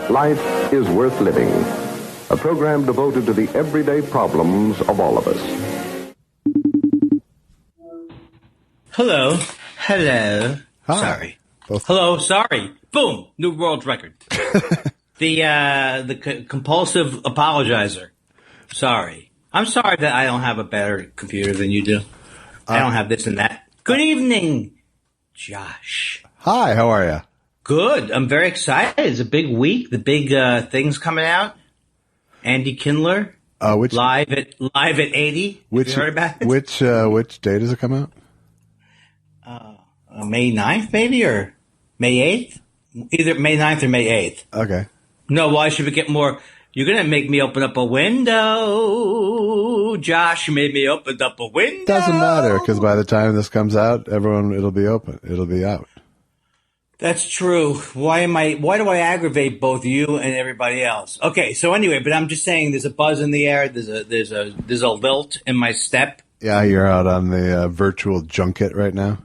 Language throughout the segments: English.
Life is Worth Living, a program devoted to the everyday problems of all of us. Hello. Hi. Sorry. Hello. Sorry. Boom. New world record. The compulsive apologizer. Sorry. I'm sorry that I don't have a better computer than you do. I don't have this and that. Good evening, Josh. Hi, how are you? Good. I'm very excited. It's a big week. The big things coming out. Andy Kindler. Live at 80. Which, you heard about it? Which day does it come out? May 9th, maybe, or May 8th? Either May 9th or May 8th. Okay. No, why should we get more? You're going to make me open up a window. Josh, you made me open up a window. Doesn't matter, because by the time this comes out, it'll be open. It'll be out. That's true. Why do I aggravate both you and everybody else? Okay, so anyway, but I'm just saying there's a buzz in the air. There's a lilt in my step. Yeah, you're out on the virtual junket right now?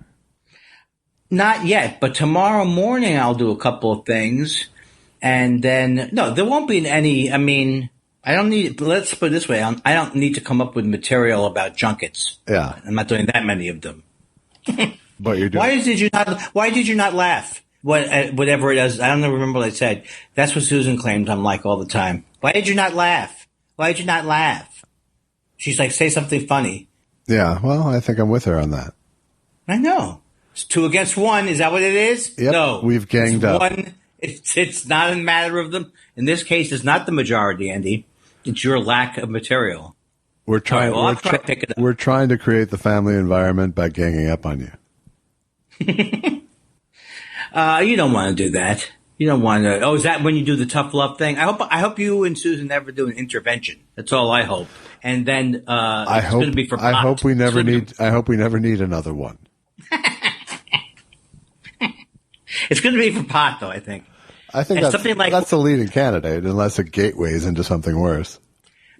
Not yet, but tomorrow morning I'll do a couple of things. And then, no, there won't be any, I mean, let's put it this way, I don't need to come up with material about junkets. Yeah. I'm not doing that many of them. But you're doing. Why did you not laugh? Whatever it is, I don't remember what I said. That's what Susan claimed I'm like all the time. Why did you not laugh? She's like, say something funny. Yeah, well, I think I'm with her on that. I know. It's 2 against 1. Is that what it is? Yep, no. We've ganged up. It's not a matter of them. In this case, it's not the majority, Andy. It's your lack of material. We're trying to create the family environment by ganging up on you. You don't want to do that. You don't want to. Oh, is that when you do the tough love thing? I hope you and Susan never do an intervention. That's all I hope. And then it's going to be for pot. I hope we never need another one. It's going to be for pot, though, I think. I think that's the leading candidate, unless it gateways into something worse.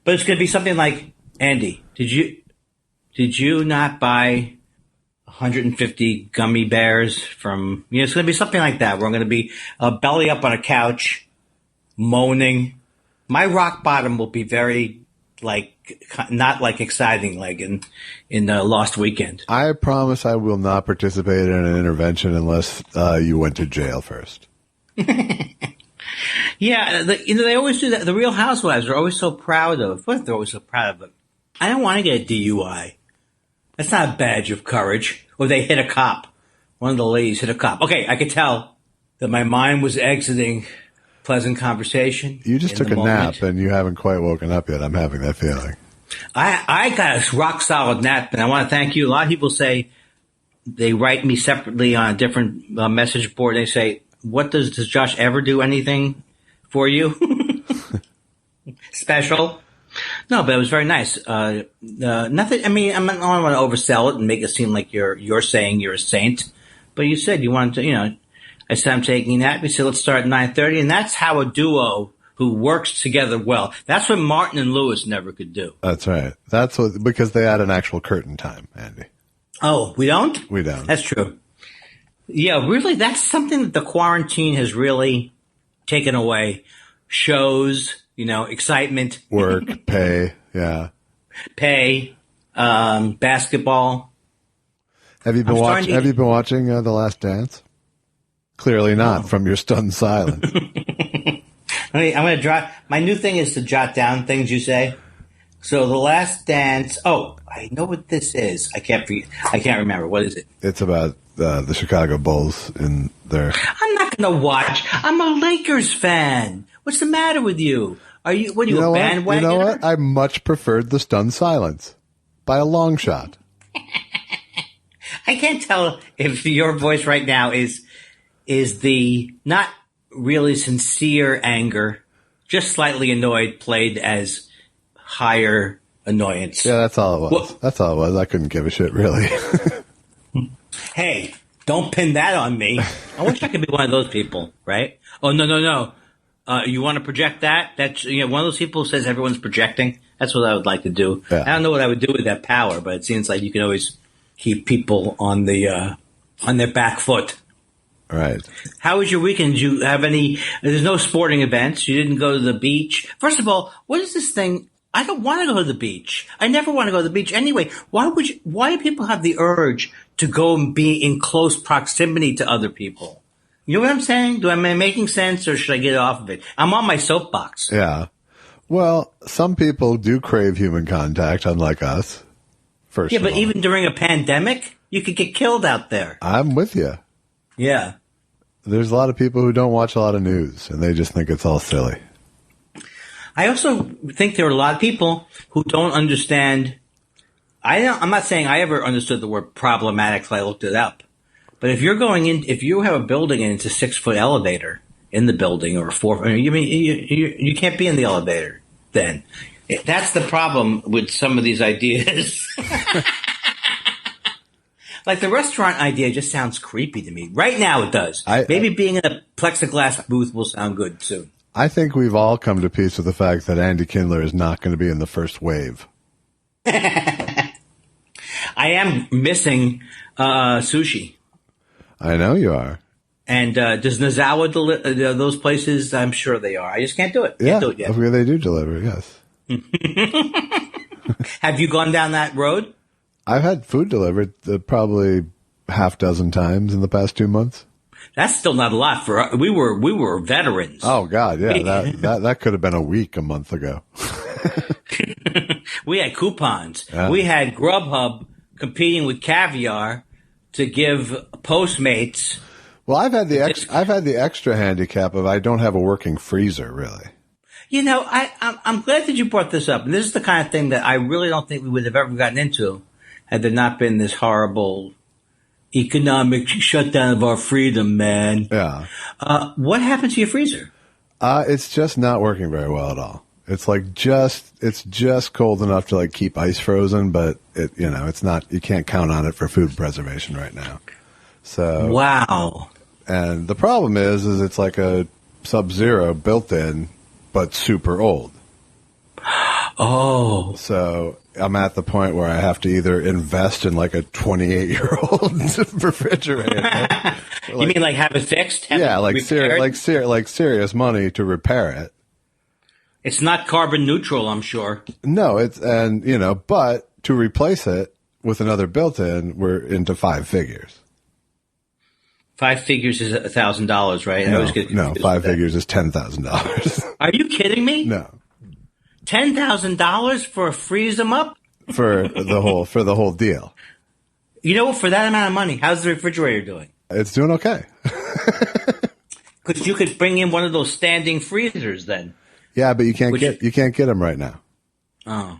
But it's going to be something like, Andy, did you not buy 150 gummy bears from, it's going to be something like that. We're going to be belly up on a couch, moaning. My rock bottom will be very, not exciting, like in Lost Weekend. I promise I will not participate in an intervention unless you went to jail first. Yeah, they always do that. The Real Housewives are always so proud of. What they're always so proud of it. I don't want to get a DUI. That's not a badge of courage. Or they hit a cop. One of the ladies hit a cop. Okay, I could tell that my mind was exiting pleasant conversation. You just took a nap and you haven't quite woken up yet. I'm having that feeling. I got a rock solid nap, and I want to thank you. A lot of people say they write me separately on a different message board. They say, does Josh ever do anything for you? Special? No, but it was very nice. Nothing. I mean, I don't want to oversell it and make it seem like you're saying you're a saint. But you said you wanted to, I said I'm taking that. We said let's start at 9:30, and that's how a duo who works together well. That's what Martin and Lewis never could do. That's right. Because they had an actual curtain time, Andy. Oh, we don't? We don't. That's true. Yeah, really, that's something that the quarantine has really taken away. Shows, excitement. Work, pay, yeah. Pay, basketball. Have you been watching The Last Dance? Clearly not, from your stunned silence. I'm going to jot. My new thing is to jot down things you say. So The Last Dance. Oh, I know what this is. I can't remember. What is it? It's about the Chicago Bulls in their. I'm not going to watch. I'm a Lakers fan. What's the matter with you? What are you a bandwagoner? You know what? I much preferred the stunned silence by a long shot. I can't tell if your voice right now is the not really sincere anger, just slightly annoyed, played as higher annoyance. Yeah, that's all it was. Well, that's all it was. I couldn't give a shit, really. Hey, don't pin that on me. I wish I could be one of those people, right? Oh, no. You want to project that? That's one of those people who says everyone's projecting. That's what I would like to do. Yeah. I don't know what I would do with that power, but it seems like you can always keep people on their back foot. Right. How was your weekend? Did you have any? There's no sporting events. You didn't go to the beach. First of all, what is this thing? I don't want to go to the beach. I never want to go to the beach anyway. Why do people have the urge to go and be in close proximity to other people? You know what I'm saying? Am I making sense, or should I get off of it? I'm on my soapbox. Yeah. Well, some people do crave human contact, unlike us. But even during a pandemic, you could get killed out there. I'm with you. Yeah. There's a lot of people who don't watch a lot of news, and they just think it's all silly. I also think there are a lot of people who don't understand. I'm not saying I ever understood the word problematic till I looked it up. But if you have a building and it's a 6-foot elevator in the building or you can't be in the elevator then. That's the problem with some of these ideas. Like the restaurant idea just sounds creepy to me. Right now it does. Maybe being in a plexiglass booth will sound good soon. I think we've all come to peace with the fact that Andy Kindler is not going to be in the first wave. I am missing sushi. I know you are. And does Nozawa those places? I'm sure they are. I just can't do it. Can't do it yet. They do deliver, yes. Have you gone down that road? I've had food delivered probably half dozen times in the past 2 months. That's still not a lot for we were veterans. Oh God, yeah, that could have been a month ago. We had coupons. Yeah. We had Grubhub competing with Caviar to give Postmates. Well, I've had the extra handicap of I don't have a working freezer, really. You know, I'm glad that you brought this up. And this is the kind of thing that I really don't think we would have ever gotten into had there not been this horrible economic shutdown of our freedom, man. Yeah. What happened to your freezer? It's just not working very well at all. It's it's just cold enough to like keep ice frozen, but it's not, you can't count on it for food preservation right now. So. Wow. And the problem is it's like a Sub-Zero built in, but super old. Oh. So I'm at the point where I have to either invest in like a 28-year-old refrigerator. You mean like have it fixed? Like serious money to repair it. It's not carbon neutral, I'm sure. No, but to replace it with another built-in, we're into 5 figures. 5 figures is $1,000, right? No, 5 figures is $10,000. Are you kidding me? No. $10,000 for a freeze them up? For the whole deal. You know, for that amount of money, how's the refrigerator doing? It's doing okay. Because you could bring in one of those standing freezers then. Yeah, but you can't get them right now. Oh.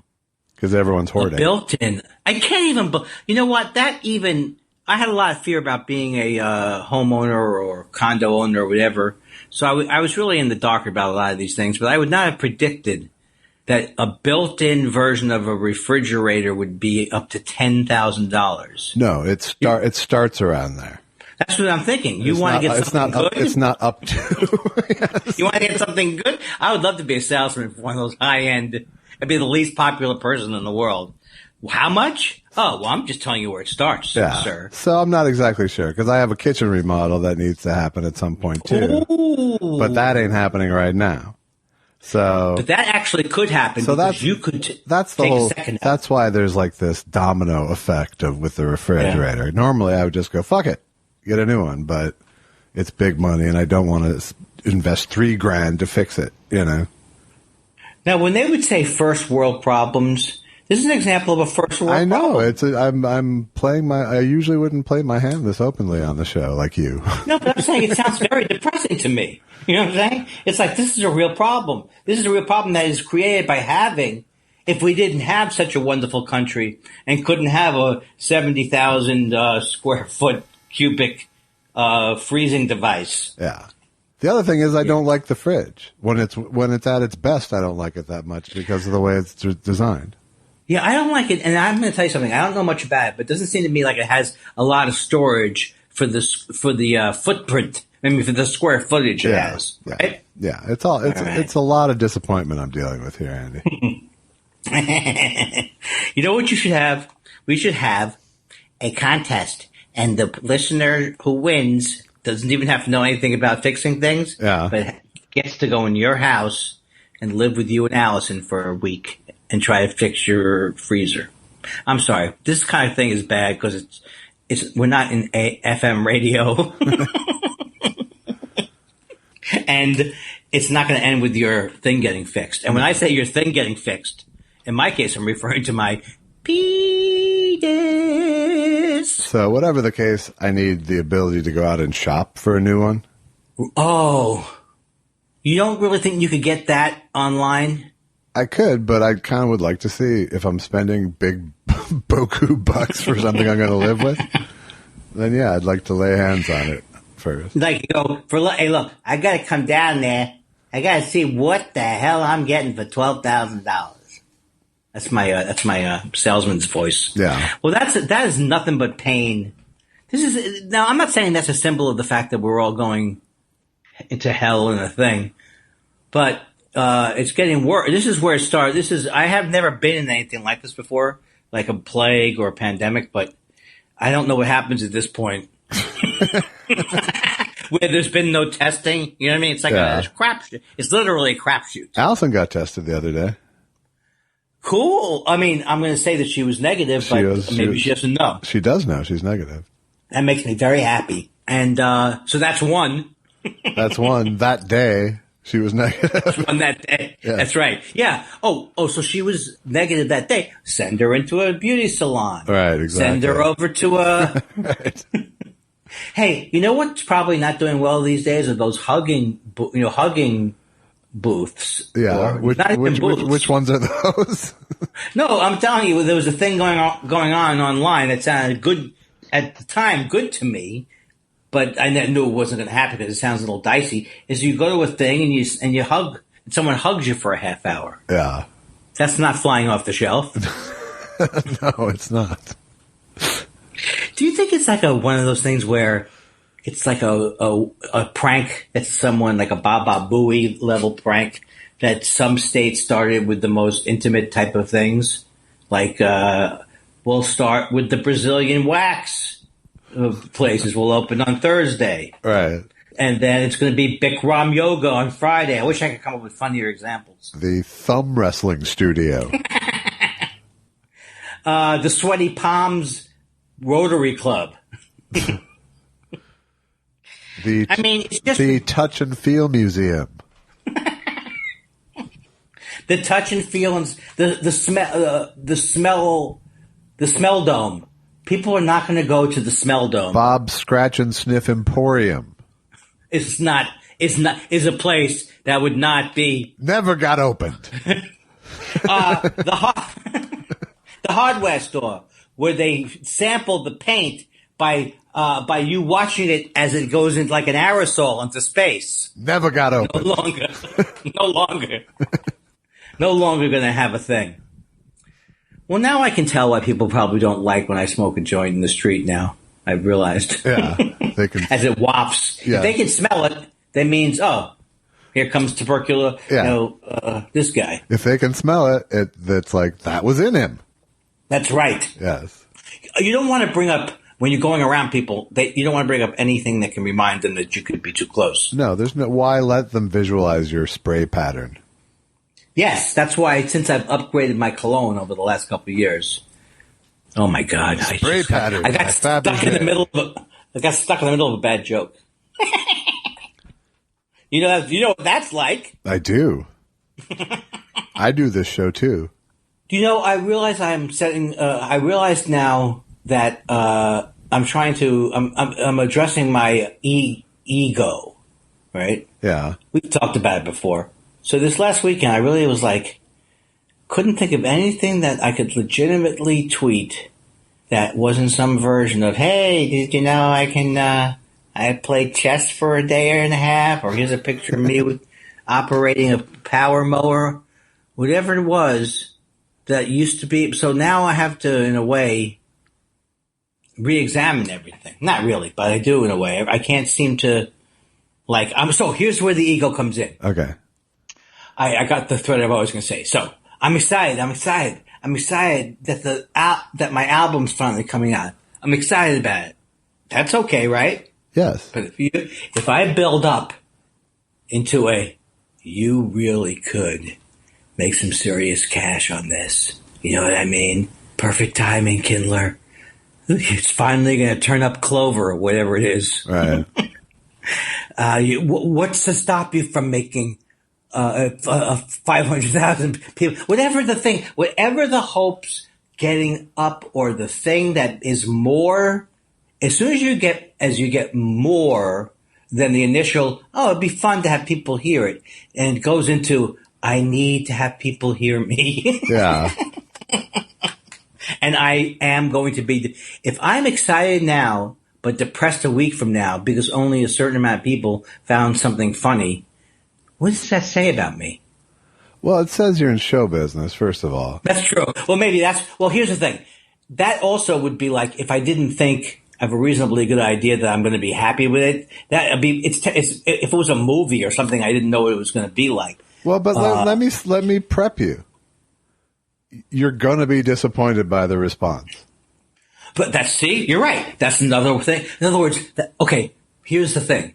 Because everyone's hoarding. Built-in. I can't even. You know what? I had a lot of fear about being a homeowner or condo owner or whatever. So I was really in the dark about a lot of these things. But I would not have predicted that a built-in version of a refrigerator would be up to $10,000. No, it starts around there. That's what I'm thinking. You want to get something good? It's not up to. Yes. You want to get something good? I would love to be a salesman for one of those high-end. I'd be the least popular person in the world. How much? Oh, well, I'm just telling you where it starts, sir. So I'm not exactly sure because I have a kitchen remodel that needs to happen at some point too. Ooh. But that ain't happening right now. So, but that actually could happen. So you could take a second. That's why there's like this domino effect with the refrigerator. Yeah. Normally, I would just go fuck it, get a new one, but it's big money, and I don't want to invest $3,000 to fix it. Now, when they would say first world problems, this is an example of a first world. I know problem. I'm playing I usually wouldn't play my hand this openly on the show like you. No, but I'm saying it sounds very depressing to me. You know what I'm saying? It's like this is a real problem. This is a real problem that is created by having. If we didn't have such a wonderful country and couldn't have a 70,000 square foot cubic freezing device. Yeah. The other thing is I don't like the fridge. When it's at its best, I don't like it that much because of the way it's designed. Yeah, I don't like it, and I'm going to tell you something. I don't know much about it, but it doesn't seem to me like it has a lot of storage for the footprint. I mean, for the square footage it has, right? Yeah, it's a lot of disappointment I'm dealing with here, Andy. You know what you should have? We should have a contest, and the listener who wins doesn't even have to know anything about fixing things, but gets to go in your house and live with you and Allison for a week and try to fix your freezer. I'm sorry. This kind of thing is bad because we're not in FM radio. And it's not going to end with your thing getting fixed. And when I say your thing getting fixed, in my case, I'm referring to my penis. So whatever the case, I need the ability to go out and shop for a new one. Oh, you don't really think you could get that online? I could, but I kind of would like to see if I'm spending big boku bucks for something I'm going to live with. Then yeah, I'd like to lay hands on it first. Like, hey, look, I got to come down there. I got to see what the hell I'm getting for $12,000. That's my salesman's voice. Yeah. Well, that is nothing but pain. Now, I'm not saying that's a symbol of the fact that we're all going into hell and a thing, but it's getting worse. This is where it started. I have never been in anything like this before, like a plague or a pandemic, but I don't know what happens at this point. Where there's been no testing, you know what I mean? It's like a crapshoot. It's literally a crapshoot. Allison got tested the other day. Cool. I mean, I'm going to say that she was negative, but maybe she doesn't know. She does know she's negative. That makes me very happy. And so that's one. That's one. That day, she was negative. On that day. Yeah. That's right. Yeah. Oh, so she was negative that day. Send her into a beauty salon. Right, exactly. Send her over to a... Right. Hey, you know what's probably not doing well these days are those hugging booths. Yeah. Which ones are those? No, I'm telling you, there was a thing going on online that sounded good at the time, good to me, but I knew it wasn't going to happen because it sounds a little dicey. Is you go to a thing and you hug, and someone hugs you for a half hour. Yeah. That's not flying off the shelf. No, it's not. Do you think it's like one of those things where it's like a prank that's someone like a Baba Booey level prank that some states started with the most intimate type of things? Like, we'll start with the Brazilian wax places will open on Thursday. Right. And then it's going to be Bikram yoga on Friday. I wish I could come up with funnier examples. The thumb wrestling studio. The Sweaty Palms Rotary Club. It's just the Touch and Feel Museum. The touch and feel and the smell dome. People are not going to go to the smell dome. Bob's Scratch and Sniff Emporium. Is a place that would not be never got opened. The hardware store where they sample the paint by you watching it as it goes into like an aerosol into space. Never got opened. No longer going to have a thing. Well, now I can tell why people probably don't like when I smoke a joint in the street now. I've realized. Yeah. They can. As it wafts. Yeah. If they can smell it, that means, here comes tubercular, this guy. If they can smell it, it's like, that was in him. That's right. Yes. You don't want to bring up, when you're going around people, you don't want to bring up anything that can remind them that you could be too close. No, why let them visualize your spray pattern? Yes, that's why, since I've upgraded my cologne over the last couple of years. Oh my God. Spray pattern. I got stuck in the middle of a bad joke. You know what that's like. I do. I do this show too. You know, I realize I realize now that I'm addressing my ego, right? Yeah. We've talked about it before. So this last weekend, I really was like, couldn't think of anything that I could legitimately tweet that wasn't some version of, hey, did you know I played chess for a day and a half, or here's a picture of me operating a power mower, whatever it was that used to be. So now I have to, in a way, re-examine everything. Not really, but I do in a way. I can't seem to, so here's where the ego comes in. Okay. I got the thread of what I was going to say. So I'm excited that my album's finally coming out. I'm excited about it. That's okay, right? Yes. But if I build up into you really could make some serious cash on this. You know what I mean? Perfect timing, Kindler. It's finally going to turn up clover or whatever it is. Right. What's to stop you from making 500,000 people? Whatever the hopes getting up, or the thing that is more. As soon as you get more than the initial, it'd be fun to have people hear it, and it goes into, I need to have people hear me. Yeah. And I am going to be, if I'm excited now, but depressed a week from now because only a certain amount of people found something funny, what does that say about me? Well, it says you're in show business, first of all. That's true. Well, here's the thing. That also would be like, if I didn't think I have a reasonably good idea that I'm going to be happy with it. That'd be if it was a movie or something I didn't know what it was going to be like. Well, but let me prep you. You're going to be disappointed by the response. But you're right. That's another thing. In other words, okay, here's the thing.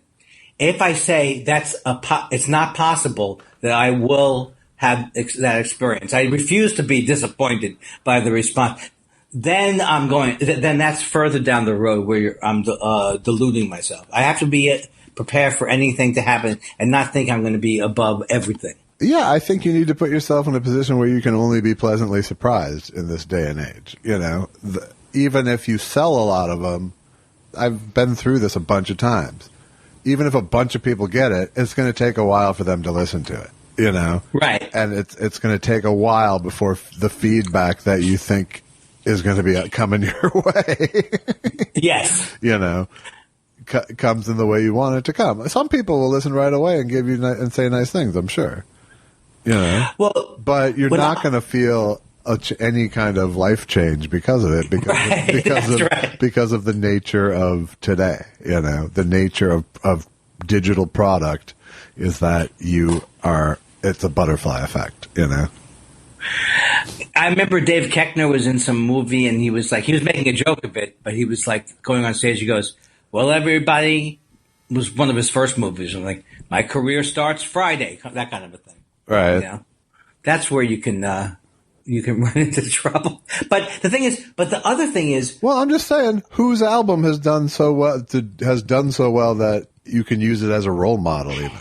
If I say it's not possible that I will have that experience, I refuse to be disappointed by the response. Then then that's further down the road where I'm deluding myself. I have to be prepared for anything to happen and not think I'm going to be above everything. Yeah, I think you need to put yourself in a position where you can only be pleasantly surprised in this day and age. You know, even if you sell a lot of them, I've been through this a bunch of times. Even if a bunch of people get it, it's going to take a while for them to listen to it. You know, right? And it's going to take a while before the feedback that you think is going to be coming your way. Yes. You know, comes in the way you want it to come. Some people will listen right away and give you and say nice things, I'm sure. You know, but you're not going to feel any kind of life change because of it, because of the nature of today. You know, the nature of digital product is that it's a butterfly effect. You know. I remember Dave Koechner was in some movie and he was making a joke of it, but he was like going on stage. He goes, "Well, everybody," was one of his first movies. I'm like, "My career starts Friday," that kind of a thing. Right. You know? That's where you can run into trouble. But the other thing is, well, I'm just saying, whose album has done so well that you can use it as a role model, even.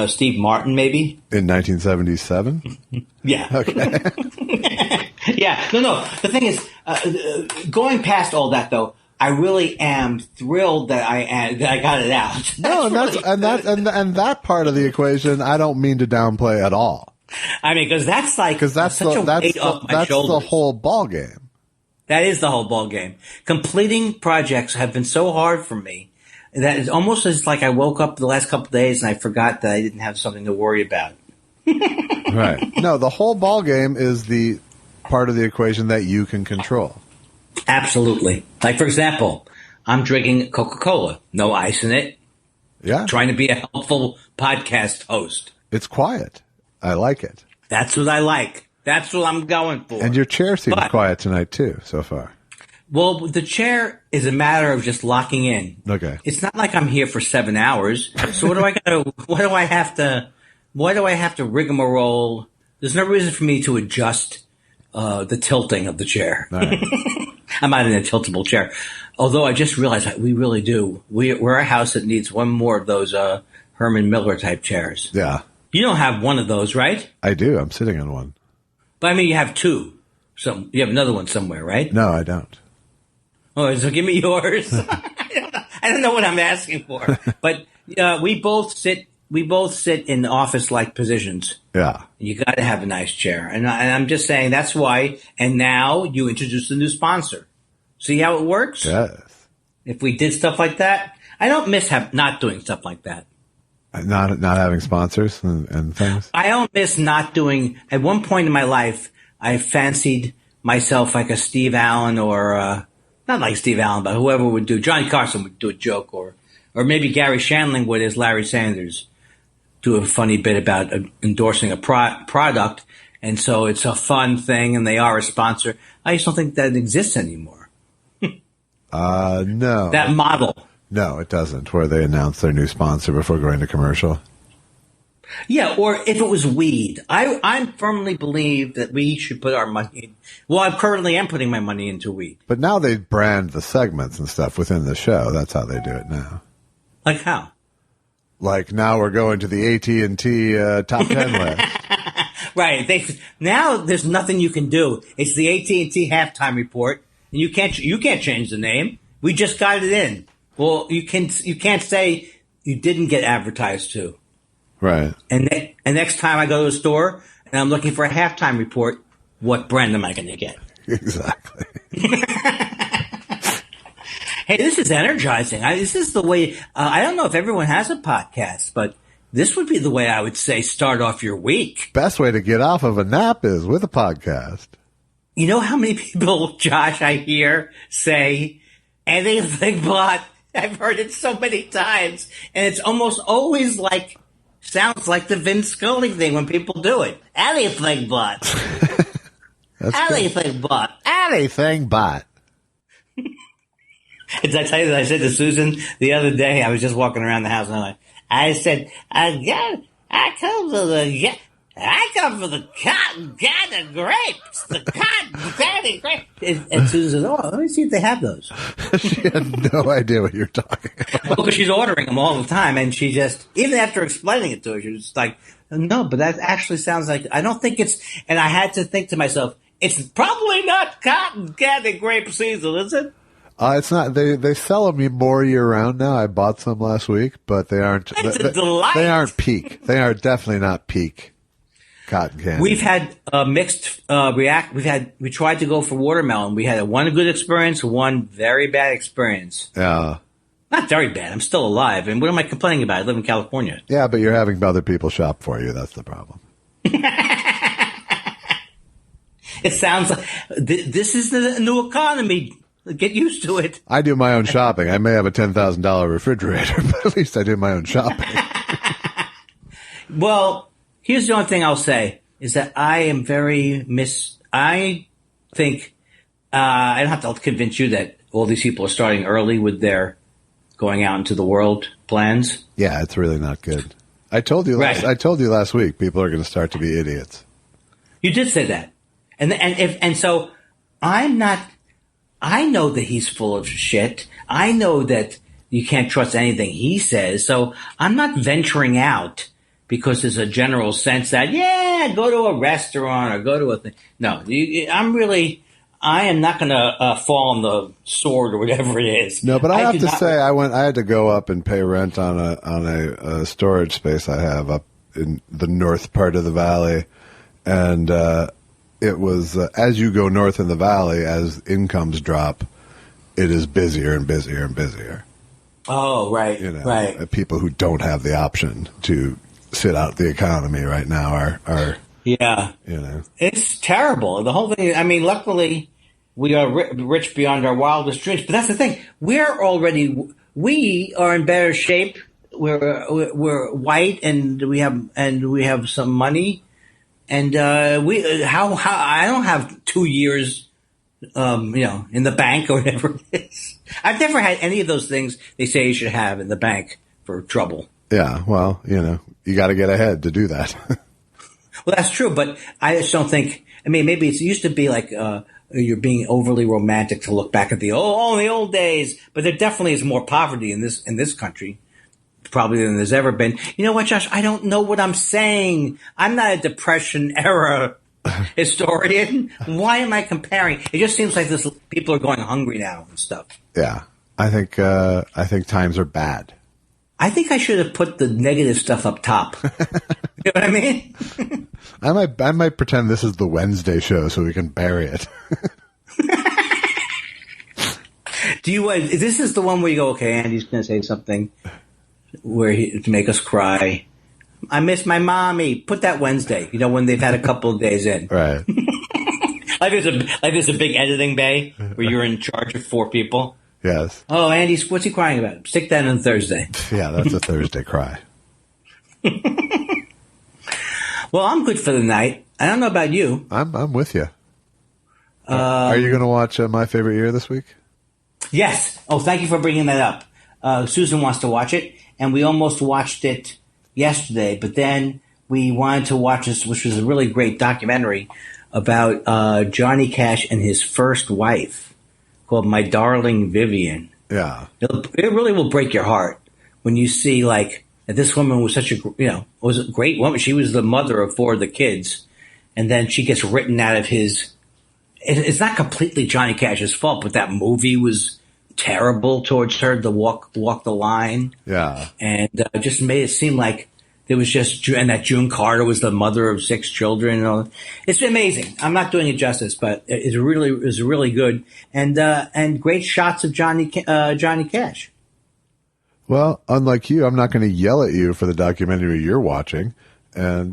Steve Martin, maybe in 1977. Yeah. Okay. Yeah. No. The thing is, going past all that, though, I really am thrilled that I got it out. No, and that part of the equation, I don't mean to downplay at all. I mean, because that's the whole ball game. That is the whole ball game. Completing projects have been so hard for me that it's almost as like I woke up the last couple of days and I forgot that I didn't have something to worry about. Right. No, the whole ball game is the part of the equation that you can control. Absolutely. Like, for example, I'm drinking Coca-Cola, no ice in it. Yeah. Trying to be a helpful podcast host. It's quiet. I like it. That's what I like. That's what I'm going for. And your chair seems quiet tonight, too, so far. Well, the chair is a matter of just locking in. Okay. It's not like I'm here for 7 hours. So what do I have to rigmarole? There's no reason for me to adjust the tilting of the chair. All right. I'm not in a tiltable chair. Although I just realized that we really do. We're a house that needs one more of those Herman Miller type chairs. Yeah. You don't have one of those, right? I do. I'm sitting on one. But I mean, you have two. So you have another one somewhere, right? No, I don't. Oh, so give me yours. I don't know what I'm asking for. But we both sit in office-like positions. Yeah. You got to have a nice chair. And I'm just saying that's why. And now you introduce a new sponsor. See how it works? Yes. If we did stuff like that, I don't miss not doing stuff like that. Not having sponsors and things? I don't miss not doing. At one point in my life, I fancied myself like a Steve Allen or not like Steve Allen, but whoever would do. Johnny Carson would do a joke or maybe Gary Shandling would as Larry Sanders do a funny bit about endorsing a product. And so it's a fun thing and they are a sponsor. I just don't think that exists anymore. No. That model. No, it doesn't, where they announce their new sponsor before going to commercial. Yeah, or if it was weed. I firmly believe that we should put our money in. Well, I currently am putting my money into weed. But now they brand the segments and stuff within the show. That's how they do it now. Like how? Like now we're going to the AT&T top 10 list. Right. Now there's nothing you can do. It's the AT&T halftime report, and you can't change the name. We just got it in. Well, you can't say you didn't get advertised to. Right. And next time I go to a store and I'm looking for a halftime report, what brand am I going to get? Exactly. Hey, this is energizing. This is the way. I don't know if everyone has a podcast, but this would be the way I would say start off your week. Best way to get off of a nap is with a podcast. You know how many people, Josh, I hear say anything but? I've heard it so many times, and it's almost always like. Sounds like the Vince Scully thing when people do it. Anything but. Anything but. Anything but. Did I tell you that I said to Susan the other day, I was just walking around the house and I said, I come for the cotton candy grapes. The cotton candy grapes. And Susan says, oh, let me see if they have those. She had no idea what you're talking about. Well, because she's ordering them all the time. And she just, even after explaining it to her, she was like, no, but that actually sounds like, I don't think it's, and I had to think to myself, it's probably not cotton candy grape season, is it? It's not. They sell them more year round now. I bought some last week, but they aren't. It's a delight. They aren't peak. They are definitely not peak cotton candy. We've had mixed we tried to go for watermelon. We had one good experience, one very bad experience. Yeah. Not very bad. I'm still alive. And what am I complaining about? I live in California. Yeah, but you're having other people shop for you. That's the problem. It sounds like this is the new economy. Get used to it. I do my own shopping. I may have a $10,000 refrigerator, but at least I do my own shopping. Well, here's the only thing I'll say is that I am I think I don't have to convince you that all these people are starting early with their going out into the world plans. Yeah, it's really not good. I told you last week people are going to start to be idiots. You did say that. And so I'm not. I know that he's full of shit. I know that you can't trust anything he says. So I'm not venturing out because there's a general sense that, yeah, go to a restaurant or go to a thing. No, I am not going to fall on the sword or whatever it is. No, but I have to say, I had to go up and pay rent on a storage space I have up in the north part of the valley. And, it was, as you go north in the valley, as incomes drop, it is busier and busier and busier. Oh, right, right. People who don't have the option to sit out the economy right now are yeah. It's terrible. The whole thing, I mean, luckily, we are rich beyond our wildest dreams. But that's the thing. We are in better shape. We're white and we have some money. And I don't have 2 years, in the bank or whatever it is. I've never had any of those things they say you should have in the bank for trouble. Yeah, well, you got to get ahead to do that. Well, that's true, but I just don't think. I mean, maybe it used to be like you're being overly romantic to look back at the old days, but there definitely is more poverty in this country. Probably than there's ever been. You know what, Josh? I don't know what I'm saying. I'm not a Depression era historian. Why am I comparing? It just seems like people are going hungry now and stuff. Yeah, I think times are bad. I think I should have put the negative stuff up top. You know what I mean? I might pretend this is the Wednesday show so we can bury it. This is the one where you go, okay, Andy's going to say something to make us cry. I miss my mommy. Put that Wednesday, when they've had a couple of days in. Right. Like there's a big editing bay where you're in charge of 4 people. Yes. Oh, Andy, what's he crying about? Stick that on Thursday. Yeah, that's a Thursday cry. Well, I'm good for the night. I don't know about you. I'm with you. Are you going to watch My Favorite Year this week? Yes. Oh, thank you for bringing that up. Susan wants to watch it, and we almost watched it yesterday. But then we wanted to watch this, which was a really great documentary about Johnny Cash and his first wife, called My Darling Vivian. Yeah. It really will break your heart when you see like that this woman was such was a great woman. She was the mother of 4 of the kids, and then she gets written out of his. It's not completely Johnny Cash's fault, but that movie was terrible towards her. The walk the line. Yeah. And just made it seem like there was and that June Carter was the mother of 6 children. And all. It's amazing. I'm not doing it justice, but it was really good and great shots of Johnny Cash. Well, unlike you, I'm not going to yell at you for the documentary you're watching. And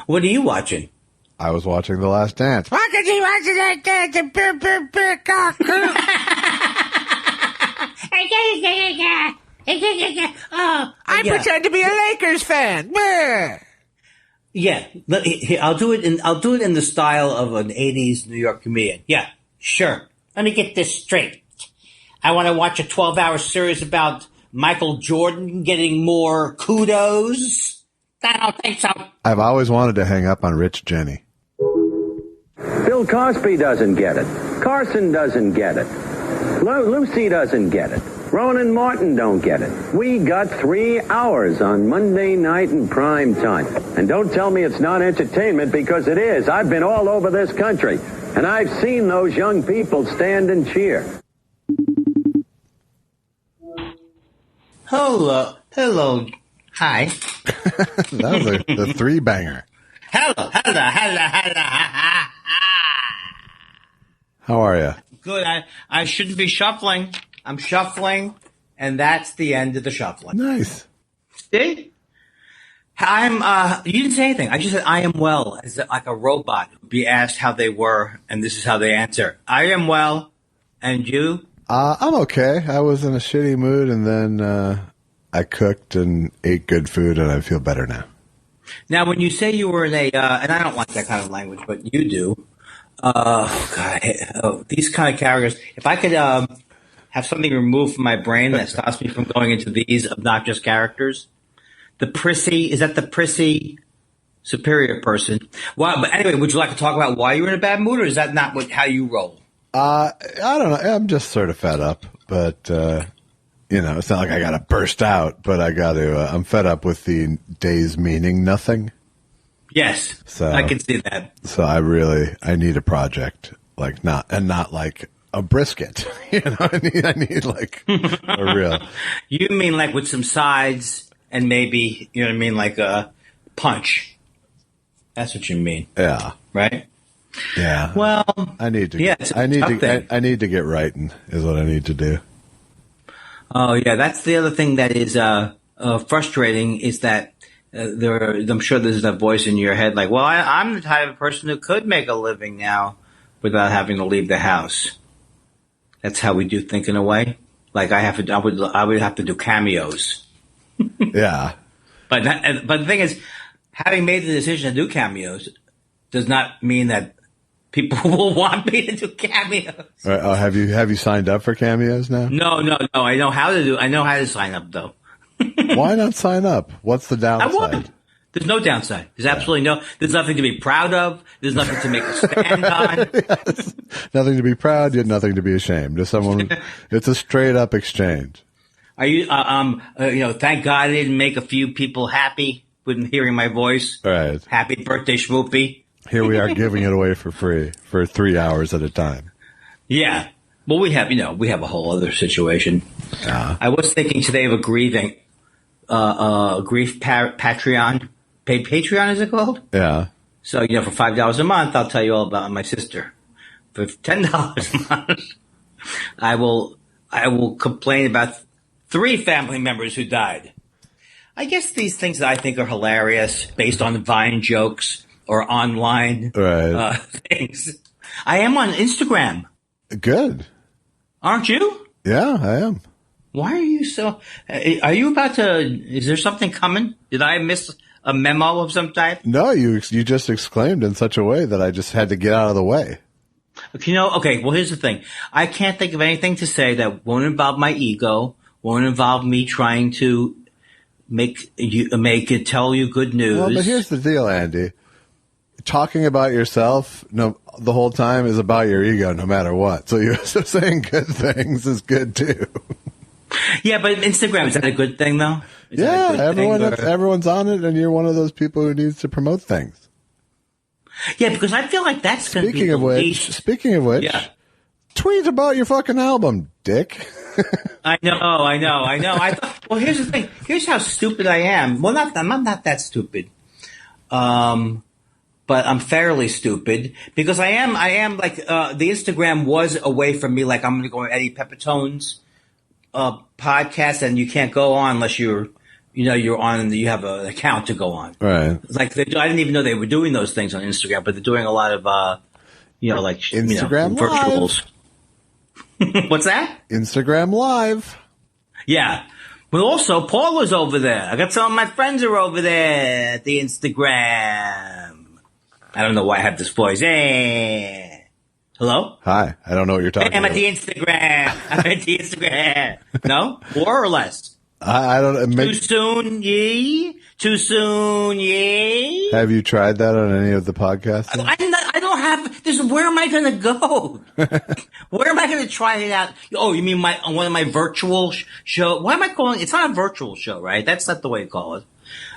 what are you watching? I was watching The Last Dance. Why could you watch that dance? I pretend to be a Lakers fan. Yeah, I'll do it in the style of an '80s New York comedian. Yeah, sure. Let me get this straight. I want to watch a 12-hour series about Michael Jordan getting more kudos. I don't think so. I've always wanted to hang up on Rich Jenny. Bill Cosby doesn't get it. Carson doesn't get it. Lucy doesn't get it. Ronan Martin don't get it. We got 3 hours on Monday night in prime time. And don't tell me it's not entertainment, because it is. I've been all over this country, and I've seen those young people stand and cheer. Hello. Hi. That was the 3-banger. Hello. How are you? Good. I shouldn't be shuffling. I'm shuffling, and that's the end of the shuffling. Nice. See? You didn't say anything. I just said I am well, as like a robot would be asked how they were, and this is how they answer. I am well, and you? I'm okay. I was in a shitty mood, and then I cooked and ate good food, and I feel better now. Now, when you say you were in a, and I don't like that kind of language, but you do. These kind of characters. If I could have something removed from my brain that stops me from going into these obnoxious characters, the prissy superior person. Well, but anyway, would you like to talk about why you were in a bad mood, or is that not how you roll? I don't know. I'm just sort of fed up, but it's not like I got to burst out, but I got to. I'm fed up with the days meaning nothing. Yes, so I can see that. So I need a project, not like a brisket. I need like a real. You mean like with some sides and maybe like a punch. That's what you mean. Yeah. Right. Yeah. Well, I need to. I need to get writing. Is what I need to do. Oh yeah, that's the other thing that is frustrating is that. I'm sure there's that voice in your head like, well, I'm the type of person who could make a living now without having to leave the house. That's how we do think in a way. Like I would have to do cameos. Yeah. But the thing is, having made the decision to do cameos does not mean that people will want me to do cameos. Right. Oh, have you signed up for cameos now? No. I know how to sign up though. Why not sign up? What's the downside? There's no downside. There's absolutely there's nothing to be proud of. There's nothing to make a stand on. Yes. Nothing to be proud, yet nothing to be ashamed. It's a straight up exchange. Are you, thank God I didn't make a few people happy with hearing my voice. Right. Happy birthday, Schmoopy. Here we are giving it away for free for 3 hours at a time. Yeah. Well, we have a whole other situation. I was thinking today of a grief Patreon. Patreon is it called? Yeah. So, for $5 a month, I'll tell you all about my sister. For $10 a month, I will complain about 3 family members who died. I guess these things that I think are hilarious, based on Vine jokes or online things. I am on Instagram. Good. Aren't you? Yeah, I am. Why are you so... Are you about to... Is there something coming? Did I miss a memo of some type? No, you just exclaimed in such a way that I just had to get out of the way. Okay, well, here's the thing. I can't think of anything to say that won't involve my ego, won't involve me trying to tell you good news. Well, but here's the deal, Andy. Talking about yourself the whole time is about your ego no matter what. So saying good things is good too. Yeah, but Instagram, is that a good thing though? Everyone's on it, and you're one of those people who needs to promote things. Yeah, because I feel like that's going to be Speaking of which, yeah. Tweet about your fucking album, dick. I know. Well, here's the thing. Here's how stupid I am. Well, I'm not that stupid. But I'm fairly stupid because I am like, the Instagram was away from me. Like I'm going to go on Eddie Pepitone's, podcast, and you can't go on unless you're on and you have an account to go on. Right. Like I didn't even know they were doing those things on Instagram, but they're doing a lot of, like Instagram virtuals. What's that? Instagram Live. Yeah. But also, Paul was over there. I got some of my friends are over there at the Instagram. I don't know why I have this voice. Hey. Hello? Hi. I don't know what you're talking I'm about. at the Instagram. No? More or less? I don't. Too soon, ye? Too soon, ye? Have you tried that on any of the podcasts? I don't have this. Where am I going to go? Where am I going to try it out? Oh, you mean one of my virtual show? Why am I calling? It's not a virtual show, right? That's not the way to call it.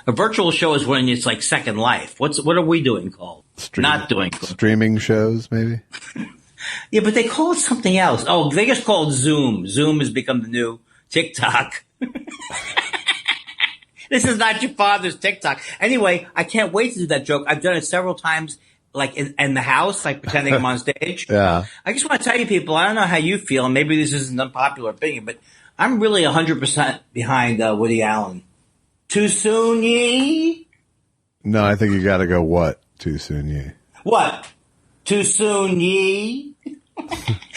A virtual show is when it's like Second Life. What are we doing called? Streaming shows, maybe. Yeah, but they call it something else. Oh, they just call it Zoom. Zoom has become the new TikTok. This is not your father's TikTok. Anyway, I can't wait to do that joke. I've done it several times, like in the house, like pretending I'm on stage. Yeah. I just want to tell you people, I don't know how you feel, and maybe this is an unpopular opinion, but I'm really 100% behind Woody Allen. Too soon, ye? No, I think you got to go. What? Too soon, ye? What? Too soon, ye?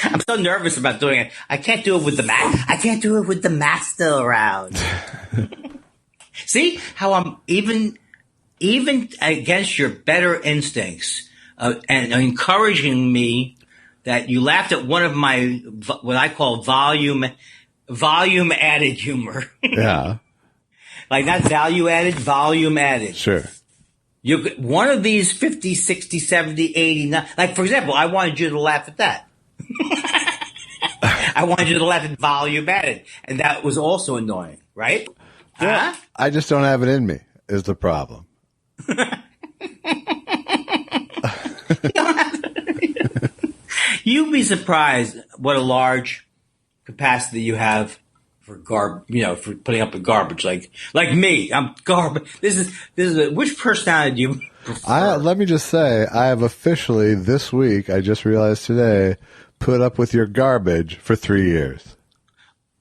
I'm so nervous about doing it. I can't do it with the mask still around. See how I'm even against your better instincts and encouraging me that you laughed at one of my what I call volume added humor. Yeah. Like not value added, volume added. Sure. One of these 50, 60, 70, 80, like for example, I wanted you to laugh at that. I wanted you to laugh at volume added. And that was also annoying, right? Yeah. I just don't have it in me is the problem. You'd be surprised what a large capacity you have for for putting up with garbage. Like me, I'm garbage. This is which personality do you prefer? Let me just say, I have officially this week, I just realized today, put up with your garbage for 3 years.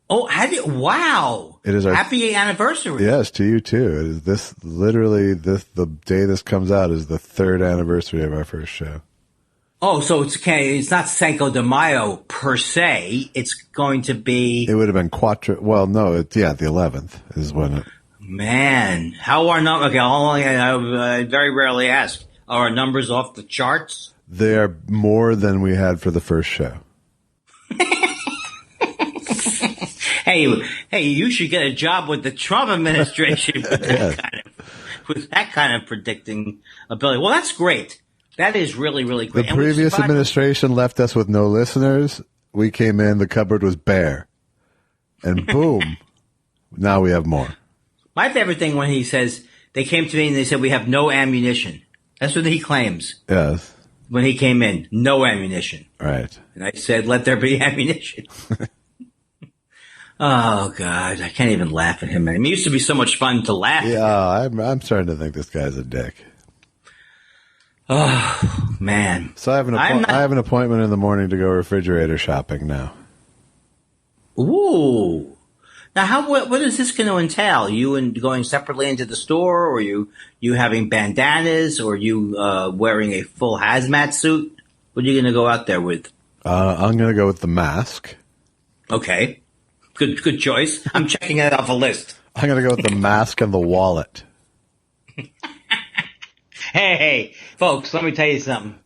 Oh, wow. It is our happy anniversary. Yes, to you too. It is the day this comes out is the 3rd anniversary of our first show. Oh, so it's okay. It's not Cinco de Mayo per se. It's going to be. It would have been the 11th is when it. Man, how are numbers? Okay, I very rarely ask. Are our numbers off the charts? They are more than we had for the first show. Hey, you should get a job with the Trump administration with that kind of predicting ability. Well, that's great. That is really, really great. The previous administration left us with no listeners. We came in, the cupboard was bare. And boom, now we have more. My favorite thing when he says, they came to me and they said, we have no ammunition. That's what he claims. Yes. When he came in, no ammunition. Right. And I said, let there be ammunition. Oh, God, I can't even laugh at him. I mean, it used to be so much fun to laugh. Yeah, I'm starting to think this guy's a dick. Oh, man. So I have an appointment in the morning to go refrigerator shopping now. Ooh. Now, what is this going to entail? You going separately into the store, or you having bandanas, or you wearing a full hazmat suit? What are you going to go out there with? I'm going to go with the mask. Okay. Good choice. I'm checking it off a list. I'm going to go with the mask and the wallet. Hey, folks, let me tell you something.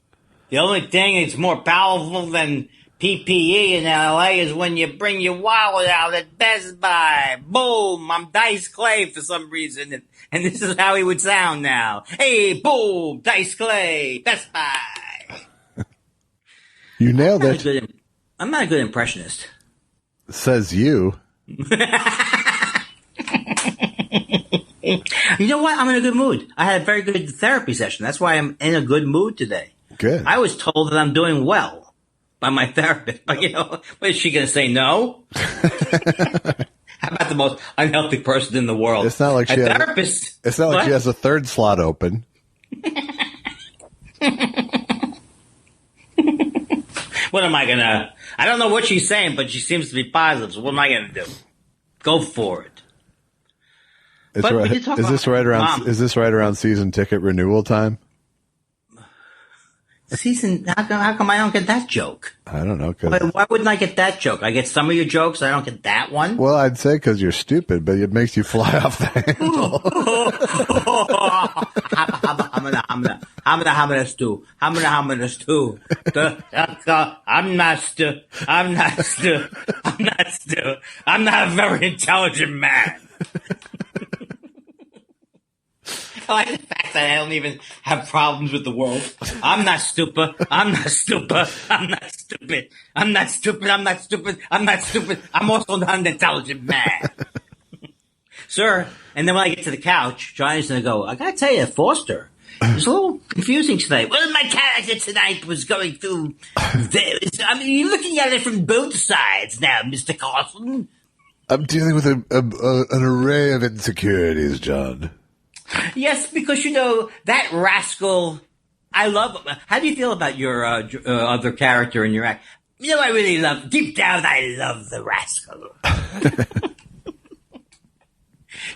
The only thing that's more powerful than PPE in LA is when you bring your wallet out at Best Buy. Boom! I'm Dice Clay for some reason. And this is how he would sound now. Hey, boom! Dice Clay! Best Buy! You nailed it. I'm not a good impressionist. Says you. You know what? I'm in a good mood. I had a very good therapy session. That's why I'm in a good mood today. Good. I was told that I'm doing well by my therapist. But, what is she going to say? No? How about the most unhealthy person in the world? It's not like she therapist. It's not like she has a third slot open. What am I going to... I don't know what she's saying, but she seems to be positive. So what am I going to do? Go for it. Is this right around season ticket renewal time? How come I don't get that joke? I don't know. Why wouldn't I get that joke? I get some of your jokes. I don't get that one. Well, I'd say because you're stupid, but it makes you fly off the handle. I'm not a very intelligent man. I like the fact that I don't even have problems with the world. I'm not stupid. I'm not stupid. I'm not stupid. I'm not stupid. I'm not stupid. I'm not stupid. I'm also not an intelligent man. Sir, and then when I get to the couch, Johnny's going to go, I got to tell you, Foster, it was a little confusing tonight. Well, my character tonight was going through you're looking at it from both sides now, Mr. Carson. I'm dealing with an array of insecurities, John. Yes, because, that rascal, I love him. How do you feel about your other character in your act? I really love, deep down, I love the rascal.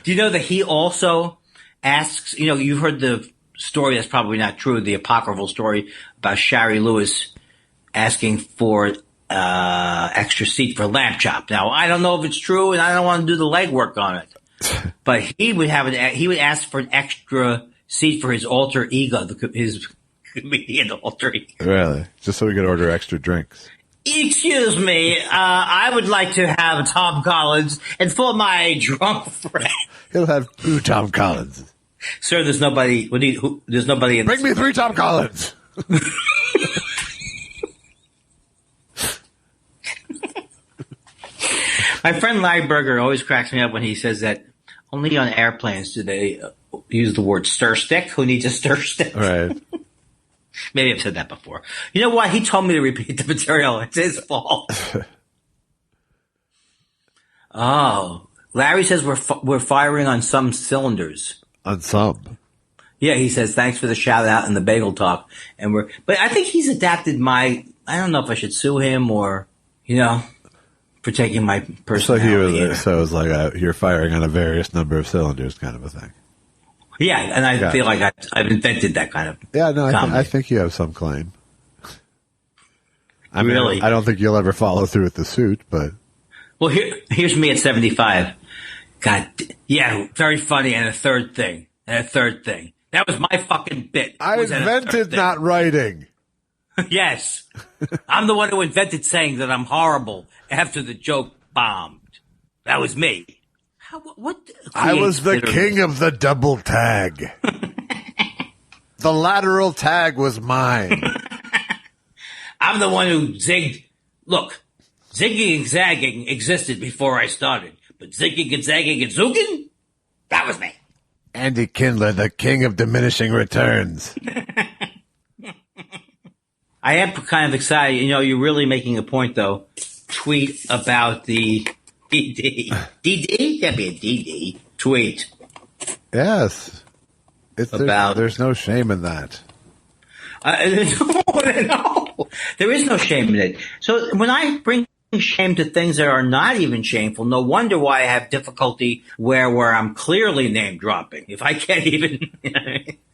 Do you know that he also asks, you've heard the story that's probably not true, the apocryphal story about Shari Lewis asking for extra seat for Lamb Chop. Now, I don't know if it's true, and I don't want to do the legwork on it. But he would ask for an extra seat for his alter ego, his comedian alter ego. Really? Just so we could order extra drinks. Excuse me, I would like to have Tom Collins, and for my drunk friend. He'll have 2 Tom Collins. Sir, there's nobody. There's nobody in. Bring me 3 Tom Collins. My friend Larry Berger always cracks me up when he says that only on airplanes do they use the word stir stick. Who needs a stir stick? Right. Maybe I've said that before. You know what? He told me to repeat the material. It's his fault. Oh, Larry says we're firing on some cylinders. On some. Yeah, he says thanks for the shout out and the bagel talk, but I think he's adapted I don't know if I should sue him or for taking my personality. So it's like you're firing on a various number of cylinders kind of a thing. Yeah, and I feel like I've invented that kind of. Yeah, no, I think you have some claim. Really? I don't think you'll ever follow through with the suit, but. Well, here's me at 75. God, yeah, very funny. And a third thing. That was my fucking bit. I invented not writing. Yes. I'm the one who invented saying that I'm horrible after the joke bombed. That was me. What? I was the king of the double tag. The lateral tag was mine. I'm the one who zigged. Look, zigging and zagging existed before I started. But zigging and zagging and zooging? That was me. Andy Kindler, the king of diminishing returns. I am kind of excited. You're really making a point, though. Tweet about the DD. DD? Can't be a DD. Tweet. Yes. There's no shame in that. No, there is no shame in it. So when I bring shame to things that are not even shameful, no wonder why I have difficulty where I'm clearly name dropping. If I can't even.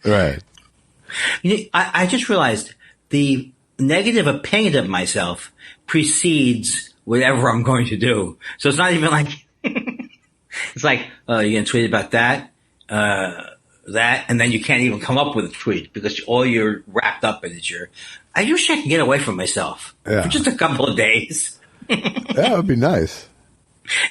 Right. I just realized the negative opinion of myself precedes whatever I'm going to do. So it's not even like, it's like, you're going to tweet about that? that, and then you can't even come up with a tweet because all you're wrapped up in is I wish I could get away from myself for just a couple of days. That would be nice.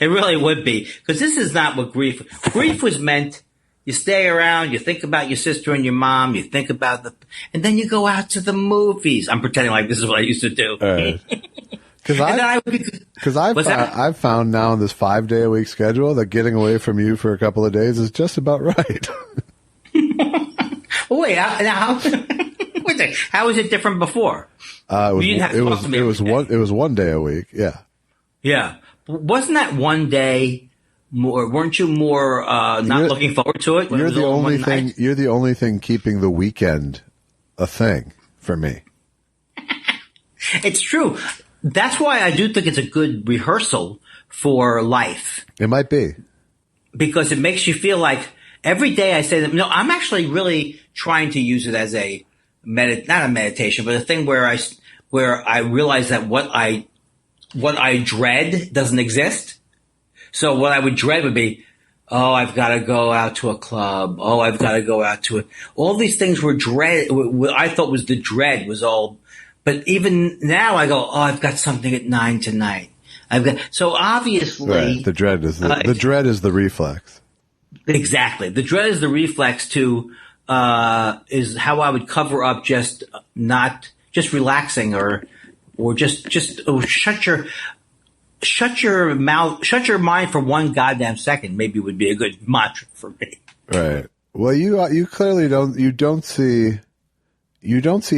It really would be, because this is not what grief. Grief was meant. You stay around, you think about your sister and your mom, you think about and then you go out to the movies. I'm pretending like this is what I used to do. Because I've found now in this 5-day-a-week schedule that getting away from you for a couple of days is just about right. Wait, how is it different before? It was 1 day a week. Yeah. Yeah. Wasn't that 1 day more? Weren't you more looking forward to it? You're the only thing. You're the only thing keeping the weekend a thing for me. It's true. That's why I do think it's a good rehearsal for life. It might be, because it makes you feel like every day I say that. No, I'm actually really trying to use it as a not a meditation, but a thing where I realize that what I dread doesn't exist. So what I would dread would be, oh, I've got to go out to a club. Oh, I've got to go out to all these things were dread. What I thought was the dread was all, but even now I go, oh, I've got something at 9 tonight. So obviously, right. The dread is the reflex. Exactly. The dread is the reflex to, is how I would cover up just relaxing or just shut your mouth, shut your mind for one goddamn second. Maybe would be a good mantra for me. Right. Well, you clearly don't see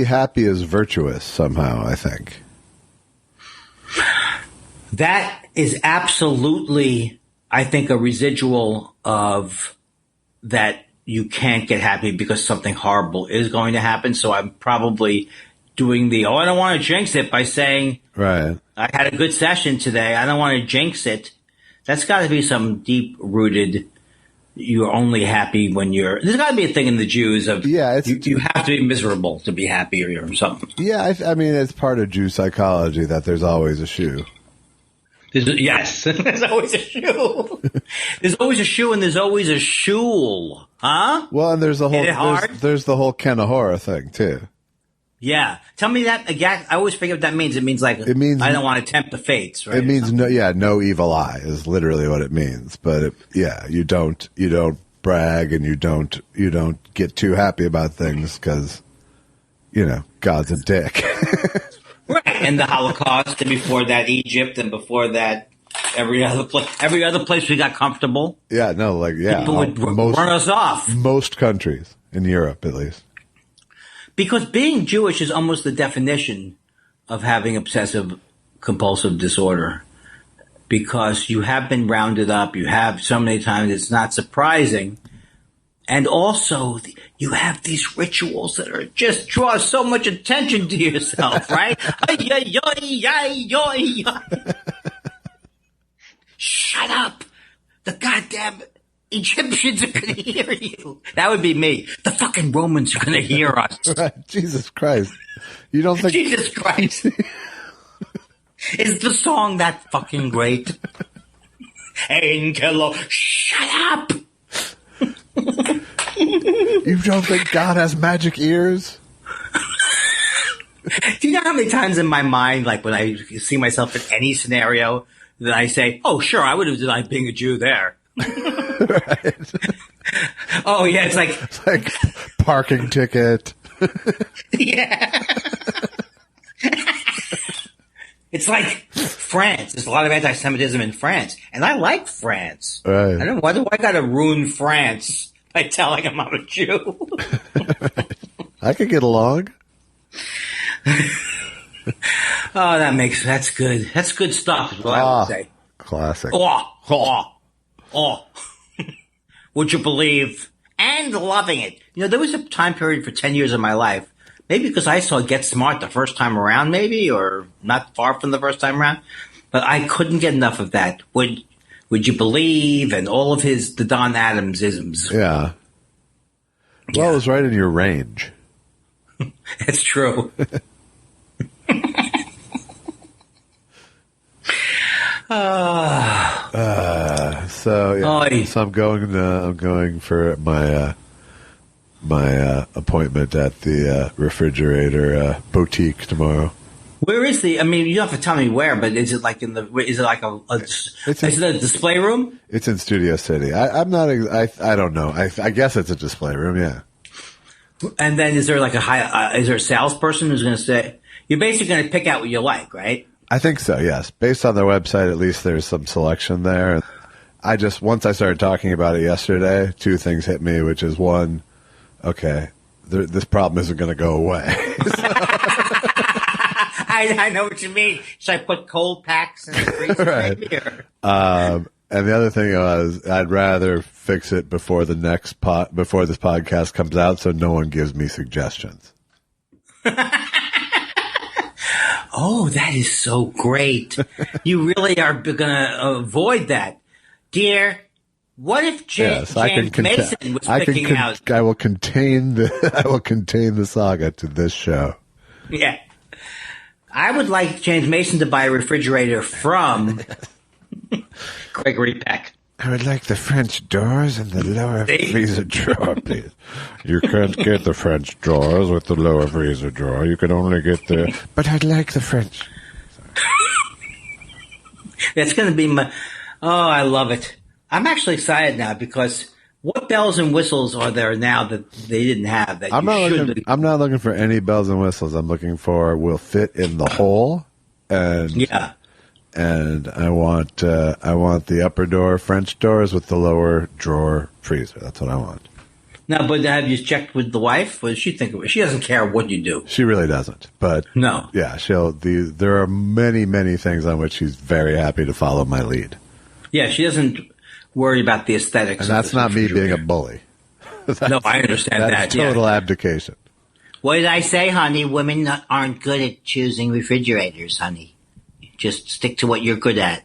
happy as virtuous somehow, I think. That is absolutely, I think, a residual of that. You can't get happy because something horrible is going to happen. So I'm probably doing I don't want to jinx it by saying, right, I had a good session today. I don't want to jinx it. That's got to be some deep rooted, you're only happy when there's got to be a thing in the Jews of, you have to be miserable to be happy or something. Yeah. I mean, it's part of Jew psychology that there's always a shoe. Yes, there's always a shoe. There's always a shoe and there's always a shul. Huh? Well, and there's the whole Kenahora thing too. Yeah. Tell me that again. I always forget what that means. It means I don't want to tempt the fates, right? It means no evil eye is literally what it means. But you don't brag and you don't get too happy about things because, God's a dick. Right. And the Holocaust, and before that Egypt, and before that every other place we got comfortable. Yeah, no, people would run us off. Most countries in Europe, at least. Because being Jewish is almost the definition of having obsessive compulsive disorder. Because you have been rounded up, you have so many times, it's not surprising. And also, you have these rituals that are just draw so much attention to yourself, right? Shut up! The goddamn Egyptians are going to hear you. That would be me. The fucking Romans are going to hear us. Right. Jesus Christ! You don't think Jesus Christ? Is the song that fucking great? Angelo, shut up! You don't think God has magic ears? Do you know how many times in my mind, like when I see myself in any scenario, that I say, oh, sure, I would have denied being a Jew there. Right. Oh, yeah, it's like parking ticket. Yeah. It's like France. There's a lot of anti-Semitism in France. And I like France. Right. I don't know. Why do I got to ruin France by telling them I'm a Jew? I could get along. Oh, that's good. That's good stuff, is what I would say. Classic. Oh. Would you believe? And loving it. There was a time period for 10 years of my life. Maybe because I saw Get Smart the first time around, maybe, or not far from the first time around. But I couldn't get enough of that. Would you believe? And all of the Don Adams isms. Yeah. Well, it was right in your range. It's true. So I'm going for my appointment at the refrigerator boutique tomorrow. Where is the? I mean, you don't have to tell me where, but is it like in the? Is it like is it a display room? It's in Studio City. I'm not. I don't know. I guess it's a display room. Yeah. And then is there like is there a salesperson who's going to say you're basically going to pick out what you like, right? I think so. Yes, based on their website, at least there's some selection there. Once I started talking about it yesterday, two things hit me, which is one, okay, this problem isn't going to go away. I know what you mean. Should I put cold packs in the freezer? Right. And the other thing was, I'd rather fix it before before this podcast comes out, so no one gives me suggestions. Oh, that is so great! You really are going to avoid that, dear. What if James Mason was picking out? I will contain the saga to this show. Yeah. I would like James Mason to buy a refrigerator from Gregory Peck. I would like the French doors and the lower freezer drawer, please. You can't get the French doors with the lower freezer drawer. You can only get the... But I'd like the French. That's going to be my... Oh, I love it. I'm actually excited now because what bells and whistles are there now that they didn't have? That I'm not looking for any bells and whistles. I'm looking for will fit in the hole, and yeah, and I want the upper door French doors with the lower drawer freezer. That's what I want. No, but have you checked with the wife? What does she think of it? She doesn't care what you do. She really doesn't. But no, yeah, there are many things on which she's very happy to follow my lead. Yeah, she doesn't worry about the aesthetics. And that's not me being a bully. No, I understand that. That's total abdication. What did I say, honey? Women aren't good at choosing refrigerators, honey. Just stick to what you're good at.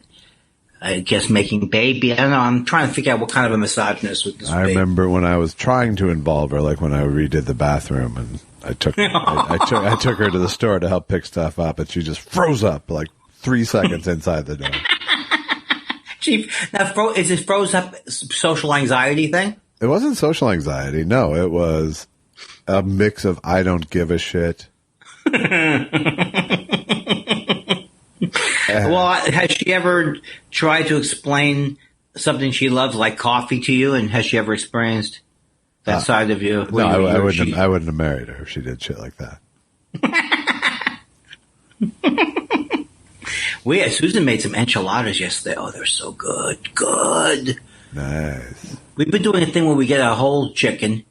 I guess making baby. I don't know. I'm trying to figure out what kind of a misogynist would this be. I remember when I was trying to involve her, like when I redid the bathroom, and I took her to the store to help pick stuff up, and she just froze up like 3 seconds inside the door. Is this froze up social anxiety thing? It wasn't social anxiety. No, it was a mix of I don't give a shit. Well, has she ever tried to explain something she loves, like coffee, to you? And has she ever experienced that side of you? No, I wouldn't have married her if she did shit like that. Susan made some enchiladas yesterday. Oh, they're so good. Good. Nice. We've been doing a thing where we get a whole chicken,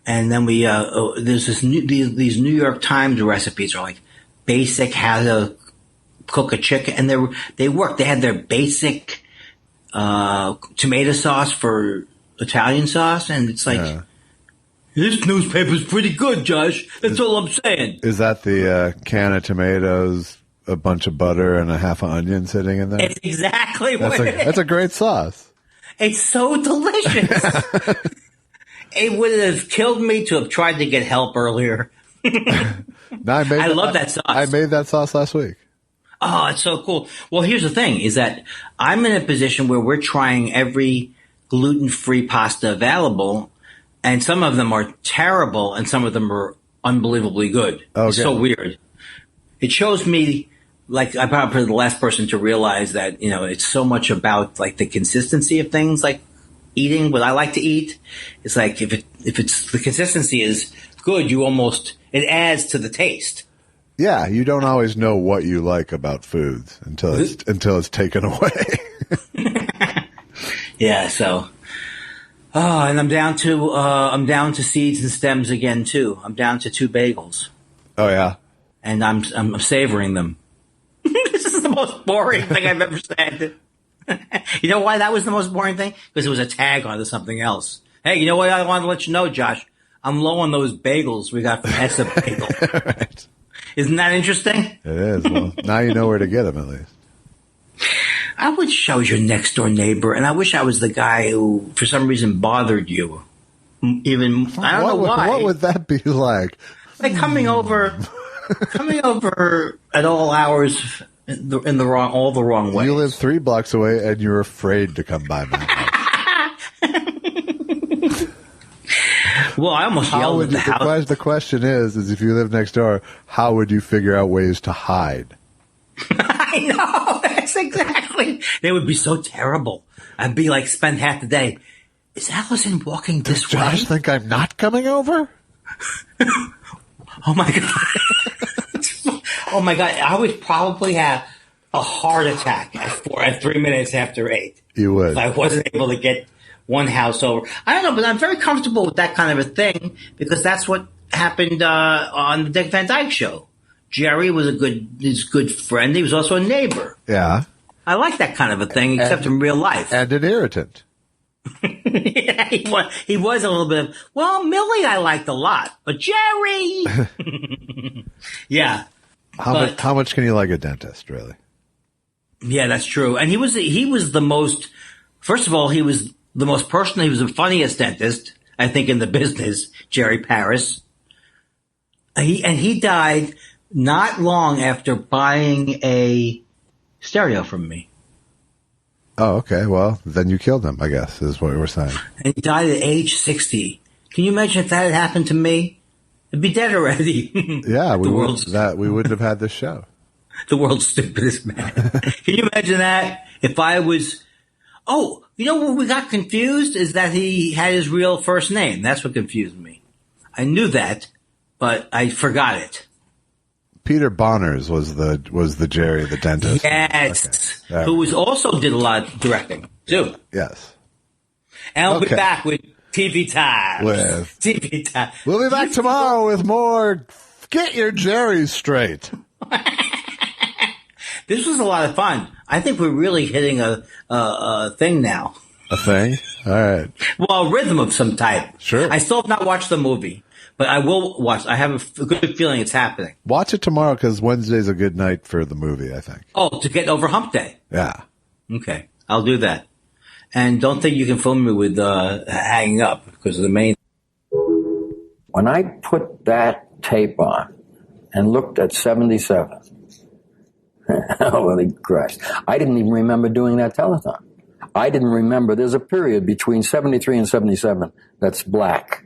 and then we there's these New York Times recipes are like basic how to cook a chicken, and they work. They had their basic tomato sauce for Italian sauce, and it's like this newspaper's pretty good, Josh. That's all I'm saying. Is that the can of tomatoes, a bunch of butter, and a half an onion sitting in there? It's exactly what it is. That's a great sauce. It's so delicious. It would have killed me to have tried to get help earlier. I love that sauce. I made that sauce last week. Oh, it's so cool. Well, here's the thing, is that I'm in a position where we're trying every gluten-free pasta available, and some of them are terrible, and some of them are unbelievably good. Okay. It's so weird. It shows me, like, I'm probably the last person to realize that, it's so much about, like, the consistency of things, like eating what I like to eat. It's like, if it's the consistency is good, it adds to the taste. Yeah, you don't always know what you like about foods until it's taken away. Yeah, so. Oh, and I'm down to seeds and stems again too. I'm down to 2 bagels. Oh yeah. And I'm savoring them. This is the most boring thing I've ever said. You know why that was the most boring thing? Because it was a tag onto something else. Hey, you know what I wanted to let you know, Josh? I'm low on those bagels we got from Essa Bagel. Right. Isn't that interesting? It is. Well, now you know where to get them at least. I wish I was your next door neighbor, and I wish I was the guy who, for some reason, bothered you. I don't know why. What would that be like? Like coming over at all hours in all the wrong ways. You live 3 blocks away, and you're afraid to come by my house. Well, I almost How yelled would at the you, house. the question is if you live next door, how would you figure out ways to hide? I know. That's exactly. They would be so terrible. I'd be like, spend half the day. Is Allison walking this way? Josh think I'm not coming over? Oh, my God. Oh, my God. I would probably have a heart attack at 3 minutes after 8. You would. If I wasn't able to get one house over. I don't know, but I'm very comfortable with that kind of a thing because that's what happened on the Dick Van Dyke Show. Jerry was his good friend. He was also a neighbor. Yeah. I like that kind of a thing, except in real life. And an irritant. Yeah, he was a little bit of, well, Millie I liked a lot, but Jerry! Yeah. How much can you like a dentist, really? Yeah, that's true. And he was the most, first of all, he was the most personal, he was the funniest dentist, I think, in the business, Jerry Paris. He died not long after buying a stereo from me. Oh, okay. Well, then you killed him, I guess, is what we're saying. And he died at age 60. Can you imagine if that had happened to me? I'd be dead already. Yeah, we wouldn't have had this show. The world's stupidest man. Can you imagine that? If I was... Oh, you know what we got confused is that he had his real first name. That's what confused me. I knew that, but I forgot it. Peter Bonners was the Jerry, the dentist. Yes. Okay. Who also did a lot of directing, too. Yes. And we'll be back with TV Time. TV Time. We'll be back tomorrow with more Get Your Jerry Straight. This was a lot of fun. I think we're really hitting a thing now. A thing? All right. Well, a rhythm of some type. Sure. I still have not watched the movie, but I will watch. I have a good feeling it's happening. Watch it tomorrow because Wednesday's a good night for the movie, I think. Oh, to get over Hump Day. Yeah. Okay. I'll do that. And don't think you can phone me with hanging up because of the main. When I put that tape on and looked at 77, holy Christ, I didn't even remember doing that telethon. I didn't remember. There's a period between 73 and 77 that's black.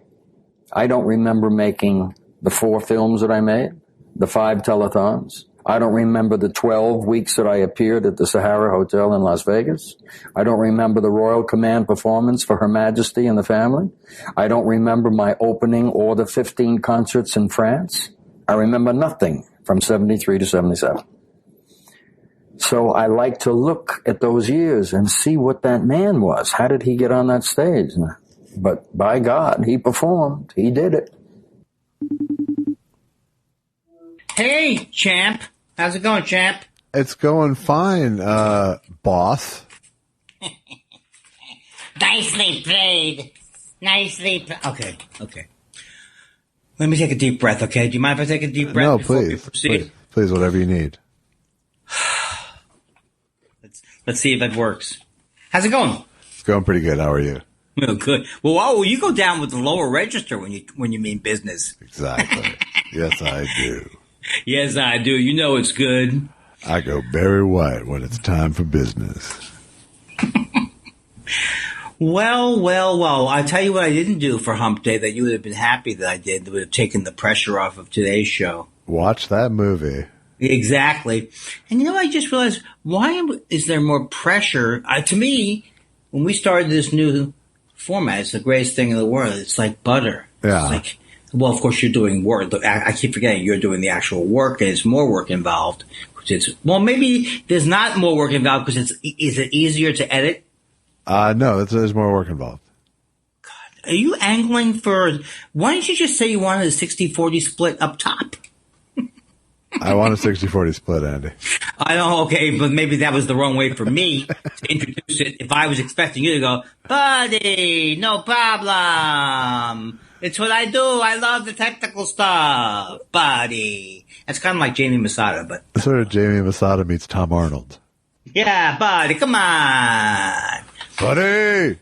I don't remember making the 4 films that I made, the 5 telethons. I don't remember the 12 weeks that I appeared at the Sahara Hotel in Las Vegas. I don't remember the Royal Command performance for Her Majesty and the family. I don't remember my opening or the 15 concerts in France. I remember nothing from 73 to 77. So I like to look at those years and see what that man was. How did he get on that stage? But by God, he performed. He did it. Hey, champ. How's it going, champ? It's going fine, boss. Nicely played. Okay. Let me take a deep breath, okay? Do you mind if I take a deep breath No, before we please. proceed? Please, whatever you need. Let's see if it works. How's it going? It's going pretty good. How are you? Oh, good. Well, you go down with the lower register when you mean business. Exactly. Yes, I do. Yes, I do. You know it's good. I go Barry White when it's time for business. Well. I tell you what I didn't do for Hump Day that you would have been happy that I did. That would have taken the pressure off of today's show. Watch that movie. Exactly. And you know, I just realized, why is there more pressure? To me, when we started this new format, it's the greatest thing in the world. It's like butter. Yeah. It's like, well, of course, you're doing work. I keep forgetting you're doing the actual work, and it's more work involved. Maybe there's not more work involved because is it easier to edit? No, there's more work involved. God, are you angling for? Why didn't you just say you wanted a 60-40 split up top? I want a 60-40 split, Andy. I know, okay, but maybe that was the wrong way for me to introduce it. If I was expecting you to go, buddy, no problem. It's what I do. I love the technical stuff, buddy. That's kind of like Jamie Masada, but Sort of Jamie Masada meets Tom Arnold. yeah, buddy, come on, buddy.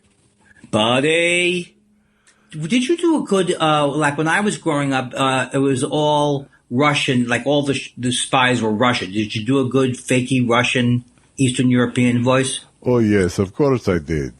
Did you do a good? Like when I was growing up, it was all Russian, like all the spies were Russian. Did you do a good fakey Russian Eastern European voice? Oh, yes, of course I did.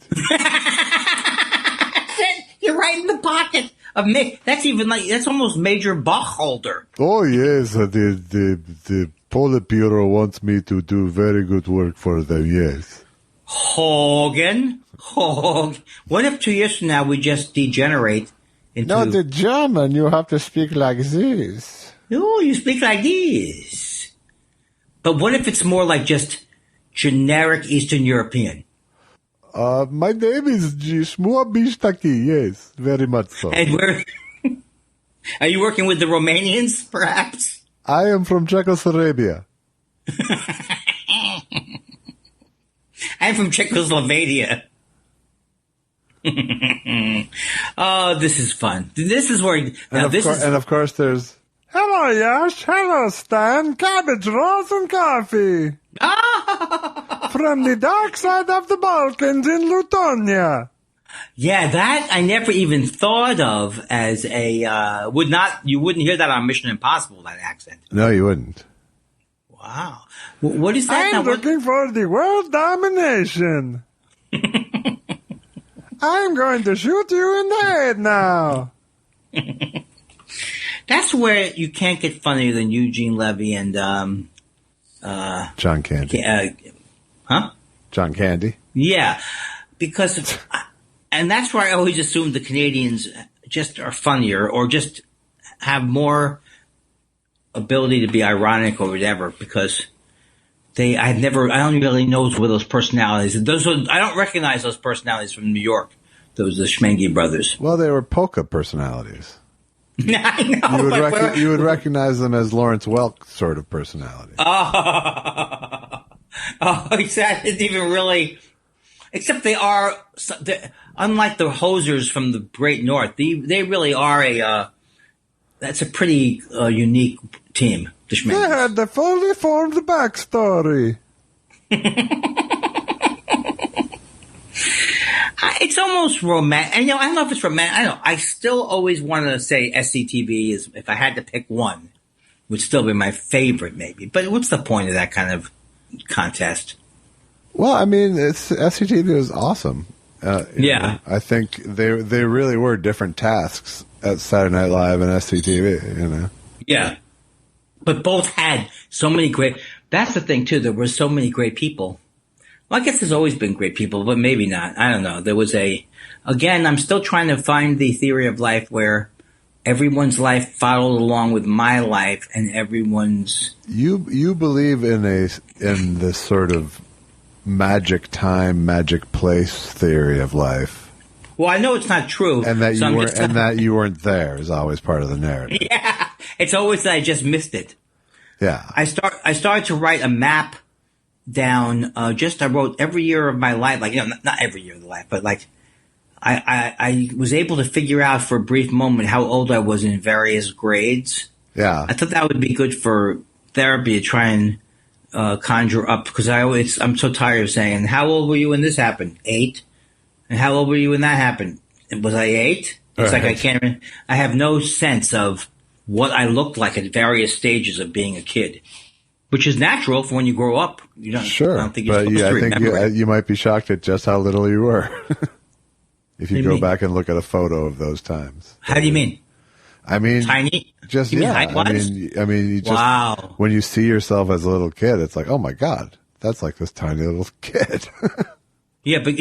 You're right in the pocket. of me. That's even like, that's almost Major Bachholder. Oh, yes. The Politburo wants me to do very good work for them, yes. Hogan. What if 2 years from now we just degenerate into... No, the German, you have to speak like this. Oh, you speak like this. But what if it's more like just generic Eastern European? My name is Shmua Bishtaki, yes, very much so. And where... Are you working with the Romanians, perhaps? I am from Czechoslovakia. I'm from Czechoslovakia. Oh, this is fun. This is where... Now, And of course there's... Hello, Yash. Hello, Stan. Cabbage rolls and coffee. From the dark side of the Balkans in Lutonia. Yeah, that I never even thought of as a... You wouldn't hear that on Mission Impossible, that accent. No, you wouldn't. Wow. What is that? I'm looking for the world domination. I'm going to shoot you in the head now. That's where you can't get funnier than Eugene Levy and... John Candy. Huh? John Candy. Yeah, because... And that's where I always assumed the Canadians just are funnier or just have more ability to be ironic or whatever, because... I don't really know where those personalities. I don't recognize those personalities from New York. Those the Schmengi brothers. Well, they were polka personalities. I know. You would recognize them as Lawrence Welk sort of personality. Oh, exactly. It's even really. Except they're unlike the hosers from the Great North. They really are that's a pretty unique team. The Schmengis. They had the fully formed backstory. It's almost romantic. I don't know if it's romantic. I still always want to say SCTV is, if I had to pick one, would still be my favorite, maybe. But what's the point of that kind of contest? Well, I mean, SCTV was awesome. Yeah, I think they really were different tasks at Saturday Night Live and SCTV. You know. Yeah. But both had so many great... That's the thing, too. There were so many great people. Well, I guess there's always been great people, but maybe not. I don't know. There was Again, I'm still trying to find the theory of life where everyone's life followed along with my life and everyone's... You believe in this sort of magic time, magic place theory of life. Well, I know it's not true. And that you weren't there is always part of the narrative. Yeah. It's always that I just missed it. Yeah. I started to write a map down. I wrote every year of my life, not every year of the life, but I was able to figure out for a brief moment how old I was in various grades. Yeah. I thought that would be good for therapy to try and conjure up, because I'm so tired of saying, how old were you when this happened? 8. And how old were you when that happened? Was I 8? It's right. I have no sense of what I looked like at various stages of being a kid, which is natural for when you grow up. Sure. I don't think you're supposed to remember it. You might be shocked at just how little you were if you go back and look at a photo of those times. How do you mean? I mean, tiny. Just you mean yeah. height-wise? I mean, you just wow. When you see yourself as a little kid, it's like, oh my god, that's like this tiny little kid. Yeah, but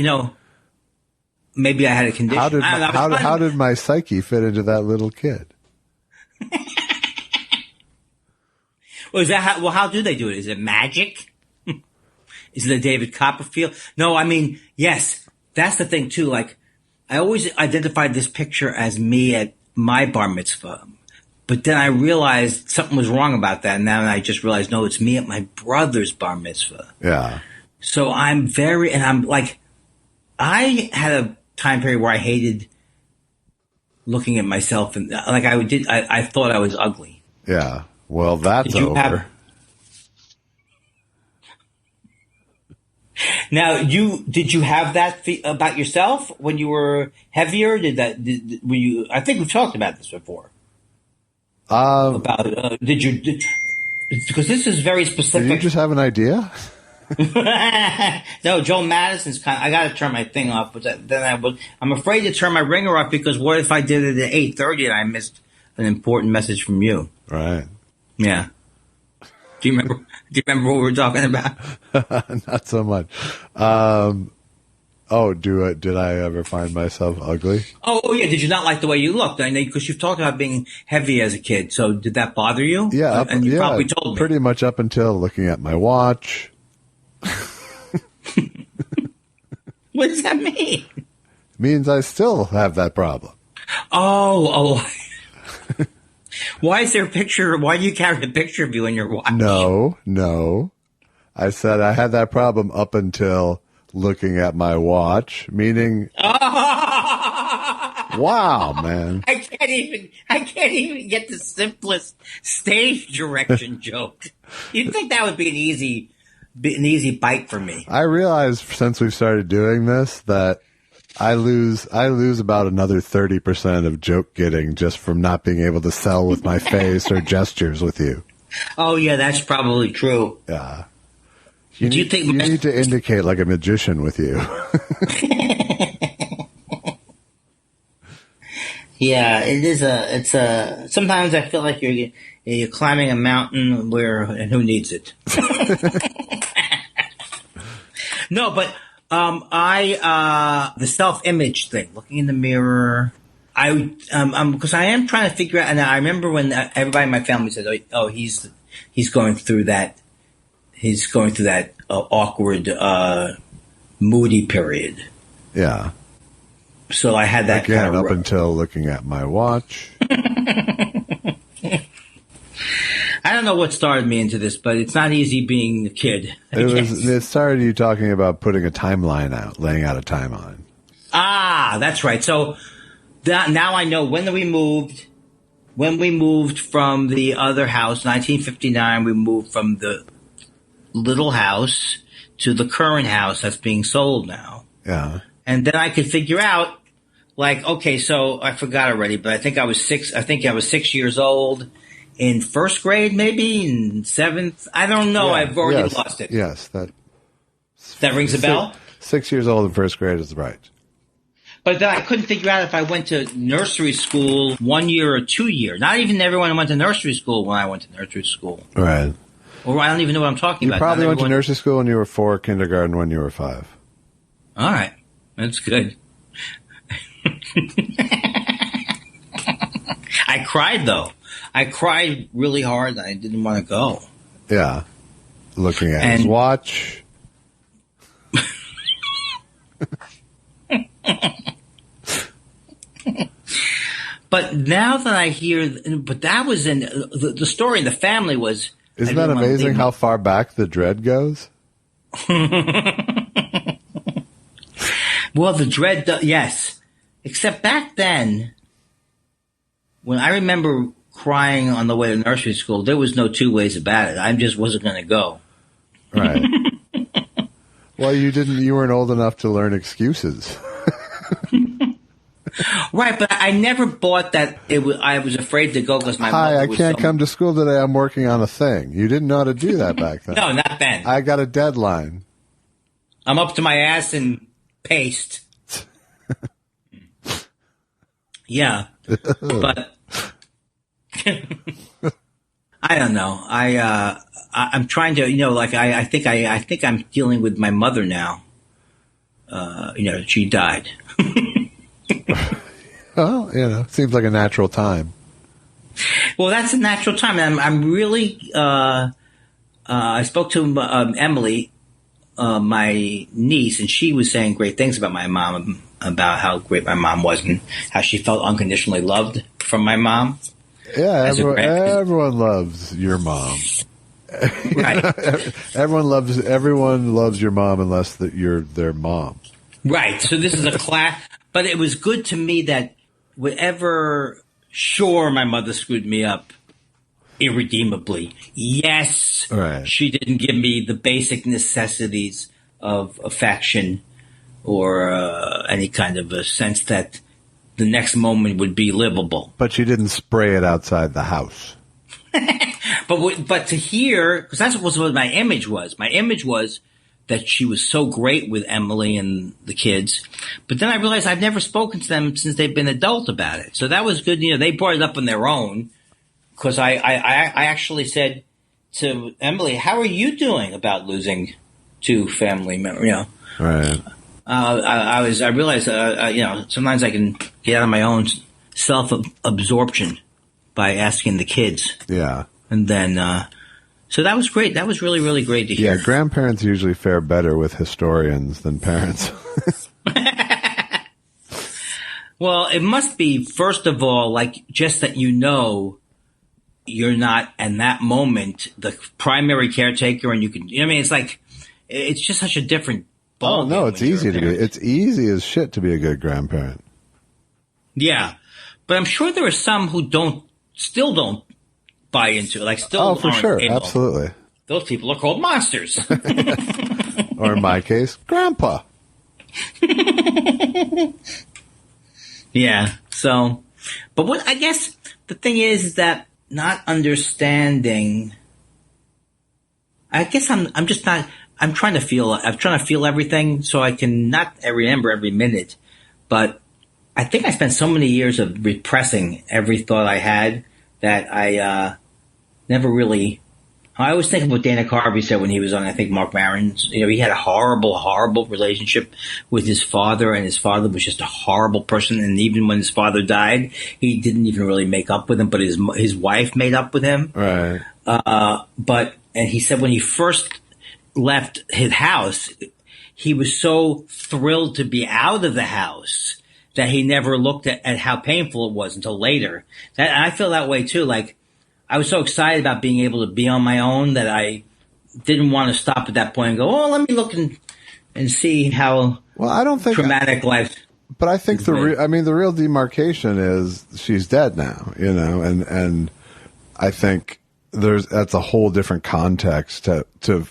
maybe I had a condition. How did my psyche fit into that little kid? Well, how do they do it? Is it magic? Is it a David Copperfield? No, I mean, yes, that's the thing too. Like, I always identified this picture as me at my bar mitzvah, but then I realized something was wrong about that, and now I just realized, no, it's me at my brother's bar mitzvah. Yeah. So I had a time period where I hated looking at myself, and I thought I was ugly. Yeah. Well, that's over. Now, did you have that about yourself when you were heavier? Were you? I think we've talked about this before. Because this is very specific. Did you just have an idea? No, Joe Madison's kind of, I got to turn my thing off, but I'm afraid to turn my ringer off because what if I did it at 8:30 and I missed an important message from you? Right. Yeah. Do you remember what we were talking about? Not so much. Did I ever find myself ugly? Oh, yeah. Did you not like the way you looked? I know, because you've talked about being heavy as a kid. So did that bother you? Yeah. And you probably told me. Pretty much up until looking at my watch. What does that mean? Means I still have that problem. Oh. Why is there a picture? Why do you carry a picture of you in your watch? No. I said I had that problem up until looking at my watch, meaning, wow, man. I can't even get the simplest stage direction joke. You'd think that would be an easy bite for me. I realized since we've started doing this that I lose about another 30% of joke getting just from not being able to sell with my face or gestures with you. Oh yeah, that's probably true. Yeah. Do you think you need to indicate like a magician with you? Yeah, it is sometimes I feel like you're climbing a mountain and who needs it? No, but the self-image thing, looking in the mirror, because I am trying to figure out, and I remember when everybody in my family said, "Oh, he's going through that." He's going through that awkward, moody period. Yeah. So I had that again up until looking at my watch. I don't know what started me into this, but it's not easy being a kid. It started you talking about putting a timeline out, laying out a timeline. Ah, that's right. So now I know when we moved. When we moved from the other house, 1959, we moved from the little house to the current house that's being sold now. Yeah. And then I could figure out, like, okay, so I forgot already, but I think I was 6 years old in first grade, maybe in seventh. I don't know. Yeah, I've already lost it. Yes, that rings a bell. 6 years old in first grade is right. But then I couldn't figure out if I went to nursery school 1 year or 2 years. Not even everyone went to nursery school when I went to nursery school. Right. Or I don't even know what I'm talking about. You probably went to nursery school when you were 4, kindergarten when you were 5. All right. That's good. I cried, though. I cried really hard. I didn't want to go. Yeah. Looking at his watch. But now that I hear, but that was in the story in the family was. Isn't that amazing how far back the dread goes? Well, the dread, yes. Except back then, when I remember crying on the way to nursery school, there was no two ways about it. I just wasn't going to go. Right. Well, you weren't old enough to learn excuses. Right, but I never bought that. I was afraid to go because my mother I can't come to school today. I'm working on a thing. You didn't know how to do that back then. No, not then. I got a deadline. I'm up to my ass in paste. Yeah, but I don't know. I'm trying to, like I think I'm dealing with my mother now. She died. Well, it seems like a natural time. Well, that's a natural time. And I'm really, I spoke to Emily, my niece, and she was saying great things about my mom, about how great my mom was and how she felt unconditionally loved from my mom. Yeah, everyone loves your mom. Right. Everyone loves your mom unless you're their mom. Right. So this is a class. But it was good to me that sure, my mother screwed me up irredeemably. Yes, right. She didn't give me the basic necessities of affection or any kind of a sense that the next moment would be livable. But she didn't spray it outside the house. But to hear, because that's what my image was. My image was that she was so great with Emily and the kids. But then I realized I've never spoken to them since they've been adult about it. So that was good. They brought it up on their own, because I actually said to Emily, "How are you doing about losing two family members?" Right. I realized, sometimes I can get out of my own self-absorption by asking the kids. Yeah. And then, so that was great. That was really, really great to hear. Yeah, grandparents usually fare better with historians than parents. Well, it must be, first of all, like, just that you're not, in that moment, the primary caretaker, and you can, it's like, it's just such a different ball. Oh, no, it's easy to be. It's easy as shit to be a good grandparent. Yeah. But I'm sure there are some who still don't buy into it. Like, still Oh, for aren't sure. able. Absolutely. Those people are called monsters. Or in my case, grandpa. Yeah. So, but what I guess the thing is that not understanding, I guess I'm just not, I'm trying to feel everything so I can not remember every minute, but I think I spent so many years of repressing every thought I had that I never really. I always think of what Dana Carvey said when he was on, I think, Mark Maron's. He had a horrible, horrible relationship with his father, and his father was just a horrible person. And even when his father died, he didn't even really make up with him, but his wife made up with him. Right. And he said when he first left his house, he was so thrilled to be out of the house that he never looked at how painful it was until later. And I feel that way too. Like, I was so excited about being able to be on my own that I didn't want to stop at that point and go, oh, let me look and see how I don't think traumatic life. But I think the real demarcation is she's dead now, and I think that's a whole different context to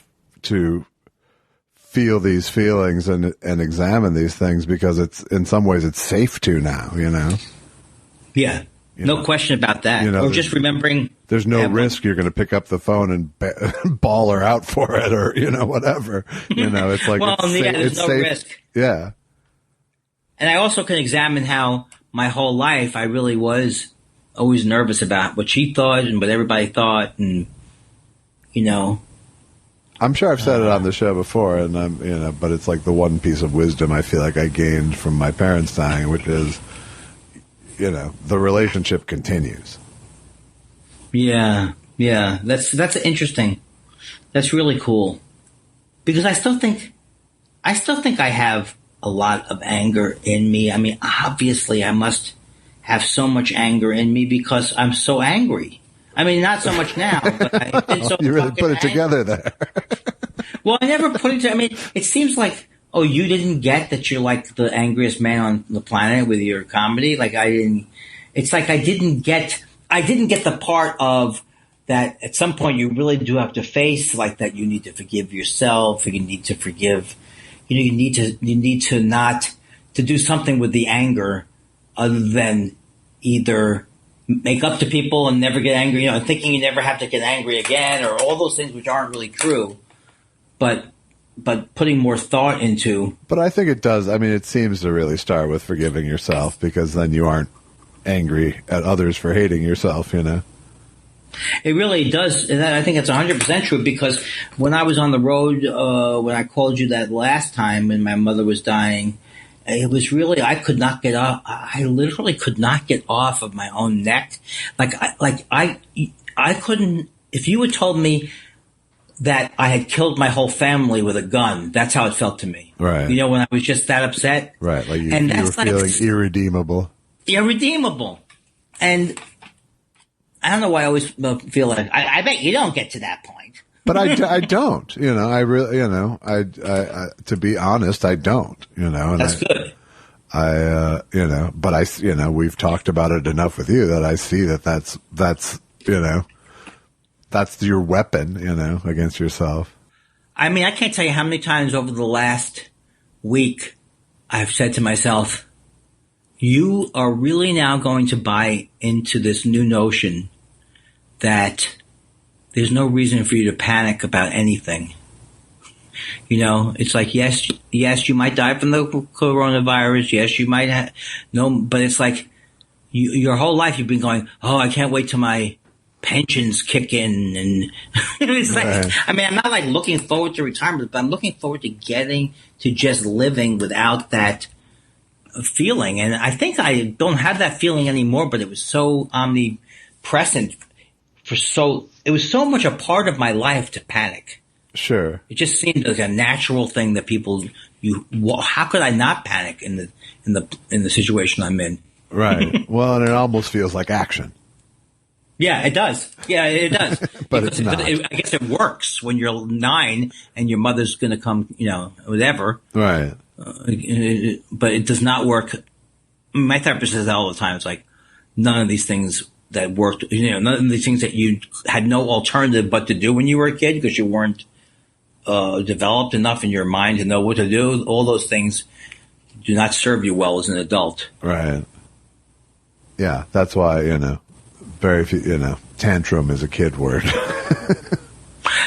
feel these feelings and examine these things, because it's, in some ways, it's safe to now, Yeah. No question about that. Or just remembering. There's no risk you're going to pick up the phone and bawl her out for it, or, whatever. It's like, there's no risk. Yeah. And I also can examine how my whole life I really was always nervous about what she thought and what everybody thought. And, I'm sure I've said it on the show before, and but it's like the one piece of wisdom I feel like I gained from my parents dying, which is, the relationship continues. Yeah. That's interesting. That's really cool. Because I still think I have a lot of anger in me. I mean, obviously I must have so much anger in me because I'm so angry. I mean, not so much now, but I've been so You really put it angry. together there. Well, I never put it. I mean, it seems like, oh, you didn't get that you're like the angriest man on the planet with your comedy. Like I didn't. It's like I didn't get the part of that. At some point, you really do have to face like that. You need to forgive yourself. You need to forgive. You need to not to do something with the anger, other than either make up to people and never get angry. Thinking you never have to get angry again, or all those things which aren't really true. But putting more thought into. But I think it does. I mean, it seems to really start with forgiving yourself, because then you aren't angry at others for hating yourself, It really does. And I think it's 100% true, because when I was on the road, when I called you that last time when my mother was dying, it was really, I could not get off. I literally could not get off of my own neck. I couldn't, if you had told me that I had killed my whole family with a gun, that's how it felt to me. Right. When I was just that upset. Right. Like you were feeling irredeemable. Irredeemable. And I don't know why I always feel like, I bet you don't get to that point. But I don't, I really, I to be honest, I don't, and that's good. But we've talked about it enough with you that I see that's your weapon, against yourself. I mean, I can't tell you how many times over the last week I've said to myself, you are really now going to buy into this new notion that there's no reason for you to panic about anything. It's like, yes, you might die from the coronavirus. Yes, you might have but it's like your whole life you've been going, oh, I can't wait till my pensions kick in. And it's like, right. I mean, I'm not like looking forward to retirement, but I'm looking forward to getting to just living without that feeling. And I think I don't have that feeling anymore, but it was so omnipresent it was so much a part of my life to panic. Sure. It just seemed like a natural thing that how could I not panic in the situation I'm in? Right. Well, and it almost feels like action. Yeah, it does. Yeah, it does. But it's not. I guess it works when you're 9 and your mother's going to come, whatever. Right. But it does not work. My therapist says that all the time. It's like none of these things that worked, none of these things that you had no alternative but to do when you were a kid because you weren't developed enough in your mind to know what to do. All those things do not serve you well as an adult. Right. Yeah, that's why, very few, tantrum is a kid word.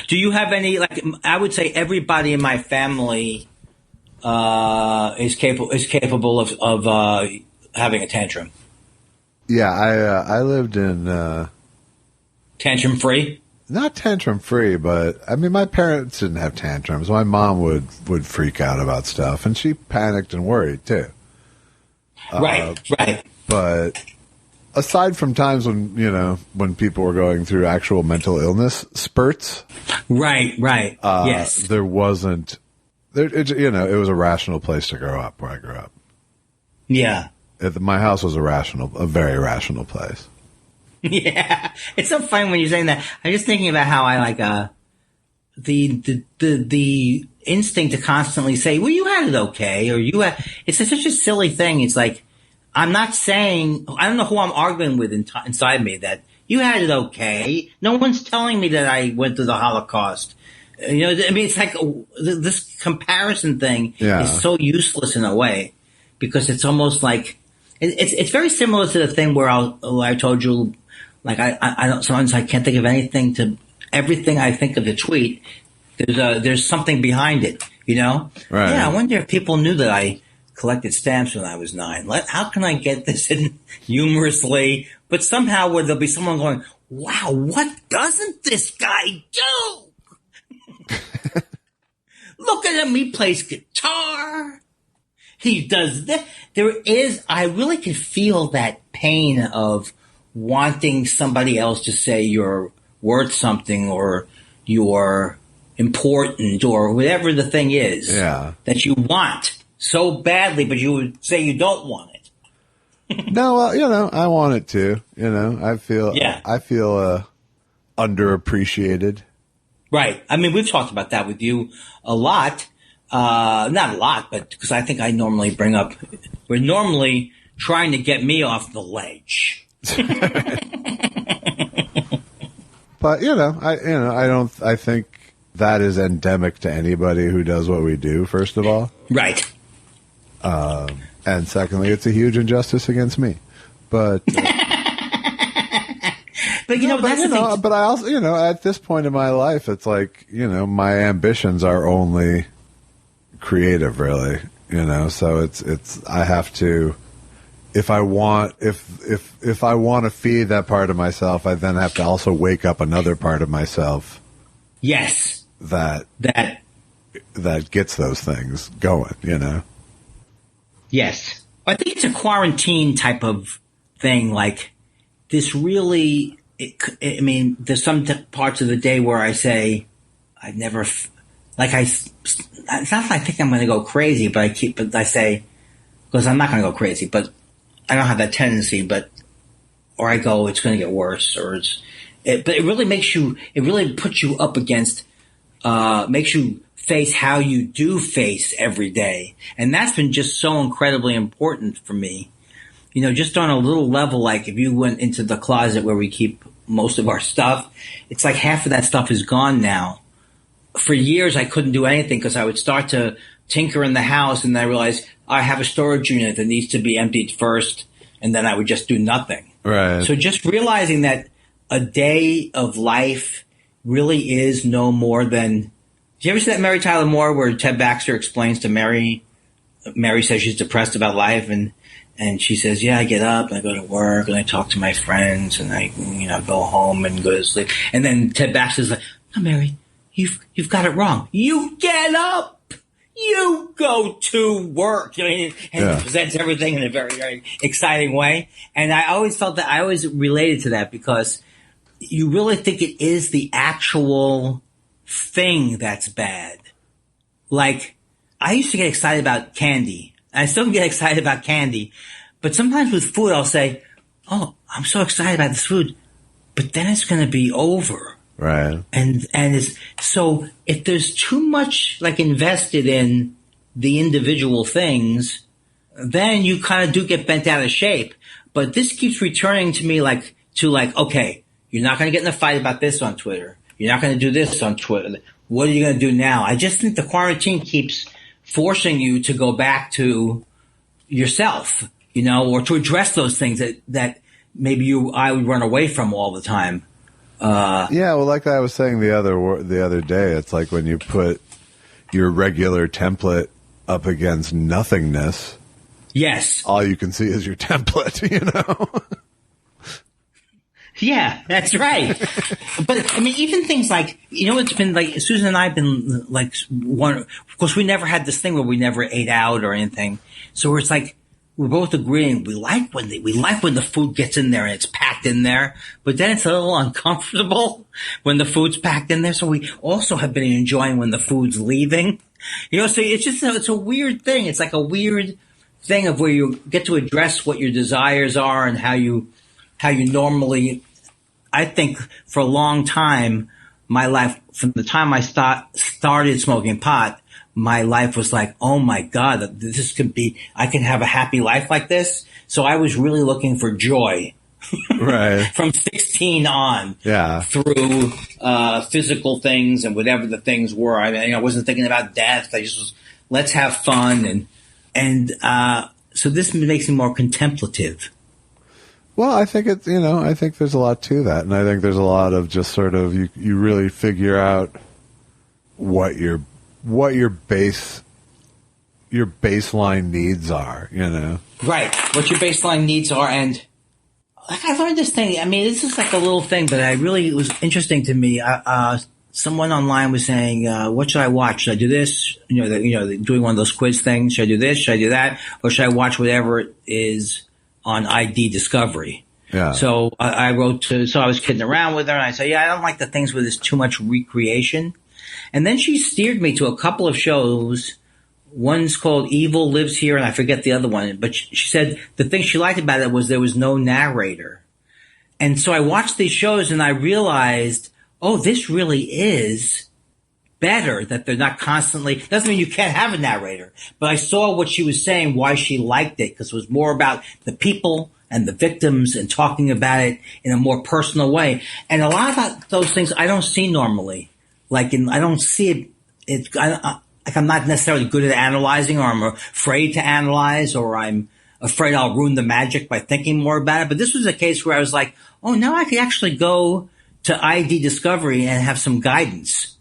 Do you have any, I would say everybody in my family is capable of having a tantrum. Yeah, I lived in tantrum free. Not tantrum free, but I mean, my parents didn't have tantrums. My mom would freak out about stuff, and she panicked and worried too. Right. But aside from times when people were going through actual mental illness spurts, right. Yes, there wasn't. It was a rational place to grow up where I grew up. Yeah. My house was a very rational place. Yeah, it's so funny when you're saying that. I'm just thinking about how I like the instinct to constantly say, "Well, you had it okay," or It's such a silly thing. It's like I'm not saying. I don't know who I'm arguing with inside me that you had it okay. No one's telling me that I went through the Holocaust. I mean, it's like this comparison thing is so useless in a way because it's almost like it's very similar to the thing where I told you. Like I don't. Sometimes I can't think of anything to everything I think of the tweet. There's something behind it, Right. Yeah. I wonder if people knew that I collected stamps when I was 9. How can I get this in humorously, but somehow where there'll be someone going, "Wow, what doesn't this guy do? Look at him. He plays guitar. He does this." I really can feel that pain of wanting somebody else to say you're worth something or you're important or whatever the thing is that you want so badly, but you would say you don't want it. No, I want it to. I feel underappreciated. Right. I mean, we've talked about that with you a lot. Not a lot, but because I think I normally we're normally trying to get me off the ledge. But I think that is endemic to anybody who does what we do, first of all. Right. And secondly, it's a huge injustice against me. But but that's the thing. But I also, at this point in my life, it's like, my ambitions are only creative, really. So it's I have to. If I want to feed that part of myself, I then have to also wake up another part of myself. Yes. That gets those things going, Yes. I think it's a quarantine type of thing. Like this really, there's some parts of the day where I say, it's not that I think I'm going to go crazy, but I say, because I'm not going to go crazy, but I don't have that tendency, or I go, it's going to get worse, but it really puts you up against, makes you face how you do face every day. And that's been just so incredibly important for me. Just on a little level, like if you went into the closet where we keep most of our stuff, it's like half of that stuff is gone now. For years, I couldn't do anything because I would start to tinker in the house and I realized I have a storage unit that needs to be emptied first, and then I would just do nothing. Right. So just realizing that a day of life really is no more than you ever see that Mary Tyler Moore where Ted Baxter explains to Mary says she's depressed about life, and she says, yeah, I get up and I go to work and I talk to my friends and I, go home and go to sleep. And then Ted Baxter's like, no, Mary, you've got it wrong. You get up, you go to work. And he presents everything in a very, very exciting way. And I always felt that I always related to that because you really think it is the actual thing that's bad. Like, I used to get excited about candy. I still get excited about candy. But sometimes with food, I'll say, oh, I'm so excited about this food, but then it's going to be over. Right. And so if there's too much like invested in the individual things, then you kind of do get bent out of shape. But this keeps returning to me like, okay, you're not going to get in a fight about this on Twitter. You're not going to do this on Twitter. What are you going to do now? I just think the quarantine keeps forcing you to go back to yourself, or to address those things that maybe I would run away from all the time. Well, like I was saying the other day, it's like when you put your regular template up against nothingness. Yes. All you can see is your template, Yeah, that's right. But I mean, even things like, it's been like Susan and I have been like of course we never had this thing where we never ate out or anything. So it's like, we're both agreeing we like when the food gets in there and it's packed in there, but then it's a little uncomfortable when the food's packed in there. So we also have been enjoying when the food's leaving. So it's a weird thing. It's like a weird thing of where you get to address what your desires are and how you normally. I think for a long time, my life, from the time I started smoking pot, my life was like, oh my God, I can have a happy life like this. So I was really looking for joy. Right. From 16 on. Yeah. Through physical things and whatever the things were. I wasn't thinking about death. I just was, let's have fun. And so this makes me more contemplative. Well, I think I think there's a lot to that. And I think there's a lot of just sort of, you really figure out what your baseline needs are, Right. What your baseline needs are. And like I learned this thing. I mean, this is like a little thing, but it was interesting to me. Someone online was saying, what should I watch? Should I do this? Doing one of those quiz things. Should I do this? Should I do that? Or should I watch whatever is on ID Discovery? Yeah. So I wrote so I was kidding around with her and I said, I don't like the things where there's too much recreation. And then she steered me to a couple of shows. One's called Evil Lives Here, and I forget the other one. But she said the thing she liked about it was there was no narrator. And so I watched these shows, and I realized, oh, this really is better that they're not constantly – doesn't mean you can't have a narrator. But I saw what she was saying, why she liked it, because it was more about the people and the victims and talking about it in a more personal way. And a lot of those things I don't see normally. I don't see it. I'm not necessarily good at analyzing, or I'm afraid to analyze, or I'm afraid I'll ruin the magic by thinking more about it. But this was a case where I was like, oh, now I could actually go to ID Discovery and have some guidance,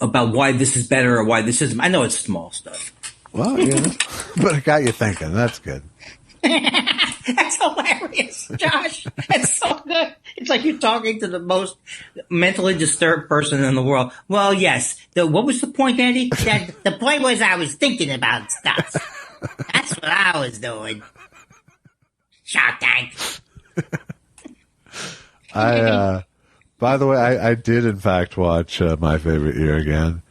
about why this is better or why this isn't. I know it's small stuff. Well, but it got you thinking. That's good. That's hilarious, Josh. It's so good. It's like you're talking to the most mentally disturbed person in the world. Well, yes. What was the point, Andy? The point was I was thinking about stuff. That's what I was doing. Shark Tank. By the way, I did in fact watch My Favorite Year again,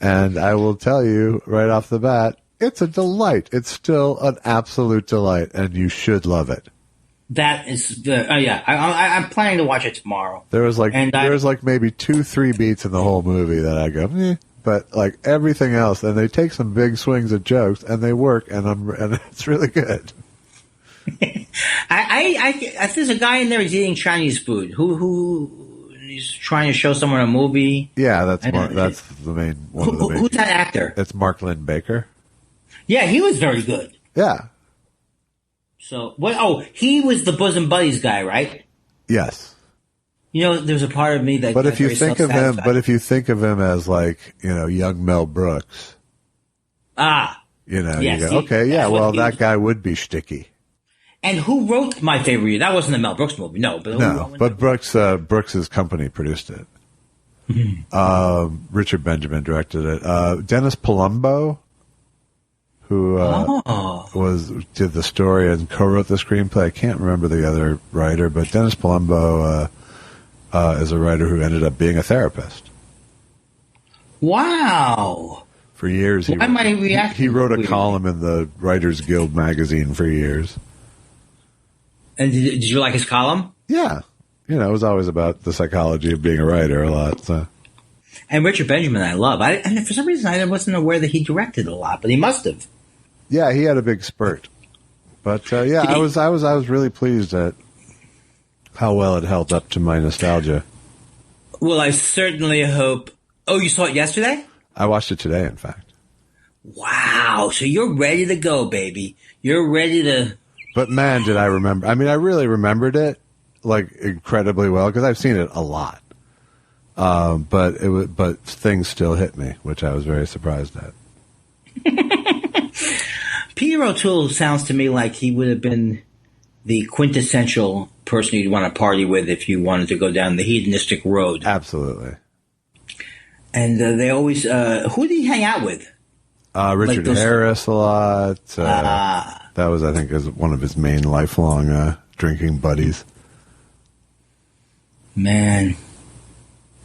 and I will tell you right off the bat, it's a delight. It's still an absolute delight, and you should love it. That is good. Oh yeah, I'm planning to watch it tomorrow. There was like maybe 2-3 beats in the whole movie that I go, but like everything else, and they take some big swings at jokes, and they work, and it's really good. There's a guy in there who's eating Chinese food. Who he's trying to show someone a movie. Yeah, that's the main one. Who's that actor? It's Mark Lynn Baker. Yeah, he was very good. Yeah. So what? Oh, he was the Bosom Buddies guy, right? Yes. You know, there's a part of me that. But if you think of him as like, you know, young Mel Brooks. You know, yes, you go, okay, yeah, well, that guy would be shticky. And who wrote My Favorite Year? That wasn't a Mel Brooks movie, no. But Brooks's company produced it. Richard Benjamin directed it. Dennis Palumbo, who did the story and co-wrote the screenplay. I can't remember the other writer, but Dennis Palumbo is a writer who ended up being a therapist. Wow. For years, he wrote a column in the Writers Guild magazine for years. And did you like his column? Yeah. You know, it was always about the psychology of being a writer a lot. So. And Richard Benjamin, I love. And for some reason, I wasn't aware that he directed a lot, but he must have. Yeah, he had a big spurt. But yeah, I was really pleased at how well it held up to my nostalgia. Well, I certainly hope. Oh, you saw it yesterday? I watched it today, in fact. Wow! So you're ready to go, baby. You're ready to. But man, did I remember? I mean, I really remembered it like incredibly well because I've seen it a lot. But things still hit me, which I was very surprised at. Peter O'Toole sounds to me like he would have been the quintessential person you'd want to party with if you wanted to go down the hedonistic road. Absolutely. And they always, who did he hang out with? Richard Harris a lot. That was, I think, one of his main lifelong drinking buddies. Man,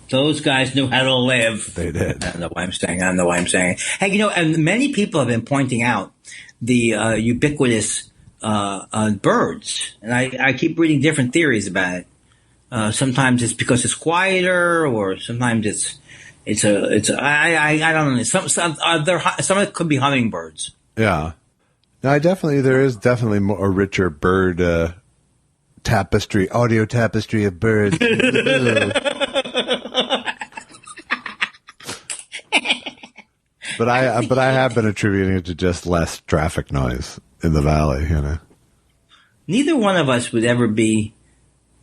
those guys knew how to live. They did. I don't know why I'm saying. Hey, you know, and many people have been pointing out the ubiquitous birds, and I keep reading different theories about it. Sometimes it's because it's quieter, or sometimes I don't know. Some of it could be hummingbirds. Yeah. No, there is definitely a richer bird audio tapestry of birds. But I have been attributing it to just less traffic noise in the valley, you know. Neither one of us would ever be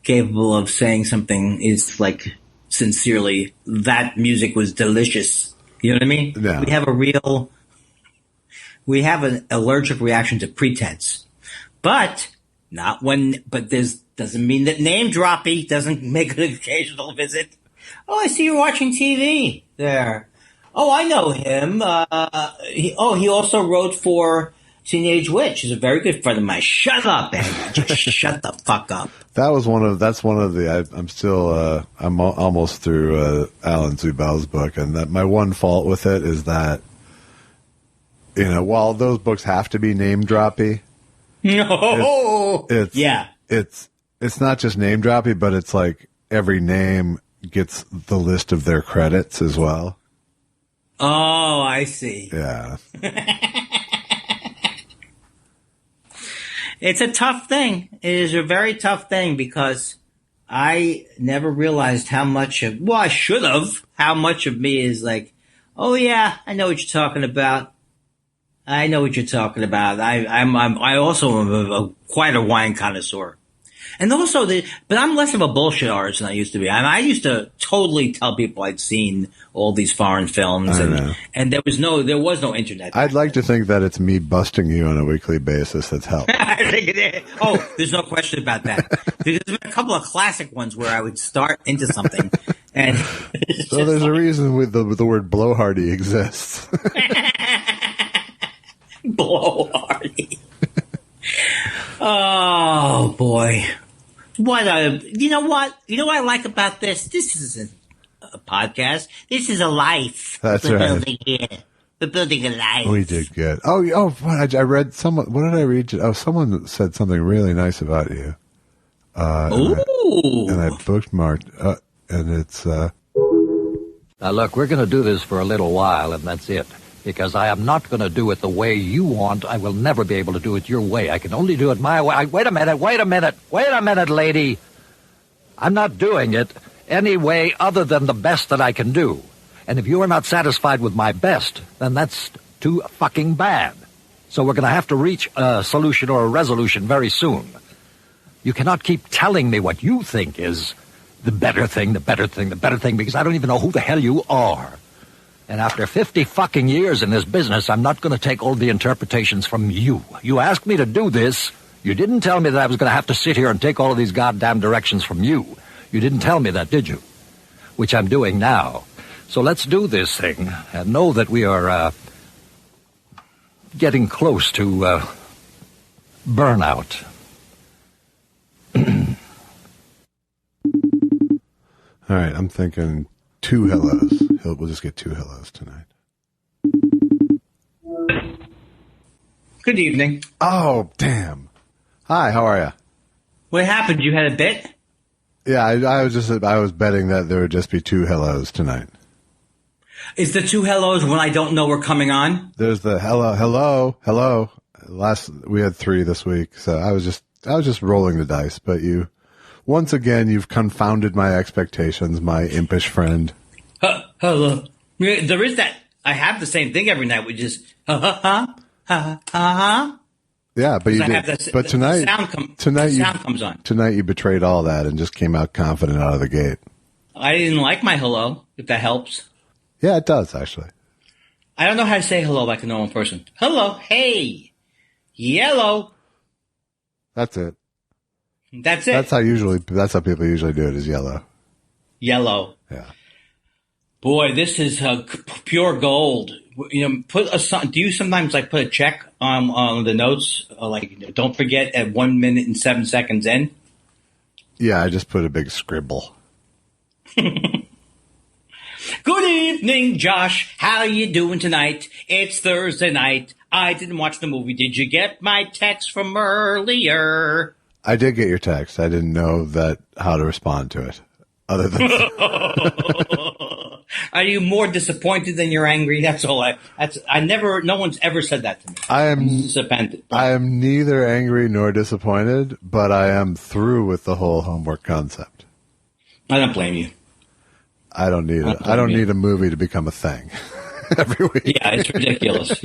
capable of saying something is like sincerely, that music was delicious. You know what I mean? Yeah. We have an allergic reaction to pretense, but doesn't mean that name droppy doesn't make an occasional visit. Oh, I see you're watching TV there. Oh, I know him. He also wrote for Teenage Witch. He's a very good friend of mine. Shut up, man. Just shut the fuck up. That's one of the, I'm still, I'm almost through, Alan Zubel's book, and that my one fault with it is that, you know, while those books have to be name droppy. No. It's not just name droppy, but it's like every name gets the list of their credits as well. Oh, I see. Yeah. It's a tough thing. It is a very tough thing because I never realized how much of me is like, oh yeah, I know what you're talking about. I also am quite a wine connoisseur. And also, but I'm less of a bullshit artist than I used to be. I used to totally tell people I'd seen all these foreign films, and there was no internet. I'd like to think that it's me busting you on a weekly basis that's helped. I think it is. Oh, there's no question about that. There's been a couple of classic ones where I would start into something, and so there's a reason with the word blowhardy exists. Blowhardy. Oh boy. You know what I like about this? This isn't a podcast. This is a life. That's we're right. Building here. We're building a life. We did good. I read someone. What did I read? Oh, someone said something really nice about you. Ooh. And I bookmarked, and it's. Now look, we're going to do this for a little while, and that's it. Because I am not going to do it the way you want. I will never be able to do it your way. I can only do it my way. Wait a minute, lady. I'm not doing it any way other than the best that I can do. And if you are not satisfied with my best, then that's too fucking bad. So we're going to have to reach a solution or a resolution very soon. You cannot keep telling me what you think is the better thing, because I don't even know who the hell you are. And after 50 fucking years in this business, I'm not going to take all the interpretations from you. You asked me to do this. You didn't tell me that I was going to have to sit here and take all of these goddamn directions from you. You didn't tell me that, did you? Which I'm doing now. So let's do this thing and know that we are getting close to burnout. All right, I'm thinking 2 hellos. We'll just get 2 hellos tonight. Good evening. Oh, damn. Hi, how are you? What happened? You had a bit? Yeah, I was betting that there would just be 2 hellos tonight. Is the 2 hellos when I don't know we're coming on? There's the hello. We had 3 this week, so I was just rolling the dice, but once again, you've confounded my expectations, my impish friend. Hello. There is that. I have the same thing every night, which is ha. Yeah, but you did. But tonight, the sound comes on. Tonight, you betrayed all that and just came out confident out of the gate. I didn't like my hello. If that helps. Yeah, it does actually. I don't know how to say hello like a normal person. Hello, hey, yellow. That's it. That's it. That's how people usually do it. Is yellow. Yellow. Yeah. Boy, this is pure gold. You know, do you sometimes like put a check on the notes? Like, don't forget at 1 minute and 7 seconds in? Yeah, I just put a big scribble. Good evening, Josh. How you doing tonight? It's Thursday night. I didn't watch the movie. Did you get my text from earlier? I did get your text. I didn't know how to respond to it. Other than Are you more disappointed than you're angry? That's all. No one's ever said that to me. I am neither angry nor disappointed, but I am through with the whole homework concept. I don't blame you. I don't need it. I don't need a movie to become a thing every week. Yeah, it's ridiculous.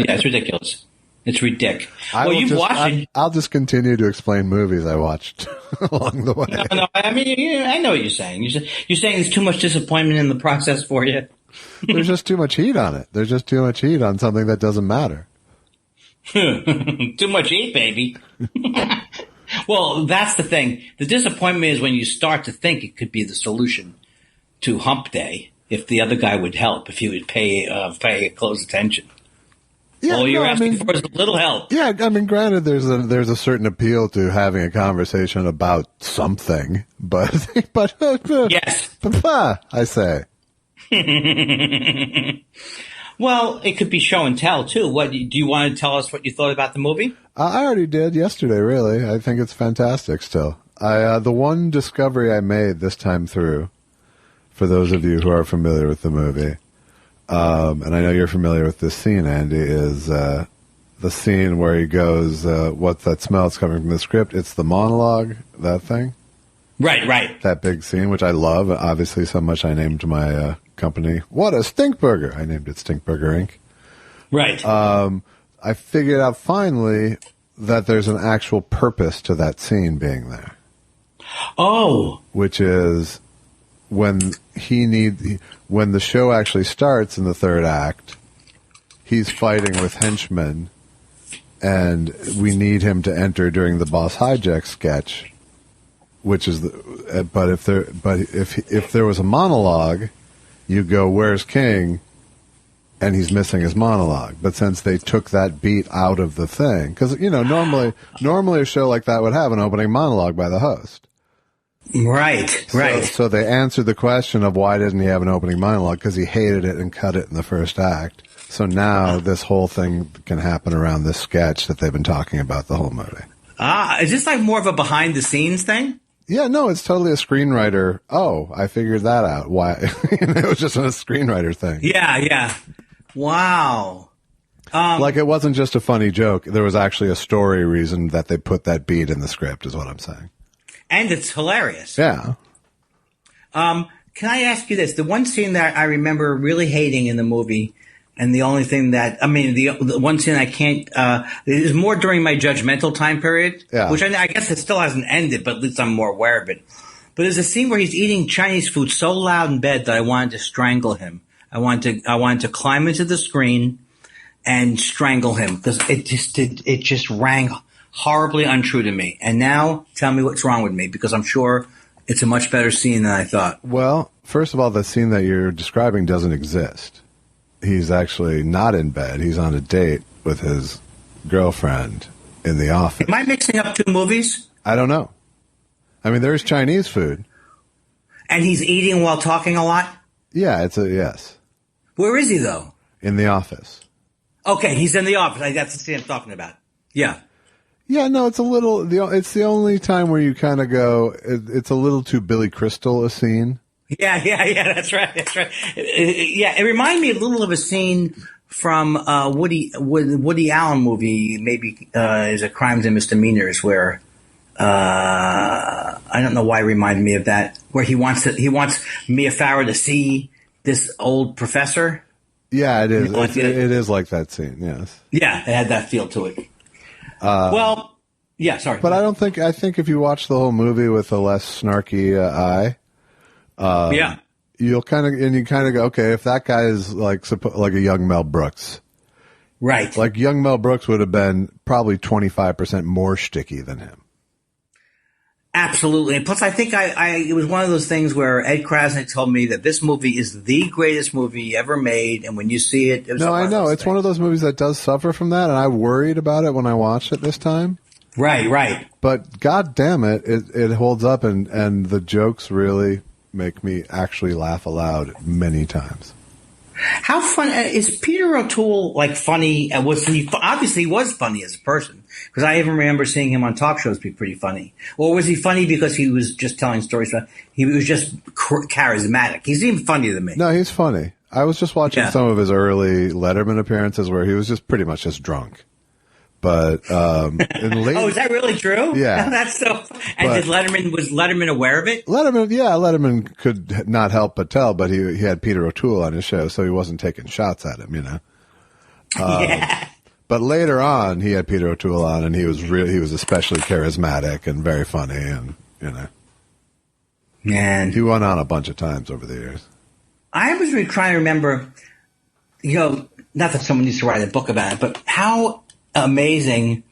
It's ridiculous. Well, you've watched it. I'll just continue to explain movies I watched along the way. No. I mean, I know what you're saying. You're saying there's too much disappointment in the process for you. There's just too much heat on it. There's just too much heat on something that doesn't matter. Too much heat, baby. Well, that's the thing. The disappointment is when you start to think it could be the solution to Hump Day if the other guy would help, if he would pay close attention. Yeah, all you're asking for is a little help. Yeah, I mean, granted, there's a certain appeal to having a conversation about something, but yes, I say. Well, it could be show and tell too. What do you want to tell us? What you thought about the movie? I already did yesterday. Really, I think it's fantastic. Still, the one discovery I made this time through, for those of you who are familiar with the movie. And I know you're familiar with this scene, Andy, is the scene where he goes, what's that smell? It's coming from the script. It's the monologue, that thing. Right. That big scene, which I love, obviously so much I named my company, What a Stink Burger. I named it Stink Burger Inc. Right. I figured out finally that there's an actual purpose to that scene being there. Oh. Which is when the show actually starts in the third act, he's fighting with henchmen, and we need him to enter during the Boss Hijack sketch, which is if there was a monologue, you go, "Where's King?" and he's missing his monologue. But since they took that beat out of the thing, because normally a show like that would have an opening monologue by the host. Right. So they answered the question of why didn't he have an opening monologue, because he hated it and cut it in the first act. So now this whole thing can happen around this sketch that they've been talking about the whole movie. Is this like more of a behind the scenes thing? Yeah, no, it's totally a screenwriter. Oh, I figured that out. Why? It was just a screenwriter thing. Yeah. Wow. Like it wasn't just a funny joke. There was actually a story reason that they put that beat in the script, is what I'm saying. And it's hilarious. Yeah. Can I ask you this? The one scene that I remember really hating in the movie, and the only thing the one scene I can't, is more during my judgmental time period, which I guess it still hasn't ended, but at least I'm more aware of it. But there's a scene where he's eating Chinese food so loud in bed that I wanted to strangle him. I wanted to climb into the screen and strangle him because it just rang horribly untrue to me. And now tell me what's wrong with me, because I'm sure it's a much better scene than I thought. Well, first of all, the scene that you're describing doesn't exist. He's actually not in bed. He's on a date with his girlfriend in the office. Am I mixing up two movies? I don't know. I mean, there's Chinese food. And he's eating while talking a lot? Yeah, it's a yes. Where is he, though? In the office. Okay, he's in the office. That's the scene I'm talking about. Yeah. Yeah, no, it's a little. It's the only time where you kind of go. It's a little too Billy Crystal a scene. Yeah. That's right. Yeah, it reminded me a little of a scene from Woody Allen movie. Maybe is it Crimes and Misdemeanors, where I don't know why it reminded me of that. Where he wants Mia Farrow to see this old professor. Yeah, it is. It is like that scene. Yes. Yeah, it had that feel to it. Well, yeah, sorry. But I think if you watch the whole movie with a less snarky eye, you'll kind of go, okay, if that guy is like a young Mel Brooks, right? Like young Mel Brooks would have been probably 25% more shticky than him. Absolutely. And plus, I think it was one of those things where Ed Krasnick told me that this movie is the greatest movie ever made, and when you see it, no, I know it's one of those movies that does suffer from that, and I worried about it when I watched it this time. Right. But God damn it, it holds up, and the jokes really make me actually laugh aloud many times. How fun is Peter O'Toole? Like funny? Obviously he was funny as a person, because I even remember seeing him on talk shows be pretty funny. Or was he funny because he was just telling stories? He was just charismatic. He seemed funnier than me. No, he's funny. I was just watching some of his early Letterman appearances where he was just pretty much just drunk. But oh, is that really true? Yeah, that's so. And was Letterman aware of it? Letterman could not help but tell. But he had Peter O'Toole on his show, so he wasn't taking shots at him, you know. Yeah. But later on, he had Peter O'Toole on, and he was especially charismatic and very funny, and you know. Man, he went on a bunch of times over the years. I was really trying to remember, not that someone needs to write a book about it, but how amazing,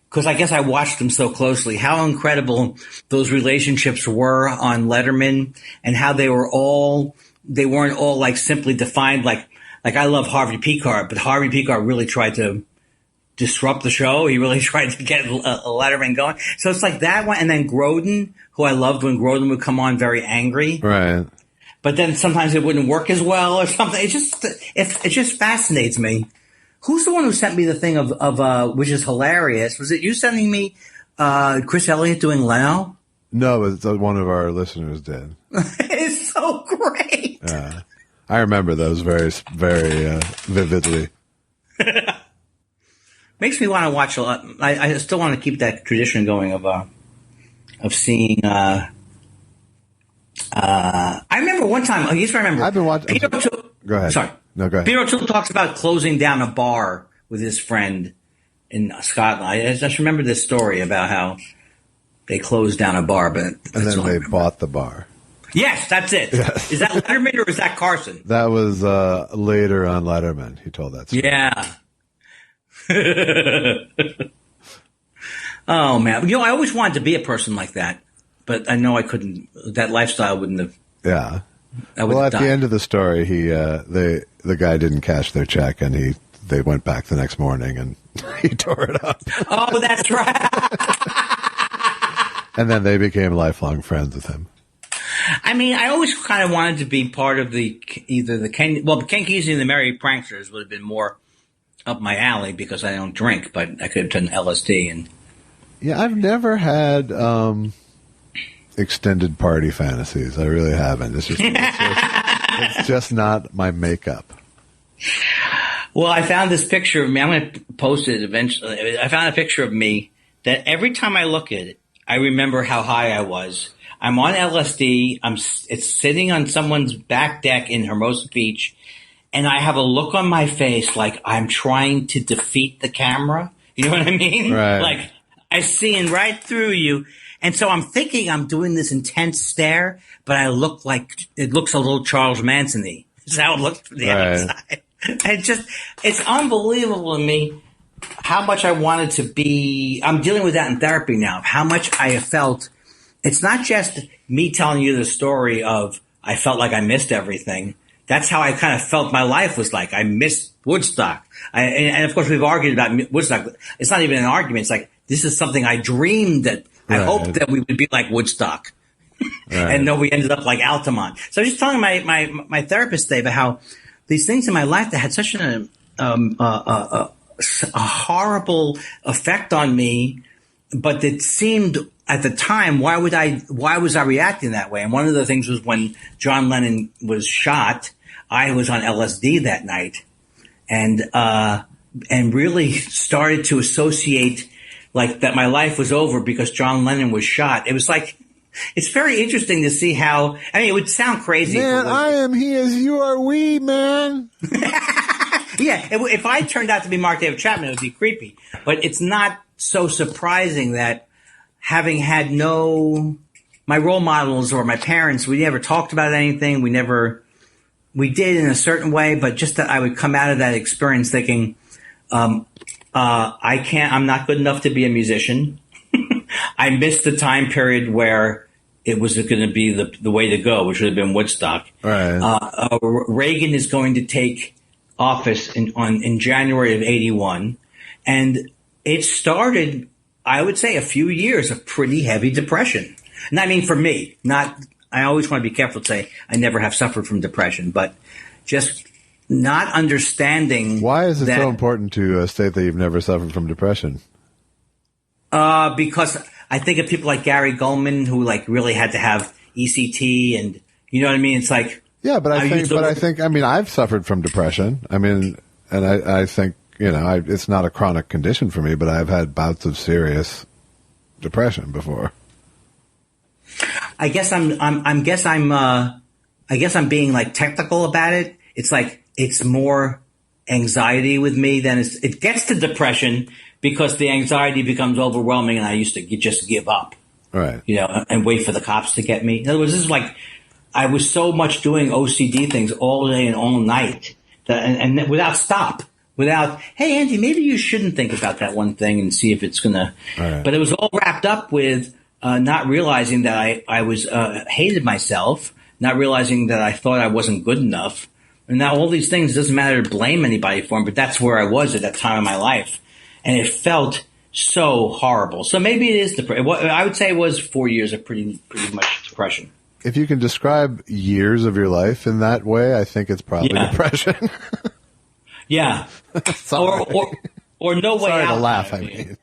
because I guess I watched them so closely, how incredible those relationships were on Letterman, and how they weren't all like simply defined like I love Harvey Pekar, but Harvey Pekar really tried to disrupt the show. He really tried to get a Letterman going. So it's like that one, and then Grodin, who I loved when Grodin would come on very angry. Right. But then sometimes it wouldn't work as well or something. It just fascinates me. Who's the one who sent me the thing of which is hilarious? Was it you sending me Chris Elliott doing Leno? No, it's one of our listeners did. It's so great. I remember those very, very vividly. Makes me want to watch a lot. I still want to keep that tradition going of seeing. I remember one time. I used to remember. I've been watching. Go ahead. Sorry. No, go ahead. Peter O'Toole talks about closing down a bar with his friend in Scotland. I just remember this story about how they closed down a bar, but and then they bought the bar. Yes, that's it. Yes. Is that Letterman or is that Carson? That was later on Letterman. He told that story. Yeah. Oh man, I always wanted to be a person like that, but I know I couldn't. That lifestyle wouldn't have. Yeah. Well, at the end of the story, the guy didn't cash their check, and they went back the next morning, and he tore it up. Oh, that's right. And then they became lifelong friends with him. I mean, I always kind of wanted to be part of the Ken Kesey and the Merry Pranksters would have been more up my alley because I don't drink, but I could have done LSD and. Yeah, I've never had extended party fantasies. I really haven't. It's just not my makeup. Well, I found this picture of me. I'm going to post it eventually. I found a picture of me that every time I look at it, I remember how high I was. I'm on LSD. It's sitting on someone's back deck in Hermosa Beach, and I have a look on my face like I'm trying to defeat the camera. You know what I mean? Right. Like I'm seeing right through you. And so I'm thinking I'm doing this intense stare, but it looks a little Charles Manson-y. That's how it looks from the outside. And it's unbelievable to me how much I wanted to be. I'm dealing with that in therapy now, how much I have felt. It's not just me telling you the story of I felt like I missed everything. That's how I kind of felt my life was like. I missed Woodstock. And of course, we've argued about Woodstock. It's not even an argument. It's like, this is something I dreamed that I hoped that we would be like Woodstock. And no, we ended up like Altamont. So I was just telling my therapist today about how these things in my life that had such a horrible effect on me, but it seemed at the time, why was I reacting that way? And one of the things was when John Lennon was shot, I was on LSD that night and really started to associate like that my life was over because John Lennon was shot. It was like, it's very interesting to see how, I mean, it would sound crazy. Man, I am he as you are we, man. Yeah, if I turned out to be Mark David Chapman, it would be creepy. But it's not so surprising that having had my role models or my parents, we never talked about anything. We did in a certain way, but just that I would come out of that experience thinking, I'm not good enough to be a musician. I missed the time period where it was going to be the way to go, which would have been Woodstock. Right. Reagan is going to take office in January of 81. And it started, I would say, a few years of pretty heavy depression. And I mean, for me, I always want to be careful to say I never have suffered from depression, but just not understanding. Why is it so important to state that you've never suffered from depression? Because I think of people like Gary Goldman who like really had to have ECT and you know what I mean? It's like, yeah, but I think, I've suffered from depression. I mean, and I think, it's not a chronic condition for me, but I've had bouts of serious depression before. I guess I'm being like technical about it. It's like, it's more anxiety with me than it gets to depression because the anxiety becomes overwhelming and I used to just give up. Right. And wait for the cops to get me. In other words, this is like, I was so much doing OCD things all day and all night and without stop. Hey, Andy, maybe you shouldn't think about that one thing and see if it's going to. Right. But it was all wrapped up with not realizing that I was hated myself, not realizing that I thought I wasn't good enough. And now all these things, it doesn't matter to blame anybody for them, but that's where I was at that time of my life. And it felt so horrible. So maybe it is depression. I would say it was 4 years of pretty much depression. If you can describe years of your life in that way, I think it's probably depression. Yeah. Or no way Sorry out. To laugh, I mean.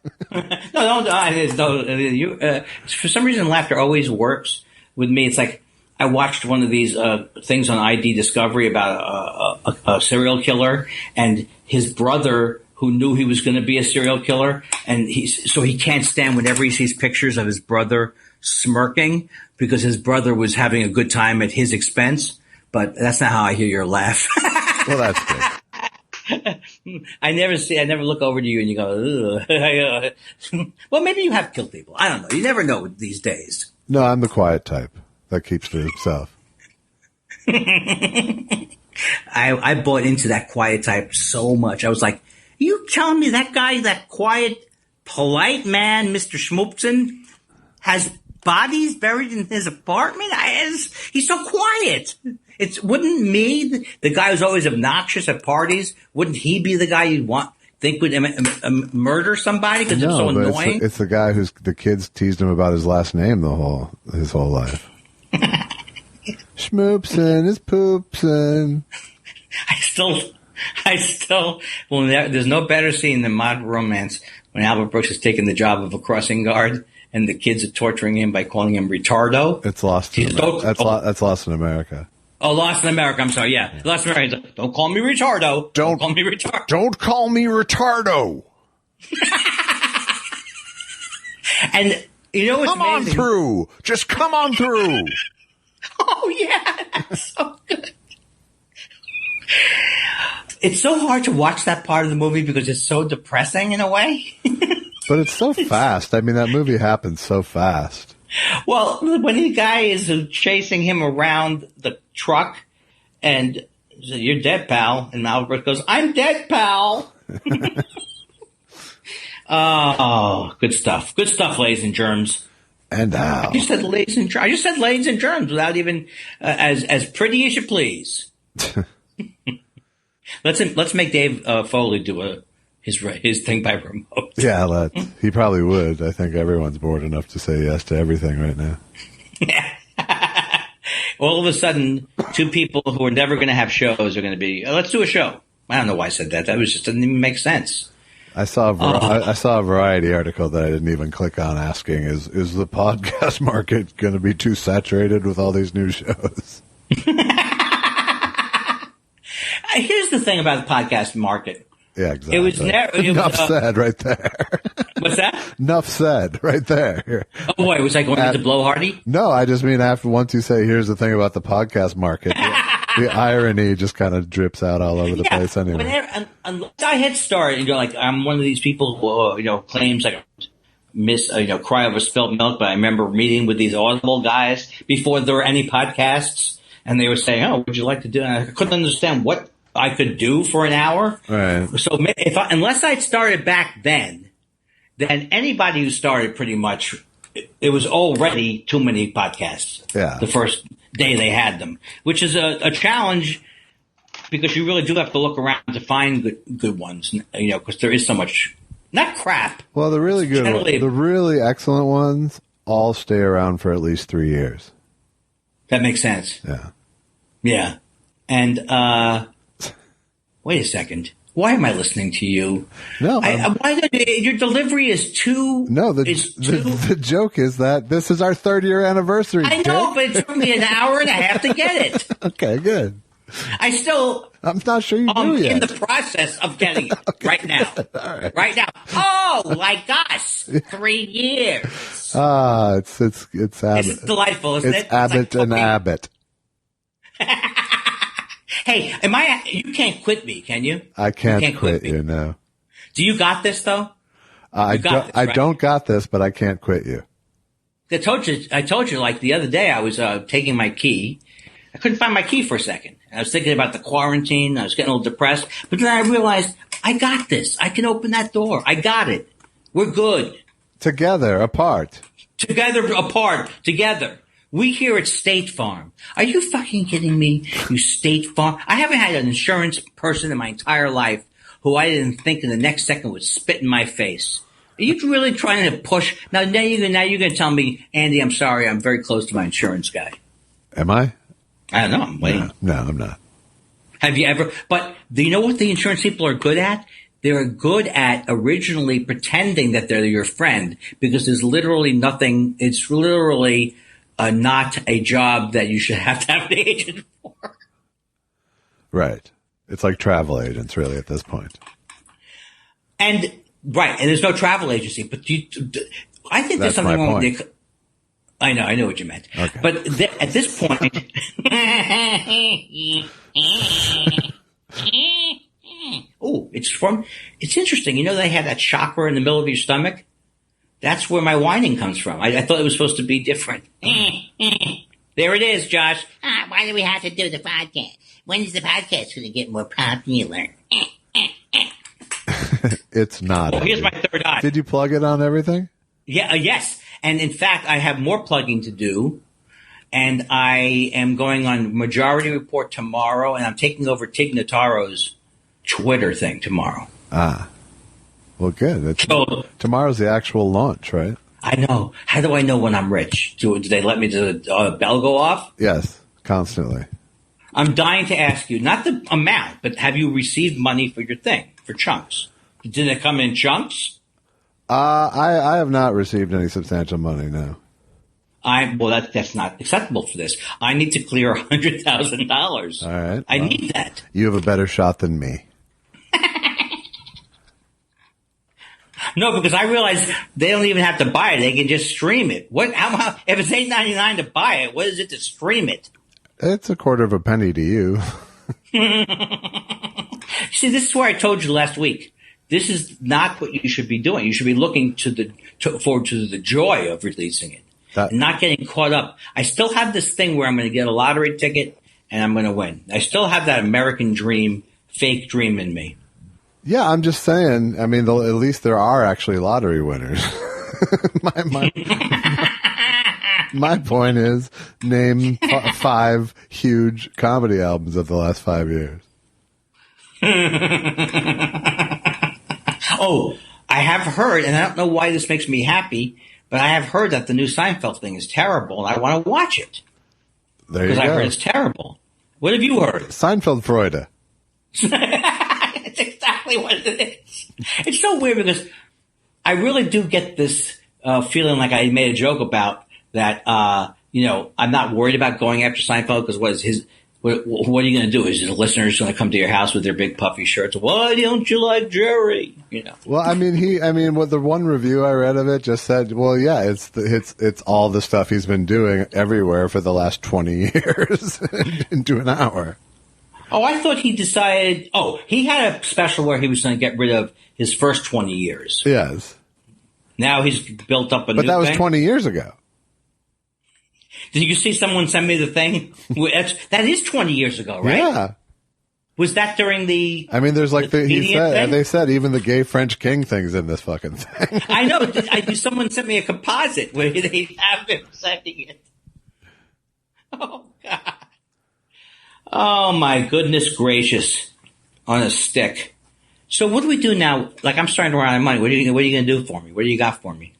No. For some reason, laughter always works with me. It's like I watched one of these things on ID Discovery about a serial killer and his brother who knew he was going to be a serial killer. And so he can't stand whenever he sees pictures of his brother smirking because his brother was having a good time at his expense. But that's not how I hear your laugh. Well, that's good. I never look over to you and you go, ugh. Well, maybe you have killed people. I don't know. You never know these days. No, I'm the quiet type that keeps to himself. I bought into that quiet type so much. I was like, you telling me that guy, that quiet, polite man, Mr. Schmoopson, has bodies buried in his apartment? He's so quiet. Wouldn't me, the guy who's always obnoxious at parties, wouldn't he be the guy you'd think would murder somebody because it's so annoying? It's the guy who's the kids teased him about his last name his whole life. Schmoopson is poopson. I still, well, there's no better scene than Modern Romance when Albert Brooks has taken the job of a crossing guard and the kids are torturing him by calling him retardo. It's Lost in America. That's Lost in America. Oh, Lost in America. I'm sorry. Yeah. Lost in America. Don't call me retardo. Don't call me retardo. Don't call me retardo. And you know what's amazing? Come on through. Just come on through. Oh, yeah. That's so good. It's so hard to watch that part of the movie because it's so depressing in a way. But it's so fast. I mean, that movie happened so fast. Well, when the guy is chasing him around the truck and says, "You're dead, pal," and Albert goes, "I'm dead, pal." Oh, good stuff. Good stuff, ladies and germs. And how? I just said ladies and germs without even as pretty as you please. Let's make Dave Foley do his thing by remote. Yeah, he probably would. I think everyone's bored enough to say yes to everything right now. All of a sudden, two people who are never going to have shows are going to be, let's do a show. I don't know why I said that. That was just didn't even make sense. I saw a Variety article that I didn't even click on asking, is the podcast market going to be too saturated with all these new shows? Here's the thing about the podcast market. Yeah, exactly. It was enough said right there. What's that? Enough said right there. Oh boy, was I going into blowhardy? No, I just mean once you say, here's the thing about the podcast market, the irony just kind of drips out all over the place anyway. Unless I had started, like I'm one of these people who, claims like cry over spilled milk, but I remember meeting with these Audible guys before there were any podcasts, and they were saying, "Oh, would you like to do?" And I couldn't understand what I could do for an hour. Right. So unless I'd started back then anybody who started pretty much, it was already too many podcasts. Yeah. The first day they had them, which is a challenge because you really do have to look around to find good ones, because there is so much, not crap. Well, the really good ones, the really excellent ones all stay around for at least 3 years. That makes sense. Yeah. Yeah. And, wait a second. Why am I listening to you? No, your delivery is too. No, the joke is that this is our 3rd year anniversary. I know, but it took me an hour and a half to get it. Okay, good. I'm not sure you do yet. In the process of getting it right now. All right. Right now. Oh, like us, 3 years. It's Abbott. It's delightful, isn't it? It's Abbott and Abbott. Hey, you can't quit me, can you? I can't quit you, no. Do you got this, though? I don't got this, but I can't quit you. I told you, like the other day, I was taking my key. I couldn't find my key for a second. I was thinking about the quarantine. I was getting a little depressed. But then I realized, I got this. I can open that door. I got it. We're good. Together, apart. Together, apart. Together. We here at State Farm. Are you fucking kidding me? You State Farm? I haven't had an insurance person in my entire life who I didn't think in the next second would spit in my face. Are you really trying to push? Now you're going to tell me, Andy, I'm sorry, I'm very close to my insurance guy. Am I? I don't know. I'm waiting. No, I'm not. Have you ever? But do you know what the insurance people are good at? They're good at originally pretending that they're your friend because there's literally nothing. It's literally not a job that you should have to have an agent for. Right. It's like travel agents, really, at this point. And there's no travel agency, but I think there's something wrong with the. I know what you meant. Okay. But at this point, it's interesting. They have that chakra in the middle of your stomach. That's where my whining comes from. I thought it was supposed to be different. There it is, Josh. Why do we have to do the podcast? When is the podcast going to get more popular? It's not. Well, here's my third eye. Did you plug it on everything? Yeah. Yes. And in fact, I have more plugging to do. And I am going on Majority Report tomorrow. And I'm taking over Tig Notaro's Twitter thing tomorrow. Ah. Well, good. Tomorrow's the actual launch, right? I know. How do I know when I'm rich? Do they let me do the bell go off? Yes, constantly. I'm dying to ask you, not the amount, but have you received money for your thing, for chunks? Did it come in chunks? I have not received any substantial money, no. That's not acceptable for this. I need to clear $100,000. All right. I need that. You have a better shot than me. No, because I realize they don't even have to buy it. They can just stream it. If it's $8.99 to buy it, what is it to stream it? It's a quarter of a penny to you. See, this is where I told you last week. this is not what you should be doing. You should be looking forward to the joy of releasing it, and not getting caught up. I still have this thing where I'm going to get a lottery ticket and I'm going to win. I still have that American dream, fake dream in me. Yeah, I'm just saying. I mean, at least there are actually lottery winners. My point is, name 5 huge comedy albums of the last 5 years. Oh, I have heard, and I don't know why this makes me happy, but I have heard that the new Seinfeld thing is terrible, and I want to watch it. There you go. Because I heard it's terrible. What have you heard? Seinfeld Freude. That's exactly what it is. It's so weird because I really do get this feeling like I made a joke about that, I'm not worried about going after Seinfeld because what are you going to do? Is the listeners going to come to your house with their big puffy shirts? Why don't you like Jerry? Well, what the one review I read of it just said, well, yeah, it's all the stuff he's been doing everywhere for the last 20 years into an hour. Oh, I thought he decided. Oh, he had a special where he was going to get rid of his first 20 years. Yes. Now he's built up a new thing. But that was 20 years ago. Did you see someone send me the thing? That is 20 years ago, right? Yeah. Was that during the? I mean, there's like they said even the gay French king thing's in this fucking thing. I know. Someone sent me a composite where they have him saying it. Oh God. Oh my goodness gracious! On a stick. So what do we do now? Like I'm starting to run out of money. What are you going to do for me? What do you got for me?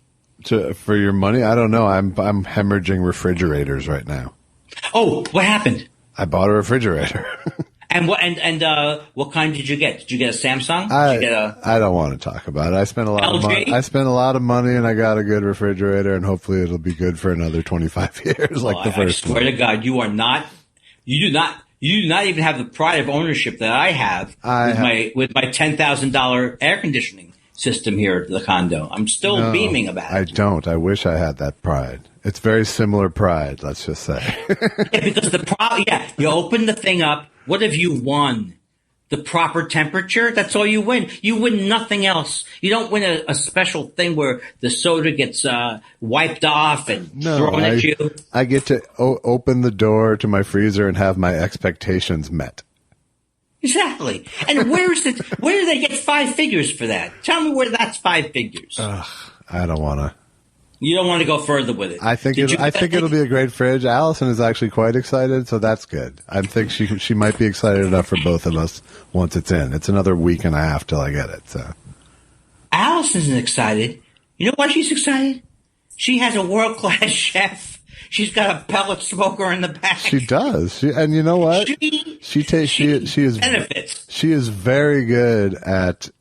For your money? I don't know. I'm hemorrhaging refrigerators right now. Oh, what happened? I bought a refrigerator. And what kind did you get? Did you get a Samsung? I don't want to talk about it. I spent a lot of money. I spent a lot of money, and I got a good refrigerator, and hopefully it'll be good for another 25 years, like the first one. I swear to God, you do not even have the pride of ownership that I have with my $10,000 air conditioning system here at the condo. I'm still beaming about it. I don't. I wish I had that pride. It's very similar pride, let's just say. Yeah, because you open the thing up. What have you won? The proper temperature? That's all you win. You win nothing else. You don't win a special thing where the soda gets wiped off and thrown at you. I get to open the door to my freezer and have my expectations met. Exactly. And where do they get 5 figures for that? Tell me where that's 5 figures. I don't want to. You don't want to go further with it. I think it'll be a great fridge. Allison is actually quite excited, so that's good. I think she might be excited enough for both of us once it's in. It's another week and a half till I get it. So Allison's excited. You know why she's excited? She has a world-class chef. She's got a pellet smoker in the back. She does. And you know what? She is benefits. She is very good at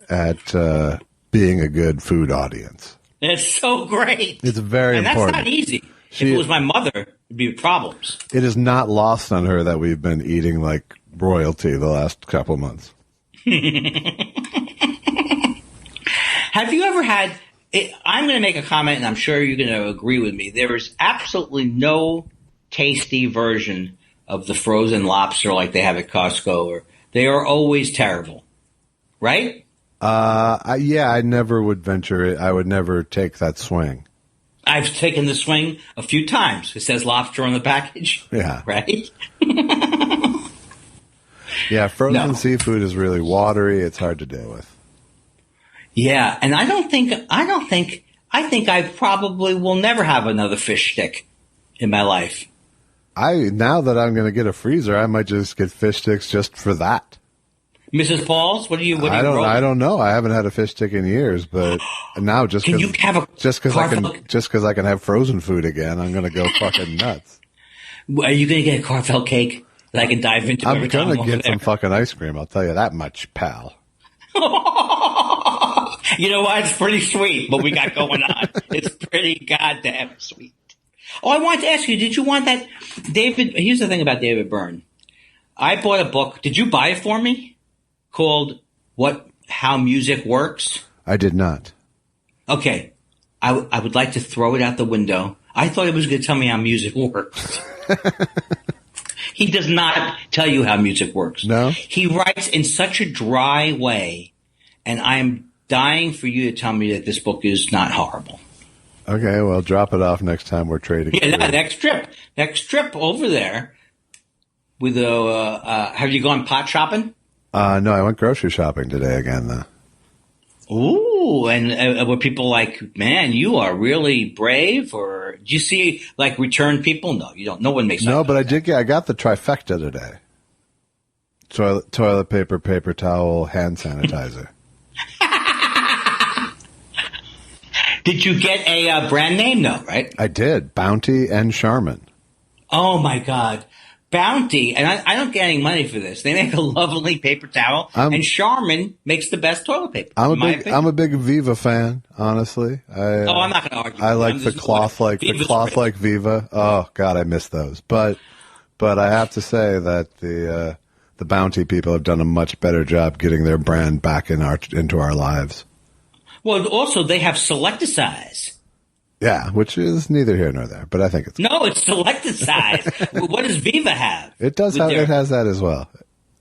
being a good food audience. It's so great. It's very important. And that's not easy. If it was my mother, it'd be problems. It is not lost on her that we've been eating like royalty the last couple months. Have you ever had... I'm going to make a comment, and I'm sure you're going to agree with me. There is absolutely no tasty version of the frozen lobster like they have at Costco. They are always terrible. Right? I never would venture it. I would never take that swing. I've taken the swing a few times. It says lobster on the package. Yeah. Right? Yeah, frozen seafood is really watery. It's hard to deal with. Yeah, and I think I probably will never have another fish stick in my life. Now that I'm going to get a freezer, I might just get fish sticks just for that. Mrs. Paul's, what do you I don't know. I haven't had a fish stick in years, but now just because I can have frozen food again, I'm going to go fucking nuts. Are you going to get a Carvel cake that I can dive into? I'm going to get some fucking ice cream. I'll tell you that much, pal. You know what? It's pretty sweet what we got going on. It's pretty goddamn sweet. Oh, I wanted to ask you, did you want that David? Here's the thing about David Byrne. I bought a book. Did you buy it for me? Called How Music Works? I did not. Okay. I would like to throw it out the window. I thought it was going to tell me how music works. He does not tell you how music works. No? He writes in such a dry way, and I am dying for you to tell me that this book is not horrible. Okay, well, drop it off next time we're trading. Yeah, next trip over there. With have you gone pot shopping? No, I went grocery shopping today again, though. Ooh, and were people like, man, you are really brave? Or do you see, like, return people? No, you don't. No one makes No, but I did I got the trifecta today. Toilet paper, paper towel, hand sanitizer. Did you get a brand name? No, right? I did. Bounty and Charmin. Oh, my God. Bounty, and I don't get any money for this. They make a lovely paper towel, and Charmin makes the best toilet paper. I'm a big Viva fan, honestly. I'm not going to argue. I like the cloth like Viva. Oh God, I miss those. But I have to say that the Bounty people have done a much better job getting their brand back into our lives. Well, also they have Selecticize. Yeah, which is neither here nor there, but I think it's no, it's Selecticize. What does Viva have? It does have. It has that as well.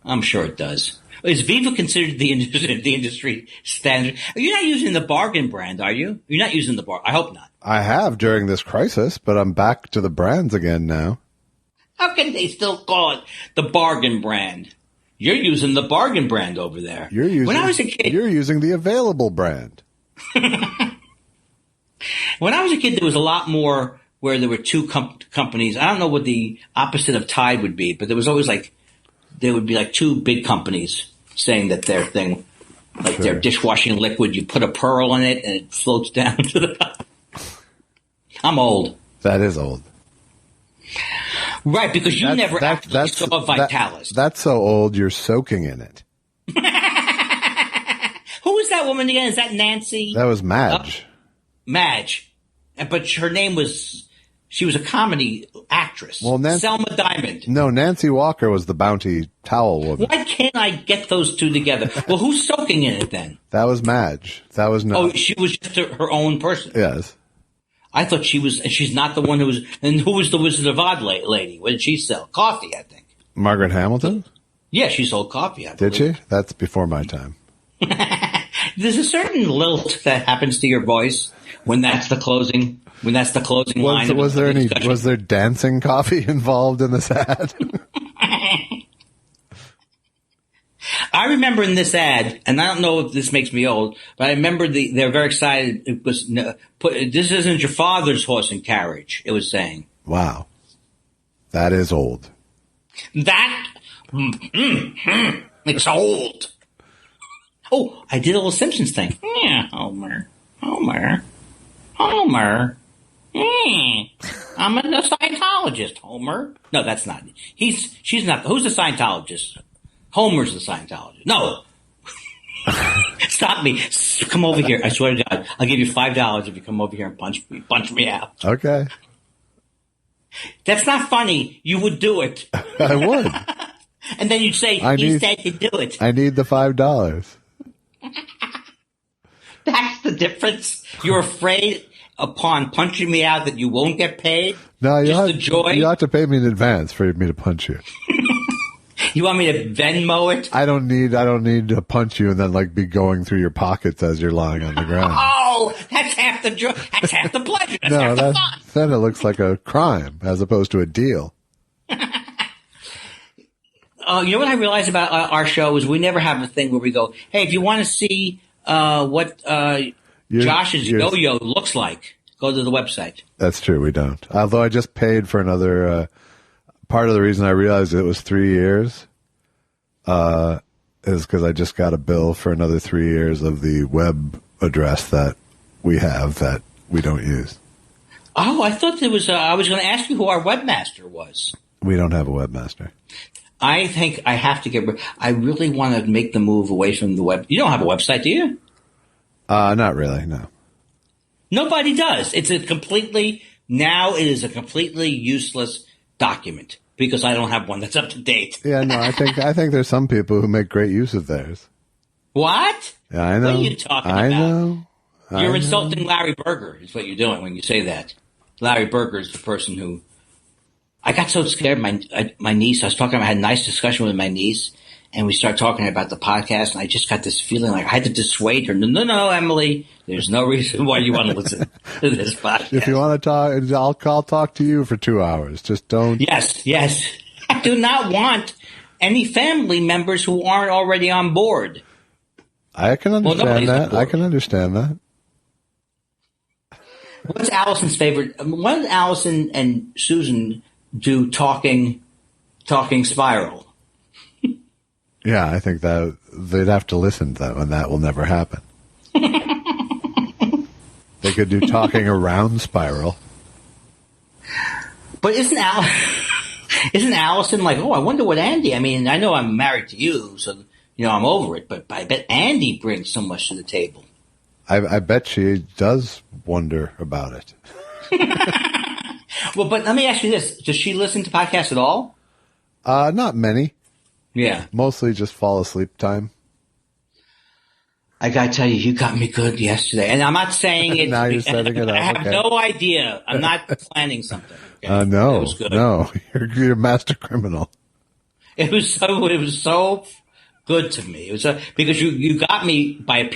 I'm sure it does. Is Viva considered the industry standard? You're not using the bargain brand, are you? You're not using the bargain. I hope not. I have during this crisis, but I'm back to the brands again now. How can they still call it the bargain brand? You're using the bargain brand over there. When I was a kid, you're using the available brand. When I was a kid, there was a lot more where there were two companies. I don't know what the opposite of Tide would be, but there was always there would be two big companies saying that their thing, their dishwashing liquid, you put a pearl in it and it floats down to the bottom. I'm old. That is old. Right, because you never actually saw Vitalis. That's so old, you're soaking in it. Who was that woman again? Is that Nancy? That was Madge. Madge. But her name was, she was a comedy actress. Well, Selma Diamond. No, Nancy Walker was the Bounty towel woman. Why can't I get those two together? Well, who's soaking in it then? That was Madge. That was no. Oh, she was just her own person. Yes. I thought she was, and she's not the one who was, and who was the Wizard of Oz lady? What did she sell? Coffee, I think. Margaret Hamilton? Yeah, she sold coffee, I believe. Did she? That's before my time. There's a certain lilt that happens to your voice when that's the closing line. Was there dancing coffee involved in this ad? I remember in this ad, and I don't know if this makes me old, but I remember they're very excited. It was this isn't your father's horse and carriage. It was saying, "Wow, that is old." It's old. Oh, I did a little Simpsons thing. Yeah, Homer. I'm a Scientologist, Homer. No, that's not. She's not. Who's the Scientologist? Homer's the Scientologist. No. Stop me. Come over here. I swear to God, I'll give you $5 if you come over here and punch me out. Okay. That's not funny. You would do it. I would. And then you'd say, he said to do it. I need the $5. That's the difference. You're afraid upon punching me out that you won't get paid? No, you have to pay me in advance for me to punch you. You want me to Venmo it? I don't need to punch you and then be going through your pockets as you're lying on the ground. Oh, that's half the joy. That's half the pleasure. That's half the fun. Then it looks like a crime as opposed to a deal. You know what I realized about our show is we never have a thing where we go, hey, if you want to see what Josh's yo-yo looks like, go to the website. That's true. We don't. Although I just paid for another. Part of the reason I realized it was 3 years is because I just got a bill for another 3 years of the web address that we have that we don't use. Oh, I thought there was. I was going to ask you who our webmaster was. We don't have a webmaster. I think I have to I really want to make the move away from the web. You don't have a website, do you? Not really, no. Nobody does. It is a completely useless document because I don't have one that's up to date. Yeah, no, I think there's some people who make great use of theirs. What? Yeah, I know. What are you talking about? I know. You're insulting Larry Berger is what you're doing when you say that. Larry Berger is the person who... I got so scared. My niece, I was had a nice discussion with my niece, and we start talking about the podcast, and I just got this feeling like I had to dissuade her. No, Emily, there's no reason why you want to listen to this podcast. If you want to talk, I'll talk to you for 2 hours. Just don't. Yes. I do not want any family members who aren't already on board. I can understand that. I can understand that. What's Allison's favorite? When did Allison and Susan do talking spiral? Yeah, I think that they'd have to listen to that, and that will never happen. They could do talking around spiral. But isn't Allison like, oh, I wonder what Andy, I mean, I know I'm married to you, so, I'm over it, but I bet Andy brings so much to the table. I bet she does wonder about it. Well, but let me ask you this. Does she listen to podcasts at all? Not many. Yeah. Mostly just fall asleep time. I gotta tell you, you got me good yesterday. And I'm not saying it. Now you're setting it up. I have okay. no idea. I'm not planning something. Okay? No. It was good. No. You're a master criminal. It was so good to me. It was because you got me by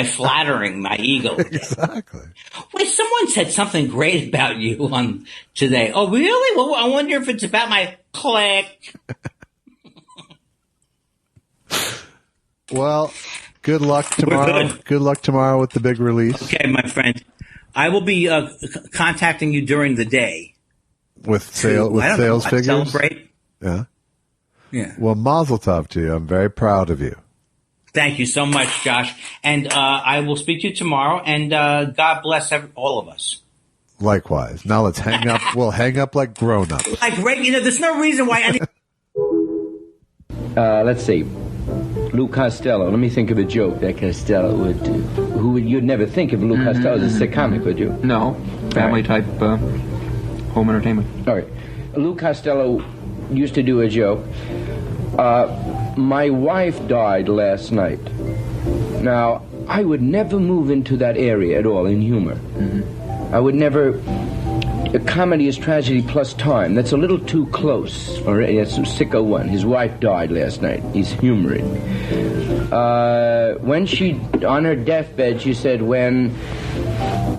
flattering my ego. Exactly. Wait, someone said something great about you on today. Oh, really? Well, I wonder if it's about my click. Well, good luck tomorrow. Good luck tomorrow with the big release. Okay, my friend. I will be contacting you during the day. With sales figures? Celebrate. Yeah. Yeah. Well, mazel tov to you. I'm very proud of you. Thank you so much, Josh. And I will speak to you tomorrow. And God bless all of us. Likewise. Now let's hang up. We'll hang up like grown-ups. Like, there's no reason why let's see. Lou Costello. Let me think of a joke that Costello would do. You'd never think of Lou Costello as a sick comic, would you? No. Family type home entertainment. All right. Lou Costello used to do a joke. My wife died last night. Now, I would never move into that area at all in humor. I would never... A comedy is tragedy plus time. That's a little too close. All right, that's sicko one. His wife died last night. He's humoring. When she, on her deathbed, she said, when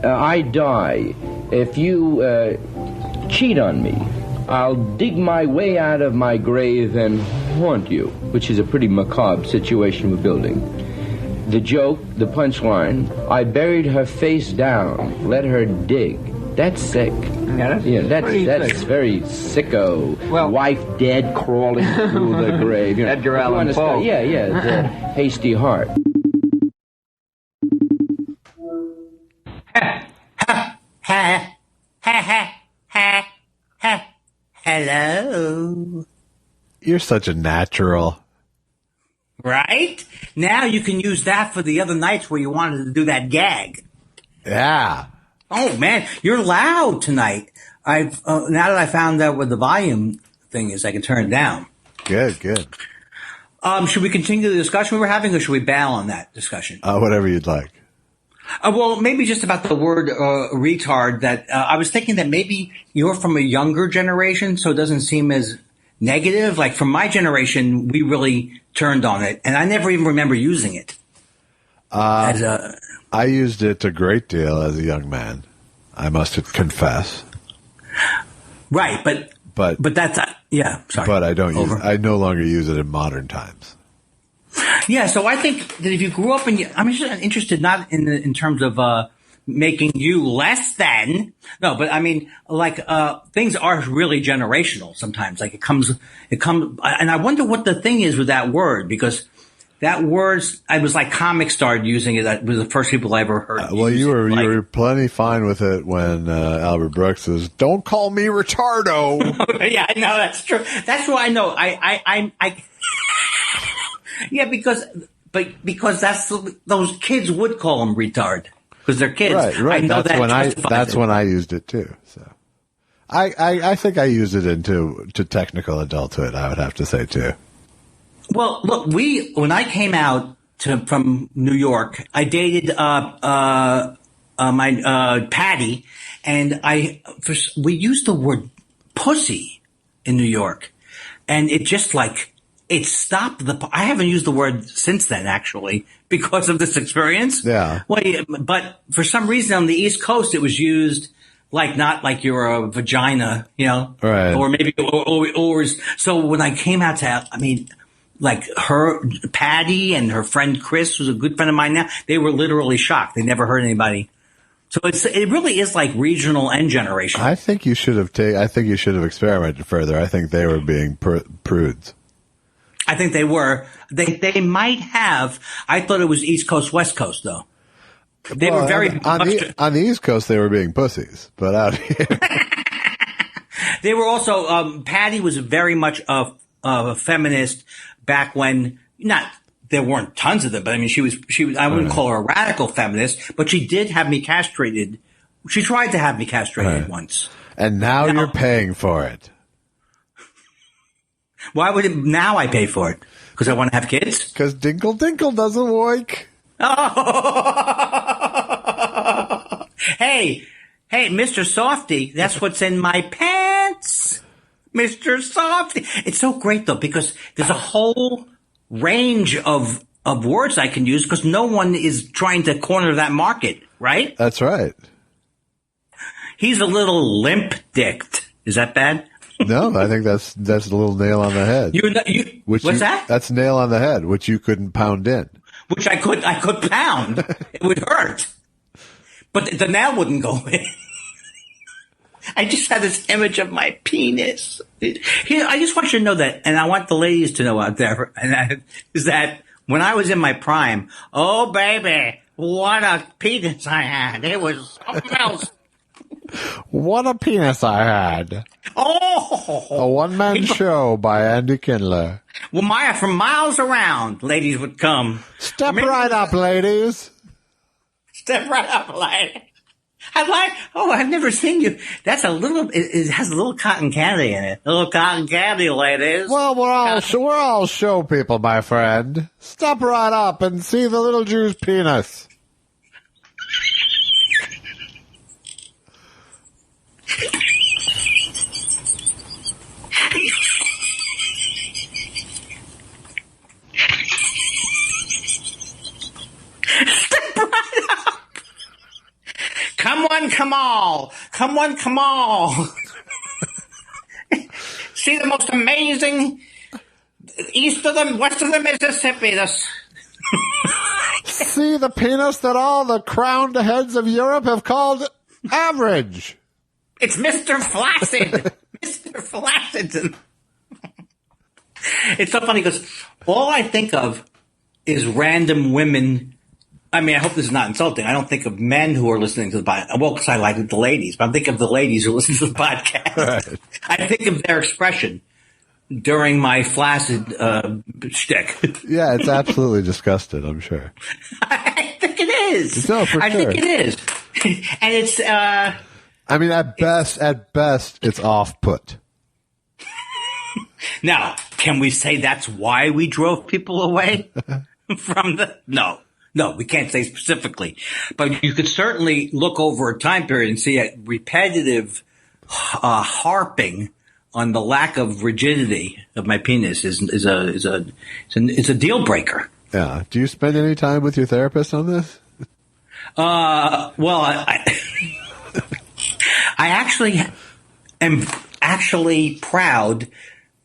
I die, if you cheat on me, I'll dig my way out of my grave and haunt you, which is a pretty macabre situation we're building. The joke, the punchline, I buried her face down, let her dig. That's sick. That's very sicko. Well, wife dead, crawling through the grave. Edgar Allan Poe. The hasty heart. Hello. You're such a natural. Right? Now you can use that for the other nights where you wanted to do that gag. Yeah. Oh, man, you're loud tonight. I've now that I found out what the volume thing is, I can turn it down. Good. Should we continue the discussion we were having, or should we bail on that discussion? Whatever you'd like. Well, maybe just about the word retard. That I was thinking that maybe you're from a younger generation, so it doesn't seem as negative. Like from my generation, we really turned on it, and I never even remember using it. I used it a great deal as a young man. I must confess. Right, but that's yeah. Sorry, but I don't use. I no longer use it in modern times. Yeah, so I think that if you grew up I'm interested not in terms of making you less than. No, but I mean, like things are really generational sometimes. Like it comes, and I wonder what the thing is with that word, because that word, I was like comics started using it. That was the first people I ever heard. Well, you were plenty fine with it when Albert Brooks says, "Don't call me retardo." Yeah, I know that's true. That's why I know. I yeah, because that's those kids would call them retard because they're kids. Right. I know that's when I used it too. So I think I used it into technical adulthood. I would have to say too. Well, look, when I came out from New York, I dated my Patty, and we used the word pussy in New York, and it just like it stopped I haven't used the word since then, actually, because of this experience. Yeah. Well, but for some reason on the East Coast, it was used like not like you're a vagina, Right. Or maybe, or so when I came out like Patty and her friend Chris, who's a good friend of mine now, they were literally shocked. They never heard anybody. So it really is like regional and generational. I think you should have experimented further. I think they were being prudes. I think they were. They might have. I thought it was East Coast, West Coast, though. They were very on the East Coast. They were being pussies, but out here, they were also. Patty was very much a feminist back when there weren't tons of them, but I mean, she was. I wouldn't call her a radical feminist, but she did have me castrated. She tried to have me castrated once, and now you're paying for it. Why would now I pay for it? Because I want to have kids? Because Dinkle Dinkle doesn't work. Oh. Hey, Mr. Softy, that's what's in my pants. Mr. Softy. It's so great, though, because there's a whole range of words I can use because no one is trying to corner that market, right? That's right. He's a little limp-dicked. Is that bad? No, I think that's a little nail on the head. What's that? That's nail on the head, which you couldn't pound in. Which I could pound. It would hurt. But the nail wouldn't go in. I just had this image of my penis. Here, I just want you to know that, and I want the ladies to know out there, is that when I was in my prime, oh baby, what a penis I had. It was something else. What a penis I had. Oh! A one-man show by Andy Kindler. Well, from miles around, ladies would come. Step right up, ladies. Step right up, ladies. I've never seen you. That's it has a little cotton candy in it. A little cotton candy, ladies. Well, we're all show people, my friend. Step right up and see the little Jew's penis. Step right up. Come one, come all. Come one, come all. See the most amazing west of the Mississippi. See the penis that all the crowned heads of Europe have called average. It's Mr. Flaccid. Mr. Flaccid. It's so funny because all I think of is random women. I mean, I hope this is not insulting. I don't think of men who are listening to the podcast. Well, because I like the ladies, but I think of the ladies who listen to the podcast. Right. I think of their expression during my flaccid shtick. Yeah, it's absolutely disgusted, I'm sure. I think it is. No, for I sure. think it is. And it's... I mean, at best, it's off-put. Now, can we say that's why we drove people away from the... No, we can't say specifically. But you could certainly look over a time period and see a repetitive harping on the lack of rigidity of my penis is a deal breaker. Yeah. Do you spend any time with your therapist on this? Well, I actually am actually proud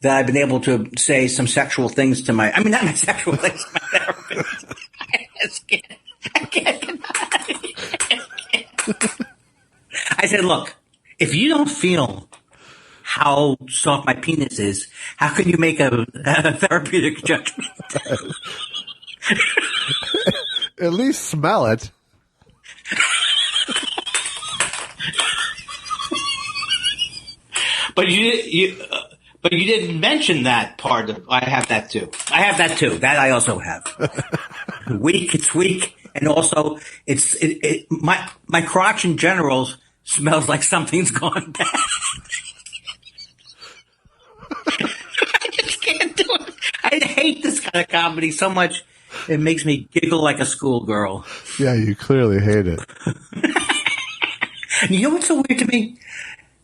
that I've been able to say some sexual things to not my sexual things to my therapist. I can't. I said, look, if you don't feel how soft my penis is, how can you make a therapeutic judgment? At least smell it. But you didn't mention that part of. I have that too. That I also have. It's weak, and also my crotch in general smells like something's gone bad. I just can't do it. I hate this kind of comedy so much. It makes me giggle like a schoolgirl. Yeah, you clearly hate it. You know what's so weird to me?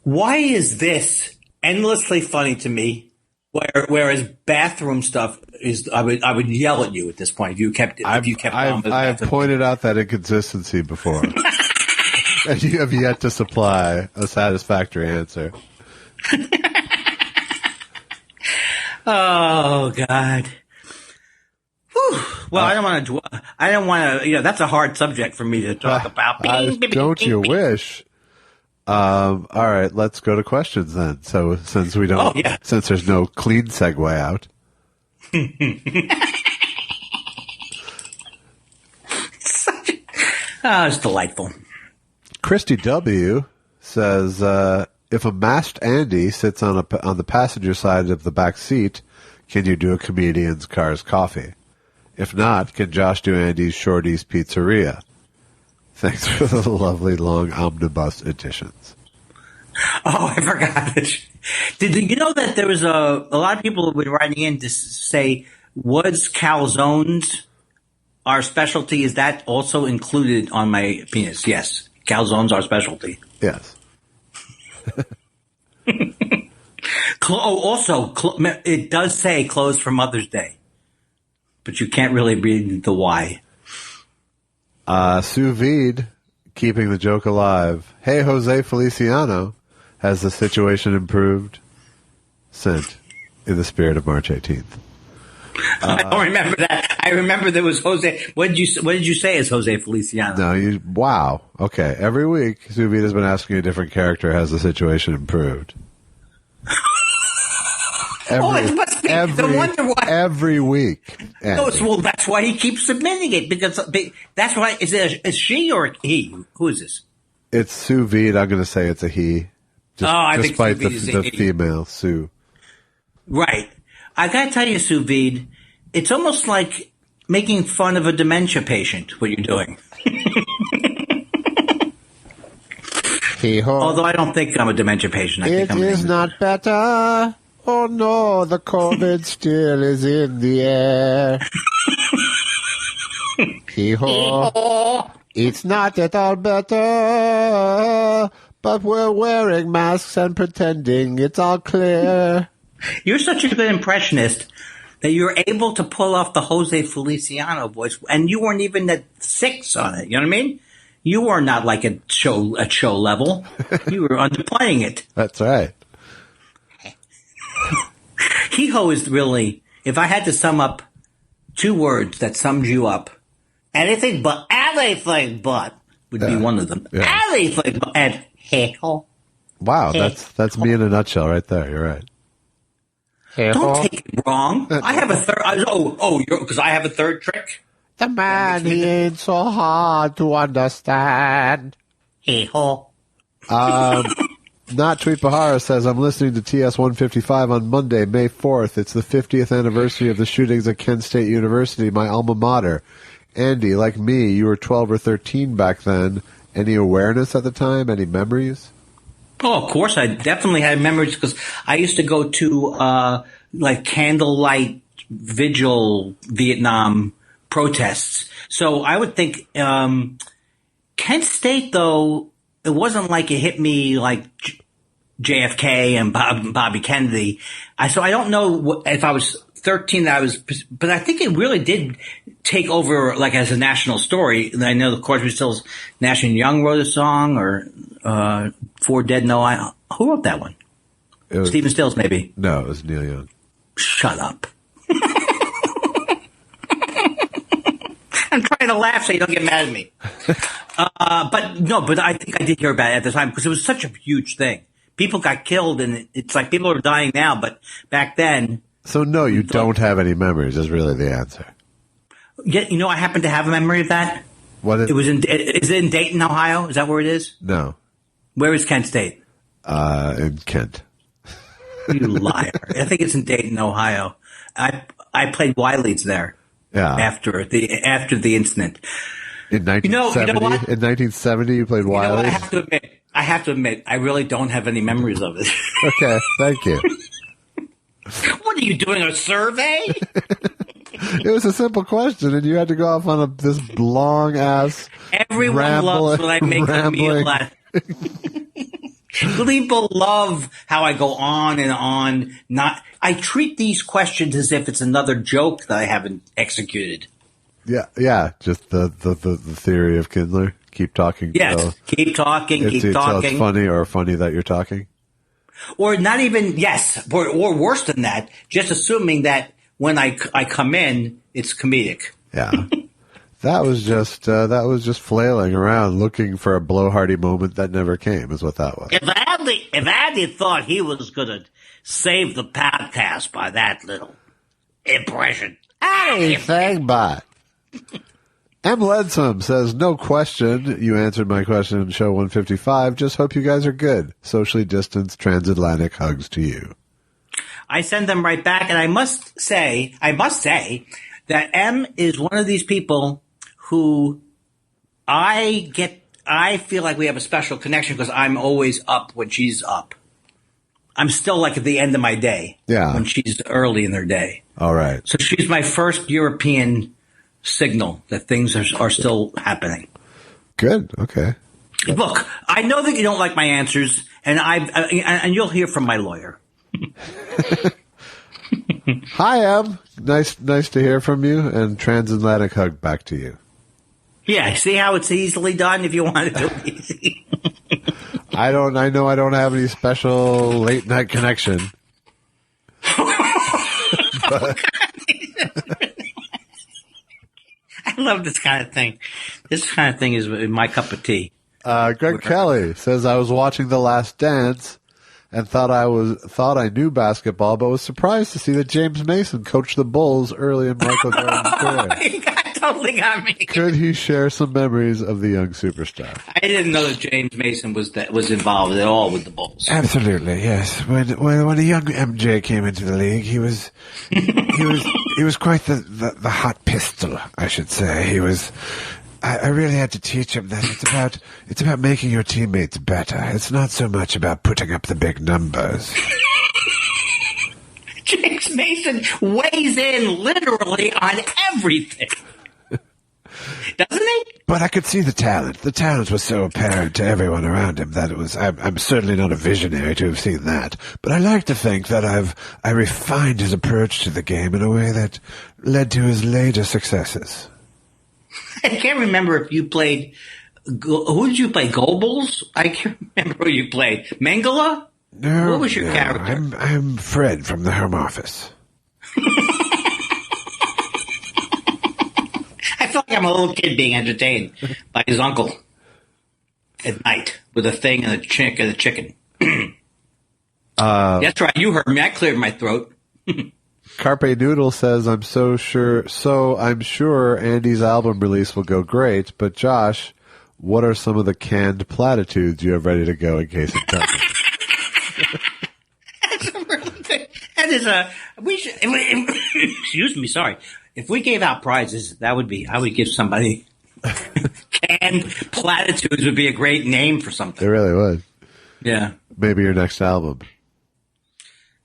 Why is this endlessly funny to me, Whereas bathroom stuff is, I would yell at you at this point if you kept. I have pointed out that inconsistency before, and you have yet to supply a satisfactory answer. Oh God. Whew. Well, I don't want to. I don't want to. That's a hard subject for me to talk about. Don't you wish? All right, let's go to questions then. So since we don't, since there's no clean segue out. It's delightful. Christy W. says, if a masked Andy sits on the passenger side of the back seat, can you do a comedian's Cars Coffee? If not, can Josh do Andy's Shorty's Pizzeria? Thanks for the lovely long omnibus editions. Oh, I forgot. Did you know that there was a lot of people who were writing in to say, was calzones our specialty? Is that also included on my penis? Yes. Calzones are specialty. Yes. Also, it does say closed for Mother's Day, but you can't really read the why. Sous vide, keeping the joke alive. Hey, Jose Feliciano, has the situation improved? Sent in the spirit of March 18th. I don't remember that. I remember there was Jose. What did you say as Jose Feliciano? No, wow. Okay, every week Sous vide has been asking a different character, has the situation improved? It must be. No wonder why. Every week. No, well, that's why he keeps submitting it, because that's why. Is it she or he? Who is this? It's Sous vide. I'm going to say it's a he. Despite the female Sue. Right. I got to tell you, Sous vide, it's almost like making fun of a dementia patient, what you're doing. Although I don't think I'm a dementia patient. It is not better. Oh no, the COVID still is in the air. Hee-haw. It's not at all better, but we're wearing masks and pretending it's all clear. You're such a good impressionist that you're able to pull off the Jose Feliciano voice, and you weren't even at 6 on it. You know what I mean? You were not like at show level. You were underplaying it. That's right. Hee-ho is really, if I had to sum up 2 words that sums you up, anything but would be one of them. Yeah. Anything but, and hee-ho. Wow, that's me in a nutshell right there. You're right. Don't take it wrong. I have a third. Because I have a third trick. The man, he ain't so hard to understand. Hee-ho. Not Tweet Bahara says, I'm listening to TS 155 on Monday, May 4th. It's the 50th anniversary of the shootings at Kent State University, my alma mater. Andy, like me, you were 12 or 13 back then. Any awareness at the time? Any memories? Oh, of course. I definitely had memories because I used to go to like candlelight vigil Vietnam protests. So I would think Kent State, though, it wasn't like it hit me like JFK and Bobby Kennedy. So I don't know if I was 13 but I think it really did take over like as a national story. And I know the Crosby, Stills, Nash and Young wrote a song, or Four Dead No I. Who wrote that one? Stephen Stills, maybe. No, it was Neil Young. Shut up. I'm trying to laugh so you don't get mad at me. But I think I did hear about it at the time because it was such a huge thing. People got killed, and it's like people are dying now, but back then. So no, you don't have any memories is really the answer. Yeah, I happen to have a memory of that. What is it in Dayton, Ohio? Is that where it is? No. Where is Kent State? In Kent. You liar. I think it's in Dayton, Ohio. I played Y-Leads there. Yeah. After the incident. In 1970, you know what? In 1970, you played Wiley. I have to admit, I really don't have any memories of it. Okay, thank you. What are you doing, a survey? It was a simple question, and you had to go off on this long ass. Everyone loves when I make a meal. People love how I go on and on. I treat these questions as if it's another joke that I haven't executed. Yeah. Just the theory of Kindler. Keep talking. Yes, keep talking, keep talking. It's funny or funny that you're talking. Or not even, yes, or worse than that, just assuming that when I come in, it's comedic. Yeah. That was just flailing around looking for a blowhardy moment that never came, is what that was. If Andy thought he was going to save the podcast by that little impression, Anything but. M. Ledsome says, no question. You answered my question in show 155. Just hope you guys are good. Socially distanced transatlantic hugs to you. I send them right back, and I must say that M is one of these people who I feel like we have a special connection because I'm always up when she's up. I'm still like at the end of my day. Yeah. When she's early in their day. All right. So she's my first European signal that things are still happening. Good. Okay. Look, I know that you don't like my answers, and you'll hear from my lawyer. Hi, Em. Nice to hear from you, and transatlantic hug back to you. Yeah, see how it's easily done if you want to do it easy. I know I don't have any special late night connection. But I love this kind of thing. This kind of thing is my cup of tea. Greg Kelly says, I was watching The Last Dance and thought I knew basketball, but was surprised to see that James Mason coached the Bulls early in Michael Jordan's career. Totally got me. Could he share some memories of the young superstar? I didn't know that James Mason was involved at all with the Bulls. Absolutely, yes. When a young MJ came into the league, he was quite the hot pistol, I should say. He was. I really had to teach him that it's about making your teammates better. It's not so much about putting up the big numbers. James Mason weighs in literally on everything. Doesn't he? But I could see the talent. The talent was so apparent to everyone around him that it was. I'm certainly not a visionary to have seen that, but I like to think that I refined his approach to the game in a way that led to his later successes. I can't remember if you played. Who did you play? Goebbels? I can't remember who you played. Mengele? No. What was your character? I'm Fred from the Home Office. I feel like I'm a little kid being entertained by his uncle at night with a thing and a chicken. That's right. You heard me. I cleared my throat. Carpe Noodle says, I'm sure Andy's album release will go great, but Josh, what are some of the canned platitudes you have ready to go in case it doesn't? That is excuse me, sorry. If we gave out prizes, I would give somebody canned platitudes would be a great name for something. It really would. Yeah. Maybe your next album.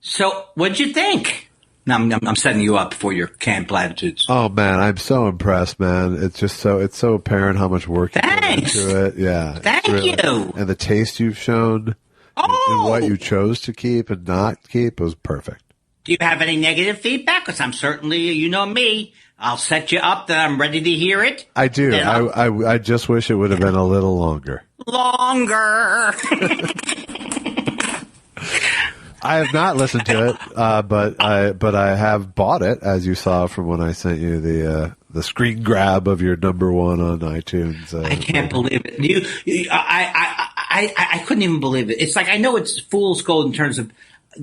So, what'd you think? Now I'm setting you up for your canned platitudes. Oh man, I'm so impressed, man. It's so apparent how much work you put into it. Yeah. Thank you. And the taste you've shown and what you chose to keep and not keep was perfect. Do you have any negative feedback? Because I'm certainly, you know me, I'll set you up that I'm ready to hear it. I do. I just wish it would have been a little longer. Longer. I have not listened to it, but I have bought it, as you saw from when I sent you the screen grab of your number one on iTunes. I can't believe it. I couldn't even believe it. It's like I know it's fool's gold in terms of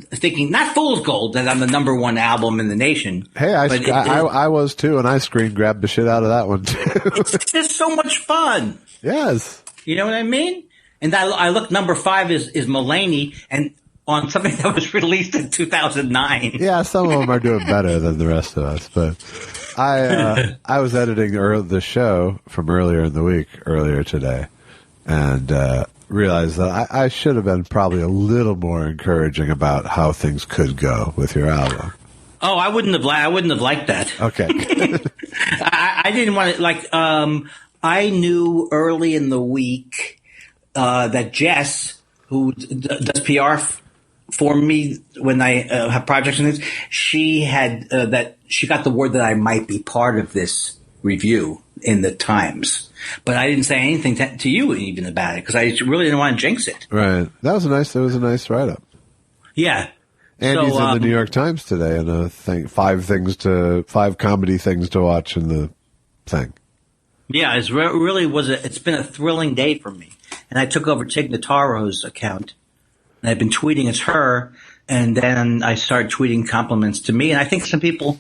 thinking, not fool's gold that I'm the number one album in the nation. Hey, I was too, and I screen grabbed the shit out of that one too. It's just so much fun. Yes. You know what I mean? And I look, number 5 is Mulaney, and on something that was released in 2009. Yeah, some of them are doing better than the rest of us. But I was editing the show from earlier in the week, earlier today, and realized that I should have been probably a little more encouraging about how things could go with your album. Oh, I wouldn't have liked that. Okay. I didn't want to I knew early in the week that Jess, who does PR for me when I have projects and things, she had she got the word that I might be part of this review in the Times, but I didn't say anything to you even about it because I really didn't want to jinx it. Right. That was a nice write up. Yeah. Andy's in the New York Times today, and five comedy things to watch in the thing. Yeah, it's it's been a thrilling day for me. And I took over Tig Notaro's account, and I've been tweeting it's her, and then I started tweeting compliments to me, and I think some people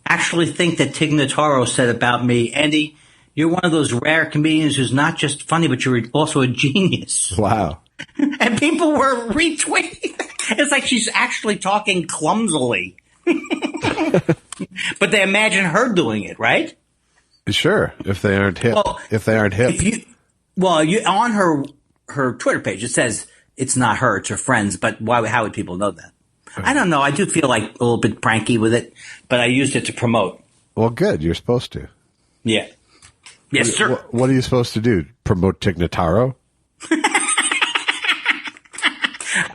actually think that Tig Notaro said about me, Andy, you're one of those rare comedians who's not just funny, but you're also a genius. Wow. And people were retweeting. It's like she's actually talking clumsily. But they imagine her doing it, right? Sure, if they aren't hip. Well, on her Twitter page, it says it's not her, it's her friends, but how would people know that? I don't know. I do feel like a little bit pranky with it, but I used it to promote. Well, good. You're supposed to. Yeah. Yes, sir. What are you supposed to do? Promote Tig Notaro?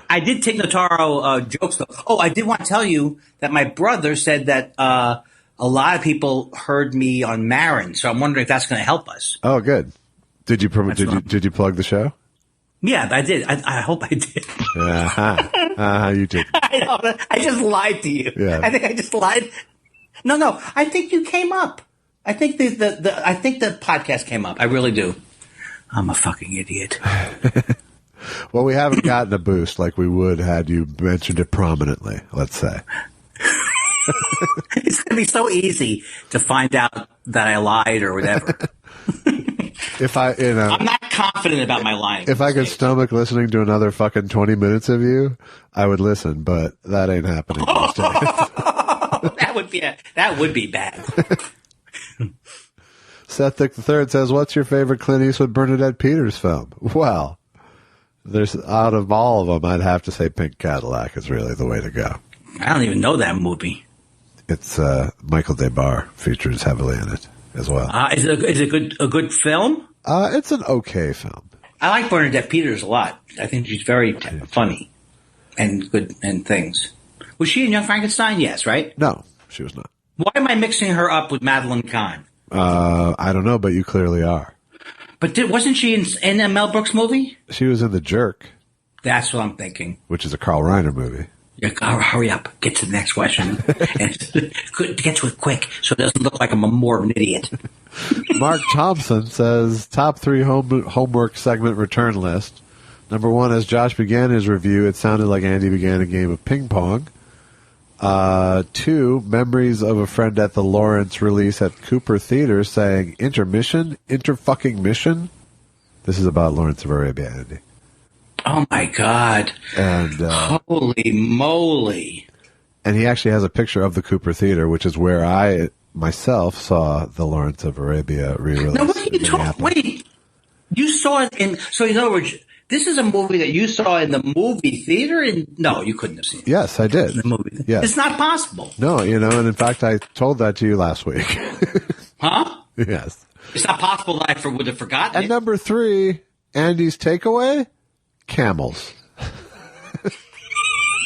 I did Tig Notaro jokes, though. Oh, I did want to tell you that my brother said that a lot of people heard me on Marin, so I'm wondering if that's going to help us. Oh, good. Did you plug the show? Yeah, I did. I hope I did. You did. I just lied to you. Yeah. I think I just lied. No. I think you came up. I think I think the podcast came up. I really do. I'm a fucking idiot. Well, we haven't gotten a boost like we would had you mentioned it prominently, let's say. It's going to be so easy to find out that I lied or whatever. I'm not confident about my lying. If I could stomach listening to another fucking 20 minutes of you, I would listen, but that ain't happening these days. That would be bad. Seth Dick III says, what's your favorite Clint Eastwood Bernadette Peters film? Well, out of all of them, I'd have to say Pink Cadillac is really the way to go. I don't even know that movie. It's Michael Debar features heavily in it as well. Is it a good film? It's an okay film. I like Bernadette Peters a lot. I think she's very funny and good and things. Was she in Young Frankenstein? Yes, right? No, she was not. Why am I mixing her up with Madeline Kahn? I don't know, but you clearly are. But wasn't she in a Mel Brooks movie? She was in The Jerk. That's what I'm thinking. Which is a Carl Reiner movie. Yeah, hurry up. Get to the next question. And get to it quick so it doesn't look like I'm more of an idiot. Mark Thompson says, top 3 homework segment return list. Number 1, as Josh began his review, it sounded like Andy began a game of ping pong. 2, memories of a friend at the Lawrence release at Cooper Theater saying, intermission? Inter-fucking mission? This is about Lawrence of Arabia, Andy. Oh, my God. And holy moly. And he actually has a picture of the Cooper Theater, which is where I myself saw the Lawrence of Arabia re-release. Now, what are you talking? Wait. You saw it in... So, in other words, this is a movie that you saw in the movie theater? No, you couldn't have seen it. Yes, I did. In the movie. Yes. It's not possible. No, and in fact, I told that to you last week. Huh? Yes. It's not possible that I would have forgotten And number 3, Andy's takeaway... camels.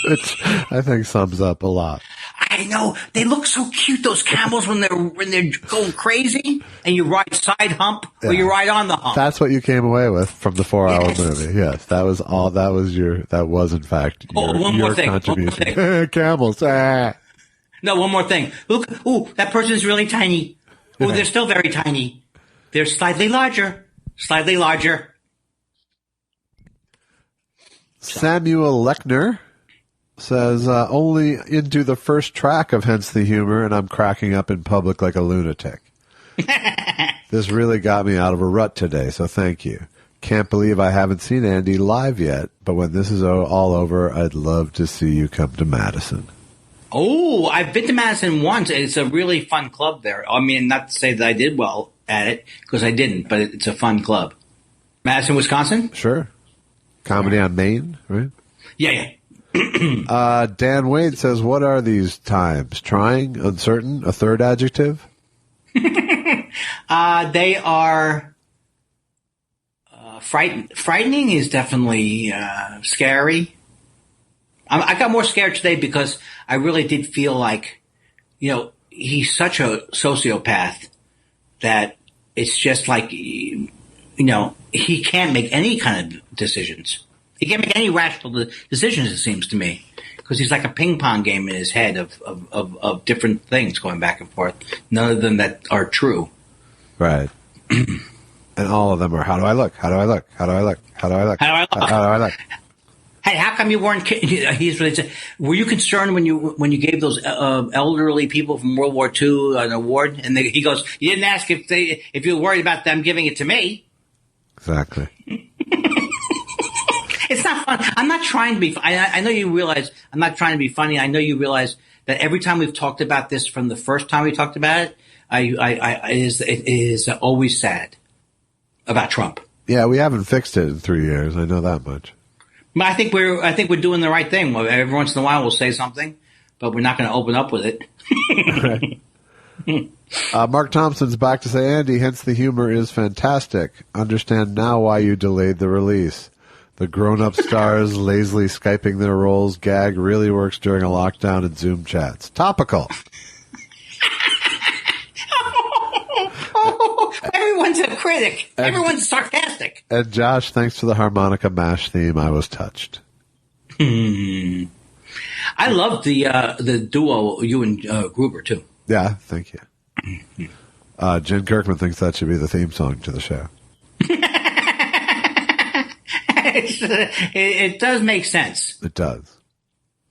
Which I think sums up a lot. I know. They look so cute, those camels, when they're going crazy, and you ride side hump or you ride on the hump. That's what you came away with from the 4-hour movie. Yes, that was all. That was in fact your contribution. One more thing. Camels. No, one more thing. Look, that person's really tiny. They're still very tiny. They're slightly larger. Slightly larger. Samuel Lechner says, only into the first track of Hence the Humor, and I'm cracking up in public like a lunatic. This really got me out of a rut today, so thank you. Can't believe I haven't seen Andy live yet, but when this is all over, I'd love to see you come to Madison. Oh, I've been to Madison once. It's a really fun club there. I mean, not to say that I did well at it, because I didn't, but it's a fun club. Madison, Wisconsin? Sure. Comedy on Main, right? Yeah. Dan Wade says, what are these times? Trying, uncertain, a third adjective? They are Frightening is definitely scary. I got more scared today because I really did feel like, he's such a sociopath that it's just like, he can't make any kind of decisions. He can't make any rational decisions, it seems to me, because he's like a ping pong game in his head of different things going back and forth, none of them that are true. Right. And all of them are, how do I look? How do I look? How do I look? How do I look? How do I look? How do I look? Hey, how come you weren't? He's really said. Were you concerned when you gave those elderly people from World War II an award? And he goes, you didn't ask if you were worried about them giving it to me. Exactly. It's not fun. I'm not trying to be. I know you realize I'm not trying to be funny. I know you realize that every time we've talked about this, from the first time we talked about it, it is always sad about Trump. Yeah, we haven't fixed it in 3 years. I know that much. But I think we're doing the right thing. Every once in a while we'll say something, but we're not going to open up with it. Right. Mark Thompson's back to say, Andy, hence the humor is fantastic. Understand now why you delayed the release. The grown-up stars lazily Skyping their roles gag really works during a lockdown and Zoom chats. Topical. Everyone's a critic. Everyone's sarcastic. And Josh, thanks for the harmonica mash theme. I was touched. I love the duo, you and Gruber, too. Yeah, thank you. Jen Kirkman thinks that should be the theme song to the show. It does make sense. It does.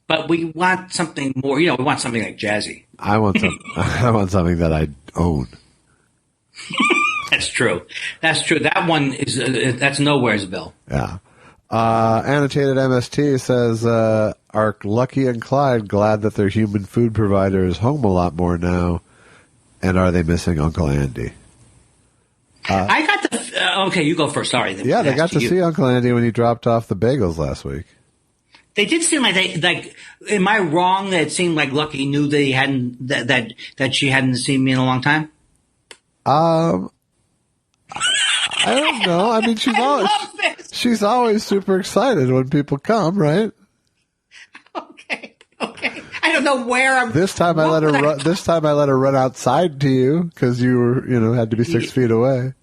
But we want something more. We want something like jazzy. I want something that I own. That's true. That one is that's Nowheresville. Yeah. Annotated MST says, are Lucky and Clyde glad that their human food provider is home a lot more now? And are they missing Uncle Andy? I got the... okay, you go first. Sorry. Yeah, they got to see Uncle Andy when he dropped off the bagels last week. They did seem like am I wrong that it seemed like Lucky knew that he hadn't... that she hadn't seen me in a long time? I don't know. I mean, she's always super excited when people come, right? Okay. I don't know where I'm. This time I let her run outside to you because you were, had to be 6 feet away.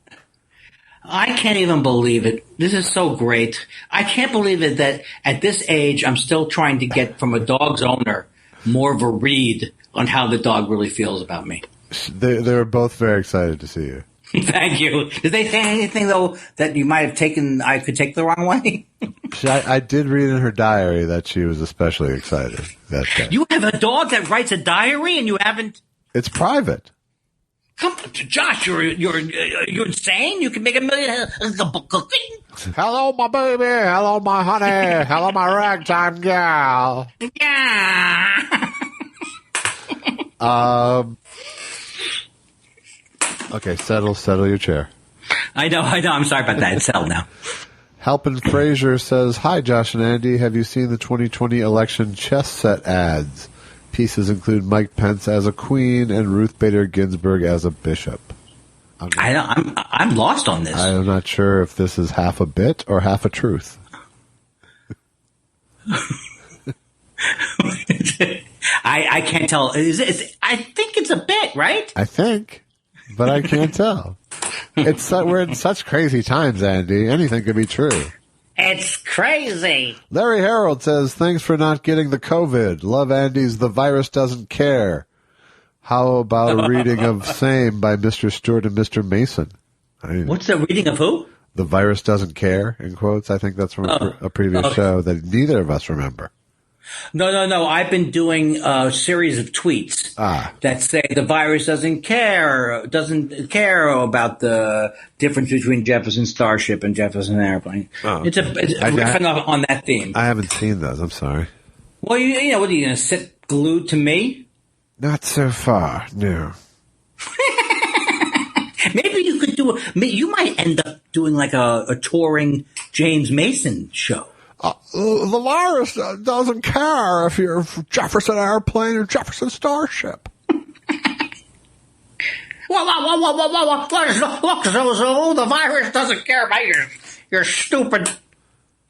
I can't even believe it. This is so great. I can't believe it that at this age I'm still trying to get from a dog's owner more of a read on how the dog really feels about me. They were both very excited to see you. Thank you. Did they say anything, though, that you might have taken, I could take the wrong way? I did read in her diary that she was especially excited that day. You have a dog that writes a diary and you haven't? It's private. Come on, Josh, you're insane? You can make $1 million cooking? Hello, my baby. Hello, my honey. Hello, my ragtime gal. Yeah. Okay, settle your chair. I know. I'm sorry about that. It's settled now. Halpin Fraser says, hi, Josh and Andy. Have you seen the 2020 election chess set ads? Pieces include Mike Pence as a queen and Ruth Bader Ginsburg as a bishop. I'm lost on this. I'm not sure if this is half a bit or half a truth. I can't tell. I think it's a bit, right? I think, but I can't tell. We're in such crazy times, Andy. Anything could be true. It's crazy. Larry Harold says, thanks for not getting the COVID. Love Andy's The Virus Doesn't Care. How about a reading of Same by Mr. Stewart and Mr. Mason? What's the reading of who? The Virus Doesn't Care, in quotes. I think that's from a previous show that neither of us remember. No. I've been doing a series of tweets that say the virus doesn't care about the difference between Jefferson Starship and Jefferson Airplane. It's riffing on that theme. I haven't seen those. I'm sorry. Well, you know, what are you going to sit glued to me? Not so far, no. Maybe you could you might end up doing like a touring James Mason show. The virus doesn't care if you're Jefferson Airplane or Jefferson Starship. Whoa, the virus doesn't care about You're stupid.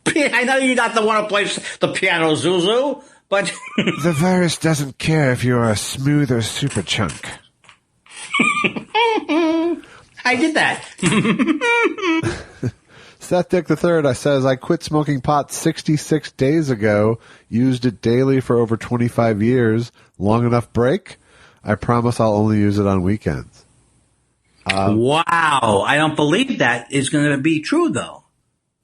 I know you're not the one who plays the piano, Zuzu, but... The virus doesn't care if you're a smooth or super chunk. I did that. Seth Dick III says, I quit smoking pot 66 days ago, used it daily for over 25 years. Long enough break? I promise I'll only use it on weekends. Wow. I don't believe that is going to be true, though.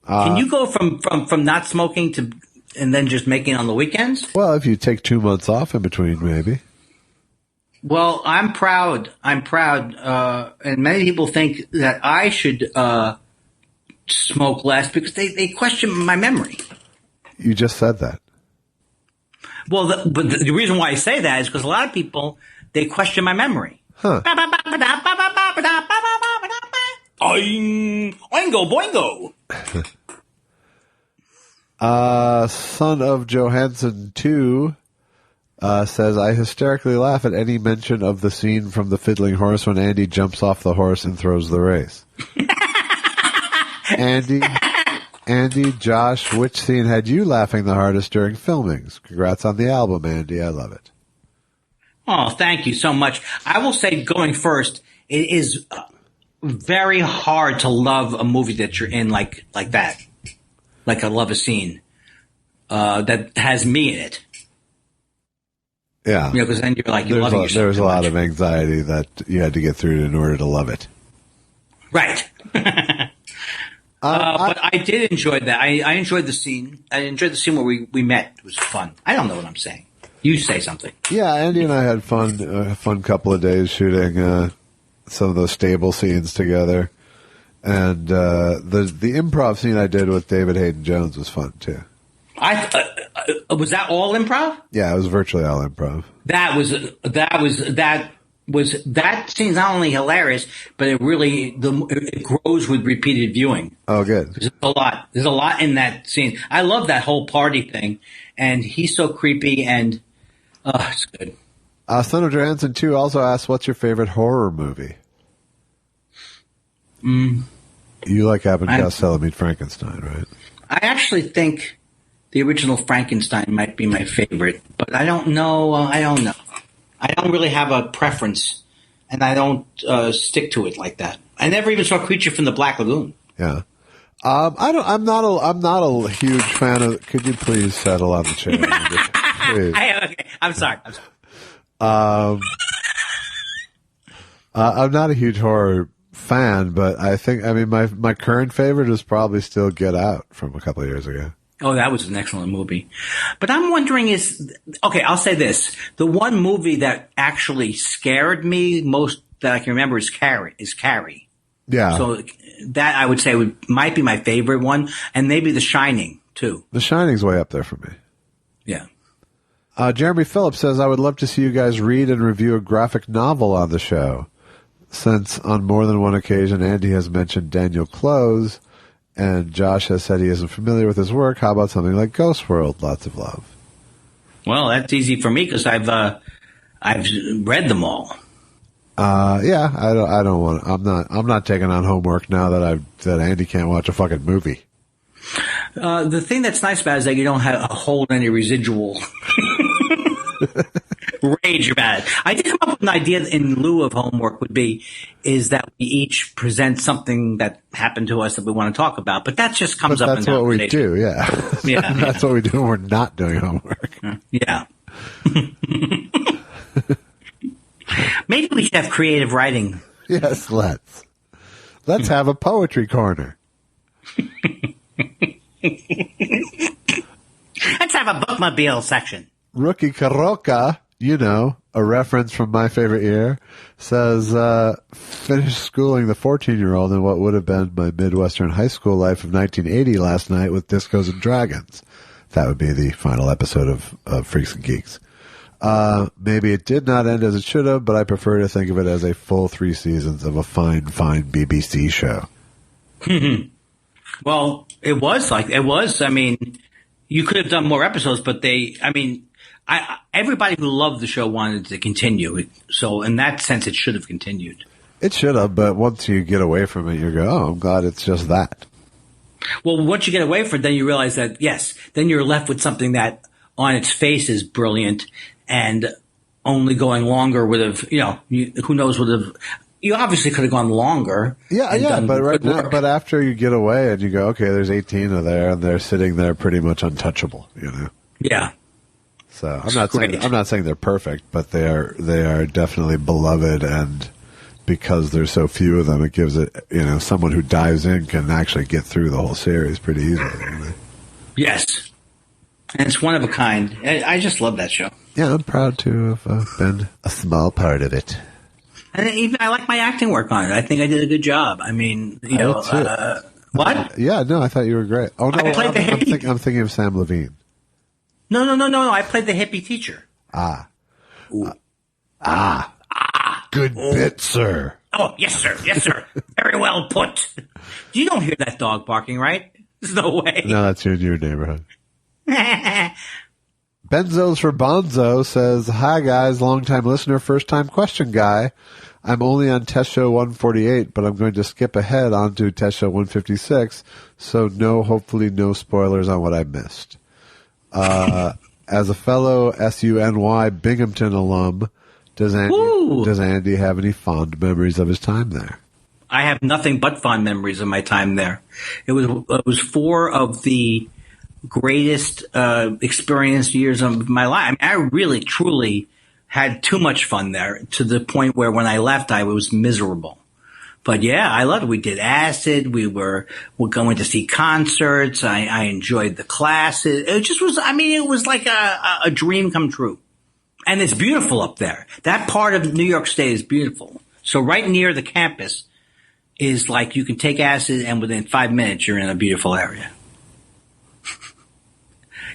Can you go from not smoking to and then just making on the weekends? Well, if you take 2 months off in between, maybe. Well, I'm proud. And many people think that I should smoke less because they question my memory. You just said that. Well, but the reason why I say that is because a lot of people, they question my memory. Huh. Oingo boingo. Son of Johansson 2 says, I hysterically laugh at any mention of the scene from The Fiddling Horse when Andy jumps off the horse and throws the race. Andy, Josh, which scene had you laughing the hardest during filmings? Congrats on the album, Andy. I love it. Oh, thank you so much. I will say, going first, it is very hard to love a movie that you're in like that. Like I love a scene that has me in it. Yeah. You know, because then you're like, you're loving yourself. There was a lot of anxiety that you had to get through in order to love it. Right. But I did enjoy that. I enjoyed the scene. I enjoyed the scene where we met. It was fun. I don't know what I'm saying. You say something. Yeah, Andy and I had fun. A fun couple of days shooting some of those stable scenes together, and the improv scene I did with David Hayden Jones was fun too. Was that all improv? Yeah, it was virtually all improv. That scene's not only hilarious, but it really it grows with repeated viewing. Oh, good. There's a lot in that scene. I love that whole party thing, and he's so creepy, and it's good. Son of Johansson 2 also asked, what's your favorite horror movie? You like Abbott and Costello Meet Frankenstein, right? I actually think the original Frankenstein might be my favorite, but I don't know. I don't really have a preference, and I don't stick to it like that. I never even saw Creature from the Black Lagoon. Yeah. I'm not a huge fan of. Could you please settle on the chair? Please. Okay. I'm sorry. I'm not a huge horror fan, but I mean, my current favorite is probably still Get Out from a couple of years ago. Oh, that was an excellent movie. But I'm wondering I'll say this. The one movie that actually scared me most that I can remember is Carrie. Yeah. So that I would say might be my favorite one, and maybe The Shining too. The Shining's way up there for me. Yeah. Jeremy Phillips says, I would love to see you guys read and review a graphic novel on the show. Since on more than one occasion Andy has mentioned Daniel Close and Josh has said he isn't familiar with his work, how about something like Ghost World? Lots of love. Well, that's easy for me because I've read them all. Yeah, I don't want. I'm not taking on homework now that Andy can't watch a fucking movie. The thing that's nice about it is that you don't have to hold any residual rage about it. I did come up with an idea in lieu of homework is that we each present something that happened to us that we want to talk about, but that just comes up. That's what we do, yeah. Yeah. That's what we do when we're not doing homework. Yeah. Maybe we should have creative writing. Yes, let's have a poetry corner. Let's have a bookmobile section. Rookie Karoka, a reference from My Favorite Year, says, finished schooling the 14-year-old in what would have been my Midwestern high school life of 1980 last night with Discos and Dragons. That would be the final episode of Freaks and Geeks. Maybe it did not end as it should have, but I prefer to think of it as a full 3 seasons of a fine, fine BBC show. Well, it was. I mean, you could have done more episodes, but everybody who loved the show wanted to continue. So in that sense, it should have continued. It should have, but once you get away from it, you go, oh, I'm glad it's just that. Well, once you get away from it, then you realize that, yes, then you're left with something that on its face is brilliant, and only going longer would have, who knows, would have, you obviously could have gone longer. Yeah, but right now, but after you get away and you go, okay, there's 18 of there, and they're sitting there pretty much untouchable, Yeah. So I'm not saying they're perfect, but they are definitely beloved, and because there's so few of them, it gives it, someone who dives in can actually get through the whole series pretty easily. Yes. And it's one of a kind. I just love that show. Yeah, I'm proud to have been a small part of it. And even I like my acting work on it. I think I did a good job. I mean, what? Yeah, no, I thought you were great. Oh no, I'm thinking of Sam Levine. No. I played the hippie teacher. Good bit, sir. Oh, yes, sir. Yes, sir. Very well put. You don't hear that dog barking, right? There's no way. No, that's in your neighborhood. Benzos for Bonzo says, hi guys, long-time listener, first-time question guy. I'm only on test show 148, but I'm going to skip ahead onto test show 156, so hopefully no spoilers on what I missed. As a fellow SUNY Binghamton alum, does Andy have any fond memories of his time there? I have nothing but fond memories of my time there. It was 4 of the greatest experienced years of my life. I mean, I really, truly had too much fun there, to the point where when I left, I was miserable. But yeah, I loved it. We did acid. We're going to see concerts. I enjoyed the classes. It just was, it was like a dream come true. And it's beautiful up there. That part of New York State is beautiful. So right near the campus is like you can take acid, and within 5 minutes you're in a beautiful area.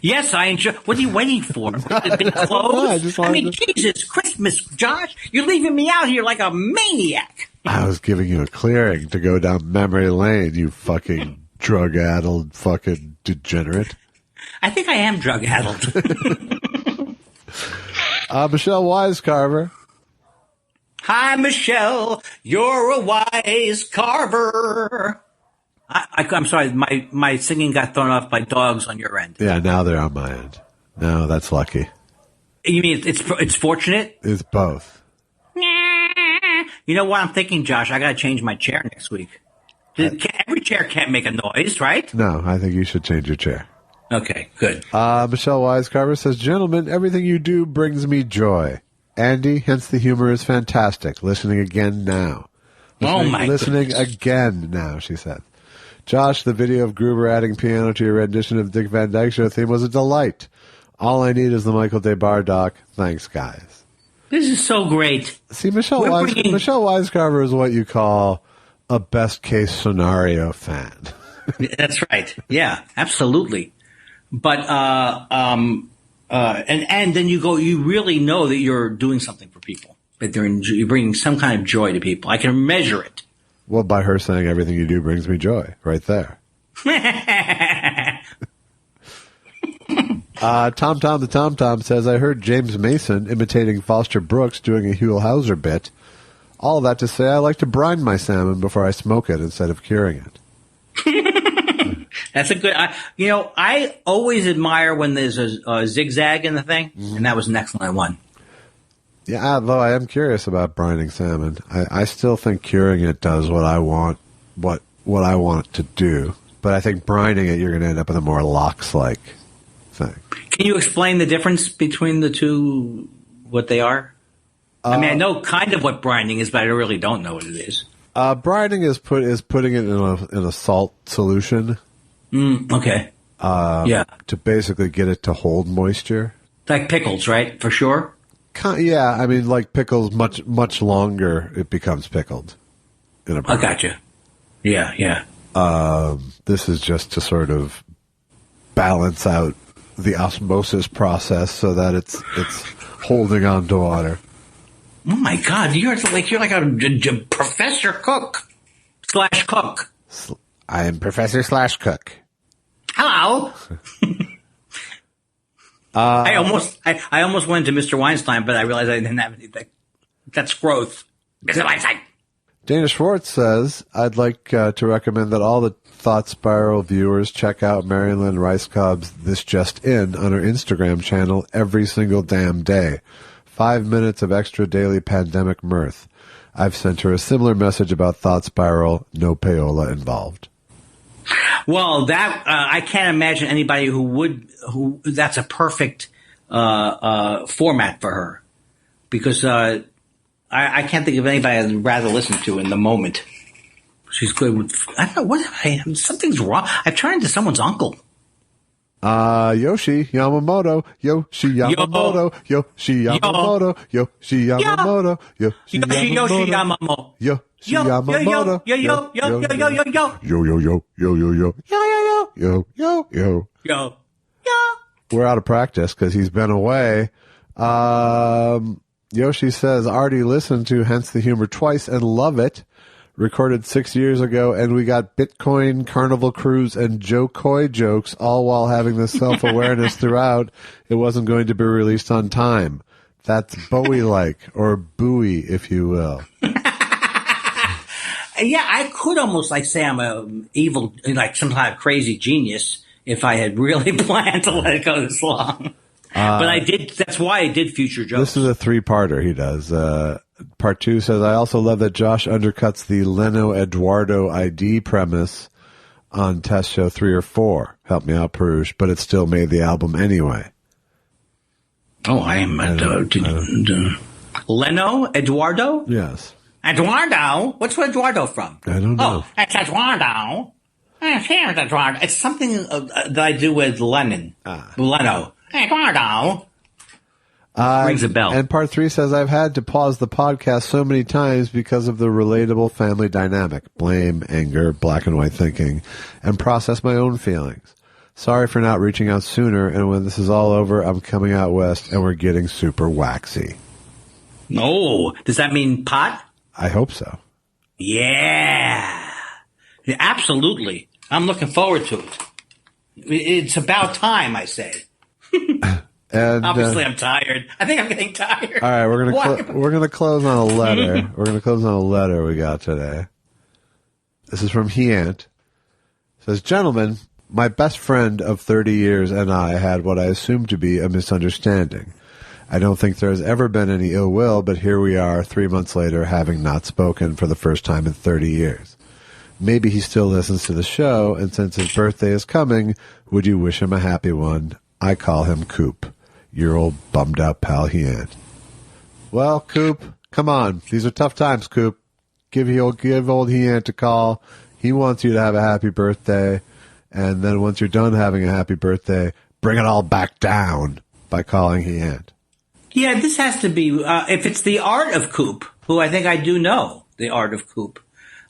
Yes, I enjoy. What are you waiting for? Big clothes? Jesus, Christmas, Josh. You're leaving me out here like a maniac. I was giving you a clearing to go down memory lane, you fucking drug-addled fucking degenerate. I think I am drug-addled. Michelle Wisecarver. Hi, Michelle. You're a wise carver. I'm sorry, my singing got thrown off by dogs on your end. Yeah, now they're on my end. No, that's lucky. You mean it's fortunate? It's both. You know what I'm thinking, Josh? I got to change my chair next week. Every chair can't make a noise, right? No, I think you should change your chair. Okay, good. Michelle Wisecarver says, gentlemen, everything you do brings me joy. Andy, hence the humor is fantastic. Listening again now. Listening again now, she said. Josh, the video of Gruber adding piano to your rendition of Dick Van Dyke Show theme was a delight. All I need is the Michael DeBar doc. Thanks, guys. This is so great. See, Michelle Wisecarver is what you call a best-case scenario fan. That's right. Yeah, absolutely. But and then you really know that you're doing something for people. That you're bringing some kind of joy to people. I can measure it. Well, by her saying everything you do brings me joy, right there. Tom the Tom says, I heard James Mason imitating Foster Brooks doing a Huell Hauser bit. All that to say, I like to brine my salmon before I smoke it instead of curing it. That's a good. I always admire when there's a zigzag in the thing, and that was an excellent one. Yeah, although I am curious about brining salmon. I still think curing it does what I want, what I want it to do. But I think brining it, you're going to end up with a more lox-like thing. Can you explain the difference between the two, what they are? I know kind of what brining is, but I really don't know what it is. Brining is putting it in a salt solution. Okay. Yeah. To basically get it to hold moisture. Like pickles, right? For sure? Yeah, I mean, like pickles, much longer it becomes pickled. I gotcha. Yeah. This is just to sort of balance out the osmosis process so that it's holding on to water. Oh my God, you're like a Professor Cook / Cook. I am Professor / Cook. Hello. I almost went to Mr. Weinstein, but I realized I didn't have anything. That's growth. Mr. Weinstein. Dana Schwartz says, I'd like to recommend that all the Thought Spiral viewers check out Marilyn Ricecobb's This Just In on her Instagram channel every single damn day. 5 minutes of extra daily pandemic mirth. I've sent her a similar message about Thought Spiral, no payola involved. Well, that I can't imagine anybody who that's a perfect format for her, because I can't think of anybody I'd rather listen to in the moment. She's good with, I don't know, something's wrong. I've turned into someone's uncle. Yoshi Yamamoto, Yoshi Yamamoto, Yoshi Yamamoto, Yoshi Yamamoto, Yoshi Yamamoto, Yoshi Yamamoto, yo yo yo yo yo yo yo yo yo yo yo yo yo yo yo yo yo. We're out of practice because he's been away. Yoshi says, already listened to Hence the Humor twice and love it. Recorded 6 years ago, and we got Bitcoin, Carnival Cruise, and Joe Coy jokes, all while having this self-awareness throughout. It wasn't going to be released on time. That's Bowie-like, or Bowie, if you will. Yeah, I could almost say I'm an evil, some kind of crazy genius if I had really planned to let it go this long. But I did. That's why I did future jokes. This is a 3-parter he does. Part 2 says, I also love that Josh undercuts the Leno-Eduardo ID premise on Test Show 3 or 4. Help me out, Peruge, but it still made the album anyway. Oh, I am Leno? Eduardo? Yes. Eduardo? What's Eduardo from? I don't know. Oh, it's Eduardo. Here's Eduardo. It's something that I do with Lennon. Leno. Eduardo. Rings a bell. And part 3 says, I've had to pause the podcast so many times because of the relatable family dynamic, blame, anger, black and white thinking, and process my own feelings. Sorry for not reaching out sooner, and when this is all over, I'm coming out west, and we're getting super waxy. Oh, does that mean pot? I hope so. Yeah, absolutely. I'm looking forward to it. It's about time, I say. And obviously, I'm tired. I think I'm getting tired. All right, we're gonna close on a letter. We're gonna close on a letter we got today. This is from Heant. It says, gentlemen, my best friend of 30 years and I had what I assumed to be a misunderstanding. I don't think there has ever been any ill will, but here we are 3 months later, having not spoken for the first time in 30 years. Maybe he still listens to the show, and since his birthday is coming, would you wish him a happy one? I call him Coop. Your old bummed out pal Heant. Well, Coop, come on. These are tough times, Coop. Give old Heant a call. He wants you to have a happy birthday. And then once you're done having a happy birthday, bring it all back down by calling Heant. Yeah, this has to be, if it's the art of Coop, who I think I do know the art of Coop,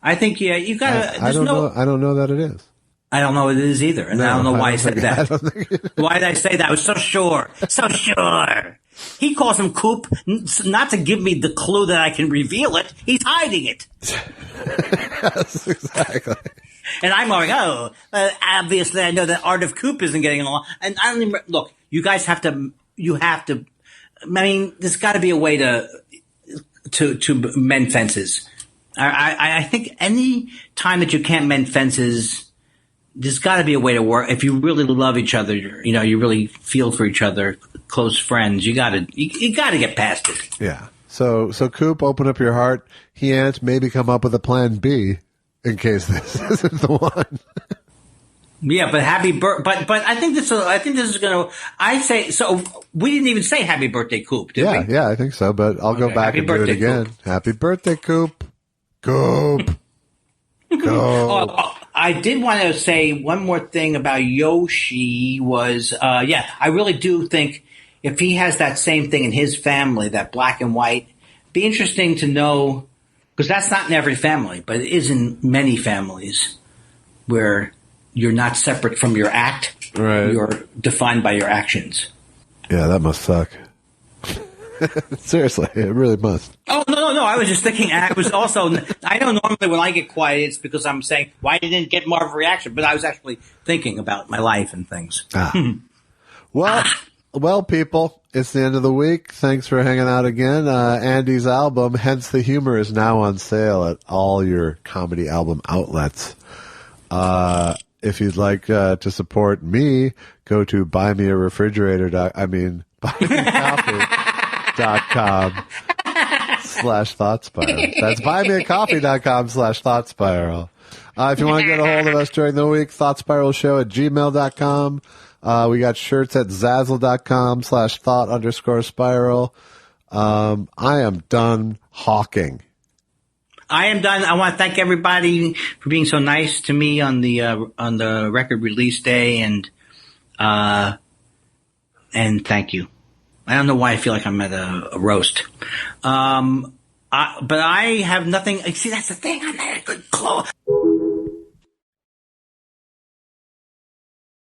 I think, yeah, you gotta, I don't know that it is. I don't know what it is either, and I don't know why I said that. Why did I say that? I was so sure. So sure. He calls him Coop, not to give me the clue that I can reveal it. He's hiding it. Yes, exactly. And I'm going, obviously I know that art of Coop isn't getting along. And I don't even, look, you guys have to, I mean, there's got to be a way to mend fences. I think any time that you can't mend fences, there's got to be a way to work. If you really love each other, you really feel for each other, close friends, you got to get past it. Yeah. So Coop, open up your heart. Heant, maybe come up with a plan B in case this isn't the one. Yeah, but but I think this is going to, I say, so we didn't even say happy birthday, Coop, did we? Yeah, I think so, but I'll go back and do it again. Coop. Happy birthday, Coop. Coop. Go. I did want to say one more thing about Yoshi was, I really do think if he has that same thing in his family, that black and white, be interesting to know, because that's not in every family, but it is in many families where you're not separate from your act. Right. You're defined by your actions. Yeah, that must suck. Seriously, it really must. Oh, no. I was just thinking, I was also, I know normally when I get quiet, it's because I'm saying, why didn't it get more of a reaction? But I was actually thinking about my life and things. Well, people, it's the end of the week. Thanks for hanging out again. Andy's album, Hence the Humor, is now on sale at all your comedy album outlets. If you'd like to support me, go to buymeareFrigerator.com/ThoughtSpiral. That's buymeacoffee.com/ThoughtSpiral. If you want to get a hold of us during the week, thoughtspiralshow@gmail.com. We got shirts at Zazzle.com/thought_spiral. I am done hawking. I am done. I want to thank everybody for being so nice to me on the record release day, and thank you. I don't know why I feel like I'm at a roast. But I have nothing. See, that's the thing. I'm at a good close.